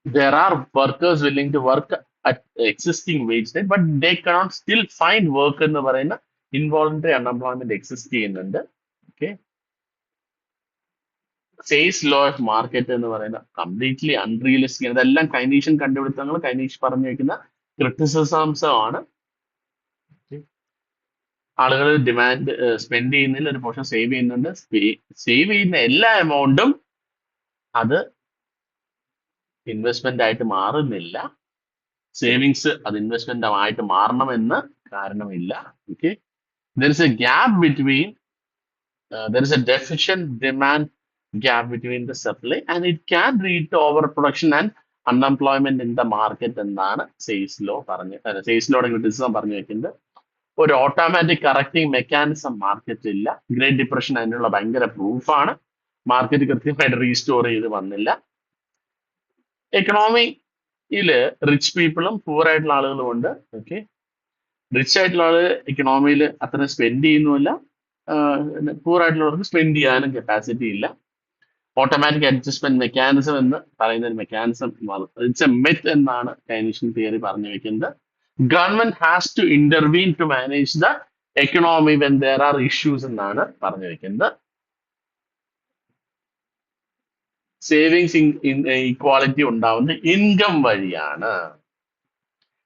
there are workers willing to work at existing wage rate, but they cannot still find work എന്ന് പറയുന്ന ഇൻവോളണ്ടറി അൺഎംപ്ലോയ്മെന്റ് എക്സിസ്റ്റ് ചെയ്യുന്നുണ്ട്. Okay, says law of market എന്ന് പറയുന്ന കംപ്ലീറ്റ്ലി അൺറിയലിസ്റ്റിക്. ഇതെല്ലാം കൈനീഷ്യൻ കണ്ടുപിടുത്തങ്ങൾ, കൈനീഷ് പറഞ്ഞു വെക്കുന്ന ക്രിറ്റിസിസംസ് ആണ്. ആളുകൾ ഡിമാൻഡ് സ്പെൻഡ് ചെയ്യുന്നതിൽ ഒരു പോർഷൻ സേവ് ചെയ്യുന്നുണ്ട്. സേവ് ചെയ്യുന്ന എല്ലാ എമൗണ്ടും അത് ഇൻവെസ്റ്റ്മെന്റ് ആയിട്ട് മാറുന്നില്ല. സേവിങ്സ് അത് ഇൻവെസ്റ്റ്മെന്റ് ആയിട്ട് മാറണമെന്ന് കാരണമില്ല. Okay, there is a gap between there is a deficient demand gap between the supply and it can lead to overproduction and unemployment in the market എന്നാണ് സെയിൽസ് ലോ സെയിൽസ് ലോയുടെ ക്രിറ്റിസിസം പറഞ്ഞു വെക്കുന്നത്. ഒരു ഓട്ടോമാറ്റിക് കറക്റ്റിംഗ് മെക്കാനിസം മാർക്കറ്റ് ഇല്ല. ഗ്രേറ്റ് ഡിപ്രഷൻ അതിനുള്ള ഭയങ്കര പ്രൂഫാണ്. മാർക്കറ്റ് കൃത്യമായിട്ട് റീസ്റ്റോർ ചെയ്ത് വന്നില്ല. എക്കണോമിയില് റിച്ച് പീപ്പിളും പൂർ ആയിട്ടുള്ള ആളുകളും ഉണ്ട്. ഓക്കെ, റിച്ച് ആയിട്ടുള്ള ആള് എക്കണോമിയിൽ അത്ര സ്പെൻഡ് ചെയ്യുന്നുമില്ല. പൂർ ആയിട്ടുള്ളവർക്ക് സ്പെൻഡ് ചെയ്യാനും കപ്പാസിറ്റി ഇല്ല. ഓട്ടോമാറ്റിക് അഡ്ജസ്റ്റ്മെന്റ് മെക്കാനിസം എന്ന് പറയുന്ന ഒരു മെക്കാനിസം ഇറ്റ്സ് എ മെത്ത് എന്നാണ് കൈനീഷ്യൻ തിയറി പറഞ്ഞു വെക്കുന്നത്. Government has to intervene to manage the economy when there are issues എന്നാണ് പറഞ്ഞു വെക്കുന്നത്. സേവിങ്സ് ഇക്വാളിറ്റി ഉണ്ടാവുന്നത് ഇൻകം വഴിയാണ്.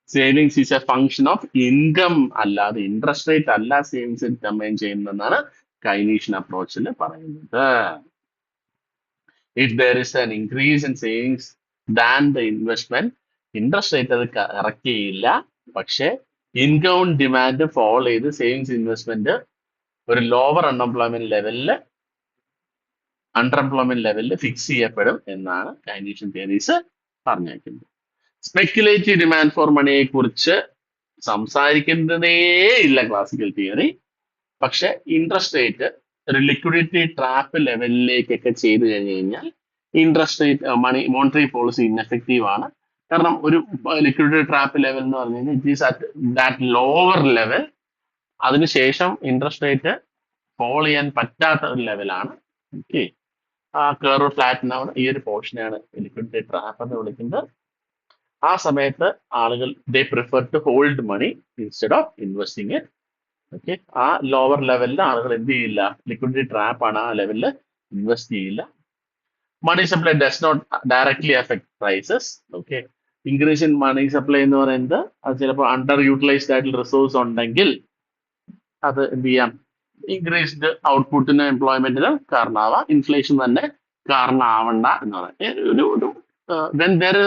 Savings is a function of income, അല്ലാതെ ഇൻട്രസ്റ്റ് റേറ്റ് അല്ല സേവിങ്സ് ഡിറ്റർമൈൻ ചെയ്യുന്നതെന്നാണ് കൈനീഷ്യൻ അപ്രോച്ചിൽ പറയുന്നത്. If there is an increase in savings than the investment, interest rate അത് കറക്റ്റ് ചെയ്യില്ല. പക്ഷെ ഇൻകം ഡിമാൻഡ് ഫോളോ ചെയ്ത് സേവിങ്സ് ഇൻവെസ്റ്റ്മെന്റ് ഒരു ലോവർ അൺഎംപ്ലോയ്മെന്റ് ലെവലിൽ ഫിക്സ് ചെയ്യപ്പെടും എന്നാണ് കൈനീഷ്യൻ തിയറീസ് പറഞ്ഞേക്കുന്നത്. സ്പെക്യുലേറ്റീവ് ഡിമാൻഡ് ഫോർ മണിയെ കുറിച്ച് സംസാരിക്കുന്നതേ ഇല്ല ക്ലാസിക്കൽ തിയറി. പക്ഷെ ഇൻട്രസ്റ്റ് റേറ്റ് ഒരു ലിക്വിഡിറ്റി ട്രാപ്പ് ലെവലിലേക്കൊക്കെ ചെയ്തു കഴിഞ്ഞു കഴിഞ്ഞാൽ interest rate monetary policy ineffective ആണ്. കാരണം ഒരു ലിക്വിഡിറ്റി ട്രാപ്പ് ലെവൽ എന്ന് പറഞ്ഞു കഴിഞ്ഞാൽ it is at that lower level. അതിനുശേഷം ഇൻട്രസ്റ്റ് റേറ്റ് ഫോളോ ചെയ്യാൻ പറ്റാത്ത ഒരു ലെവലാണ്. ഓക്കെ, ആ കർവ് ഫ്ലാറ്റൻ ആവുന്ന ഈ ഒരു പോർഷനെയാണ് ലിക്വിഡിറ്റി ട്രാപ്പ് എന്ന് വിളിക്കുന്നത്. ആ സമയത്ത് ആളുകൾ they prefer to hold money instead of investing it. Okay, ആ ലോവർ ലെവലിൽ ആളുകൾ എന്ത് ചെയ്യില്ല, ലിക്വിഡിറ്റി ട്രാപ്പ് ആണ്, ആ ലെവലിൽ ഇൻവെസ്റ്റ് ചെയ്യില്ല. Money supply does not directly affect prices. Okay, increase in money supply എന്ന് പറയുന്നത് അത് ചിലപ്പോൾ അണ്ടർ യൂട്ടിലൈസ്ഡ് ആയിട്ടുള്ള റിസോഴ്സ് ഉണ്ടെങ്കിൽ അത് എന്ത് ചെയ്യാം, ഇൻക്രീസ്ഡ് ഔട്ട്പുട്ടിന് എംപ്ലോയ്മെന്റിന് കാരണമാവാം. ഇൻഫ്ലേഷൻ തന്നെ കാരണമാവണ്ട എന്ന് പറയാം. When there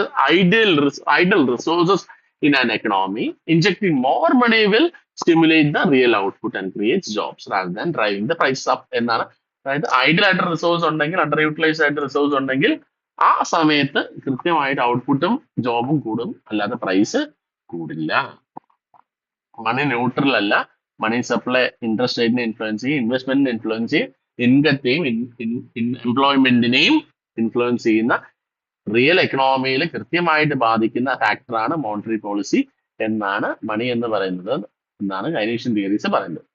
is idle resources in an economy, injecting more money will stimulate the real output and creates jobs rather than driving the price up എന്നാണ്. അതായത് ഐഡിൽ ആയിട്ട് റിസോഴ്സ് ഉണ്ടെങ്കിൽ, അണ്ടർ യൂട്ടിലൈസ്ഡ് ആയിട്ട് റിസോഴ്സ് ഉണ്ടെങ്കിൽ ആ സമയത്ത് കൃത്യമായിട്ട് ഔട്ട്പുട്ടും ജോബും കൂടും, അല്ലാതെ പ്രൈസ് കൂടില്ല. മണി ന്യൂട്രൽ അല്ല. മണി സപ്ലൈ ഇൻട്രസ്റ്റ് റേറ്റിനെ ഇൻഫ്ലുവൻസ് ചെയ്യും, ഇൻവെസ്റ്റ്മെന്റിനെ ഇൻഫ്ലുവൻസ് ചെയ്യും, ഇൻകത്തെയും എംപ്ലോയ്മെന്റിനെയും ഇൻഫ്ലുവൻസ് ചെയ്യുന്ന റിയൽ എക്കണോമിയിൽ കൃത്യമായിട്ട് ബാധിക്കുന്ന ഫാക്ടറാണ് മോണിറ്ററി പോളിസി എന്നാണ് മണി എന്ന് പറയുന്നത് എന്നാണ് കൈനീഷ്യൻ തിയറീസ് പറയുന്നത്.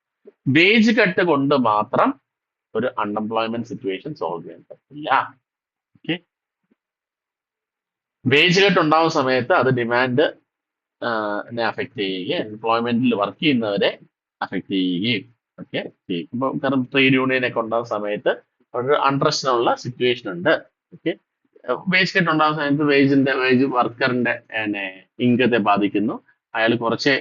വേജ് കട്ട് കൊണ്ട് മാത്രം ഒരു അൺഎംപ്ലോയ്മെന്റ് സിറ്റുവേഷൻ സോൾവ് ചെയ്യാൻ പറ്റില്ല. ഓക്കെ, വേജ് കട്ട് ഉണ്ടാവുന്ന സമയത്ത് അത് ഡിമാൻഡ് അഫക്ട് ചെയ്യുകയും എംപ്ലോയ്മെന്റിൽ വർക്ക് ചെയ്യുന്നവരെ അഫക്ട് ചെയ്യുകയും ഒക്കെ ചെയ്യും. ഇപ്പൊ കാരണം ട്രേഡ് യൂണിയൻ ഒക്കെ ഉണ്ടാകുന്ന സമയത്ത് ഒരു അൺട്രസ്റ്റിനുള്ള സിറ്റുവേഷൻ ഉണ്ട്. ഓക്കെ, വേജ് കട്ട് ഉണ്ടാകുന്ന സമയത്ത് വേജ് വർക്കറിന്റെ ഇൻകത്തെ ബാധിക്കുന്നു. അയാൾ കുറച്ച്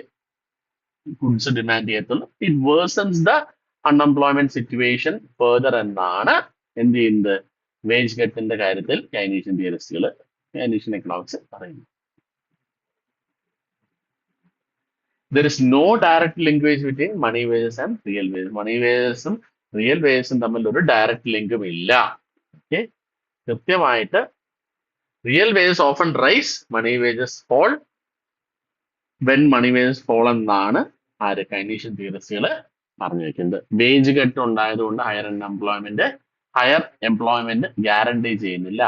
ഗുഡ്സ് ഡിമാൻഡ് ചെയ്യത്തുള്ളൂ. It worsens the unemployment situation further എന്നാണ് എന്ത് ചെയ്യുന്നത്, വേജ് കട്ടിന്റെ കാര്യത്തിൽ കൈനീഷ്യൻ തിയറിസ്റ്റുകൾ, കൈനീഷ്യൻ എക്കണോമിക്സ് പറയുന്നു. There is no direct linkage between money wages and real wages. Money wages ഉം റിയൽ വേജസും തമ്മിൽ ഒരു ഡയറക്റ്റ് ലിങ്കും ഇല്ല. ഓക്കെ, കൃത്യമായിട്ട് real wages often rise, money wages fall when money wages fall എന്നാണ് ആര് കൈനീഷ്യൻ തിയറിസ്റ്റുകൾ പറഞ്ഞു വെക്കുന്നത്. വേജ് കട്ട് ഉണ്ടായതുകൊണ്ട് ഹയർ എംപ്ലോയ്മെന്റ് ഗ്യാരണ്ടി ചെയ്യുന്നില്ല.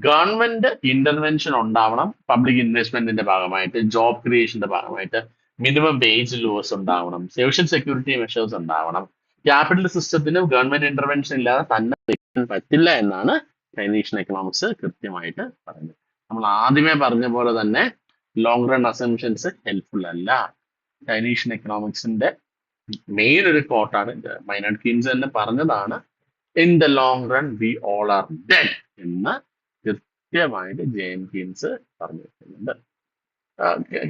ഗവൺമെന്റ് ഇന്റർവെൻഷൻ ഉണ്ടാവണം, പബ്ലിക് ഇൻവെസ്റ്റ്മെന്റിന്റെ ഭാഗമായിട്ട്, ജോബ് ക്രിയേഷന്റെ ഭാഗമായിട്ട്, മിനിമം വേജ് ലോസ് ഉണ്ടാവണം, സോഷ്യൽ സെക്യൂരിറ്റി മെഷേഴ്സ് ഉണ്ടാവണം. ക്യാപിറ്റൽ സിസ്റ്റത്തിന് ഗവൺമെന്റ് ഇന്റർവെൻഷൻ ഇല്ലാതെ തന്നെ പറ്റില്ല എന്നാണ് കൈനീഷ്യൻ എക്കണോമിക്സ് കൃത്യമായിട്ട് പറയുന്നത്. നമ്മൾ ആദ്യമേ പറഞ്ഞ പോലെ തന്നെ ലോങ് റൺ അസംഷൻസ് ഹെൽപ്ഫുൾ അല്ല. കൈനീഷ്യൻ എക്കണോമിക്സിന്റെ മെയിൻ ഒരു കോട്ടാണ്, മൈനാർഡ് കീൻസ് തന്നെ പറഞ്ഞതാണ്, in the long run we all are dead എന്ന് കൃത്യമായിട്ട് ജെയിൻകിൻസ് പറഞ്ഞു വെക്കുന്നുണ്ട്.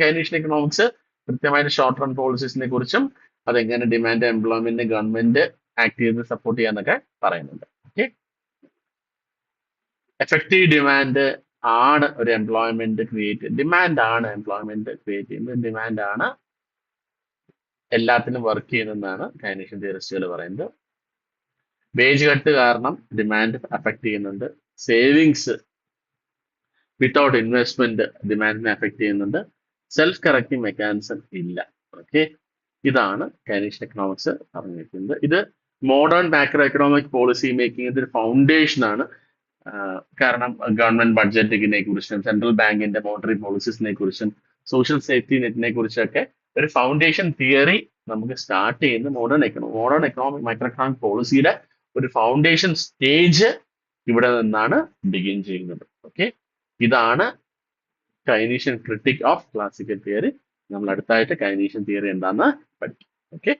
കൈനീഷ്യൻ എക്കണോമിക്സ് കൃത്യമായിട്ട് ഷോർട്ട് റൺ പോളിസീസിനെ കുറിച്ചും അതെങ്ങനെ ഡിമാൻഡ് എംപ്ലോയ്മെന്റ് ഗവൺമെന്റ് ആക്ട് ചെയ്ത് സപ്പോർട്ട് ചെയ്യാന്നൊക്കെ പറയുന്നുണ്ട്. ഓക്കെ, എഫക്റ്റീവ് ഡിമാൻഡ് ആണ് ഒരു എംപ്ലോയ്മെന്റ് ക്രിയേറ്റ്, ഡിമാൻഡ് ആണ് എംപ്ലോയ്മെന്റ് ക്രിയേറ്റ് ചെയ്യുന്നത്, ഡിമാൻഡ് ആണ് എല്ലാത്തിനും വർക്ക് ചെയ്യുന്നതെന്നാണ് കൈനീഷ്യൻ തിയറിസ്റ്റുകൾ പറയുന്നത്. വേജ് കട്ട് കാരണം ഡിമാൻഡ് അഫക്ട് ചെയ്യുന്നുണ്ട്. സേവിങ്സ് വിത്തൗട്ട് ഇൻവെസ്റ്റ്മെന്റ് ഡിമാൻഡിനെ അഫക്ട് ചെയ്യുന്നുണ്ട്. സെൽഫ് കറക്റ്റിംഗ് മെക്കാനിസം ഇല്ല. ഓക്കെ, ഇതാണ് കൈനീഷ്യൻ എക്കണോമിക്സ് പറഞ്ഞിരിക്കുന്നത്. ഇത് modern macro economic policy making ഒരു ഫൗണ്ടേഷൻ ആണ്. കാരണം ഗവൺമെന്റ് ബഡ്ജറ്റിനെ കുറിച്ചും സെൻട്രൽ ബാങ്കിന്റെ മോണിറ്ററി പോളിസീസിനെ കുറിച്ചും സോഷ്യൽ സേഫ്റ്റി നെറ്റിനെ കുറിച്ചൊക്കെ ഒരു ഫൗണ്ടേഷൻ തിയറി നമുക്ക് സ്റ്റാർട്ട് ചെയ്യുന്ന മോഡേൺ എക്കണോമിക് മൈക്രോ എക്കണോമിക് പോളിസിയുടെ ഒരു ഫൗണ്ടേഷൻ സ്റ്റേജ് ഇവിടെ നിന്നാണ് ബിഗിൻ ചെയ്യുന്നത്. ഓക്കെ, ഇതാണ് Keynesian critique of classical theory. നമ്മൾ അടുത്തായിട്ട് കൈനീഷ്യൻ തിയറി എന്താണെന്ന് പഠിക്കും. ഓക്കെ.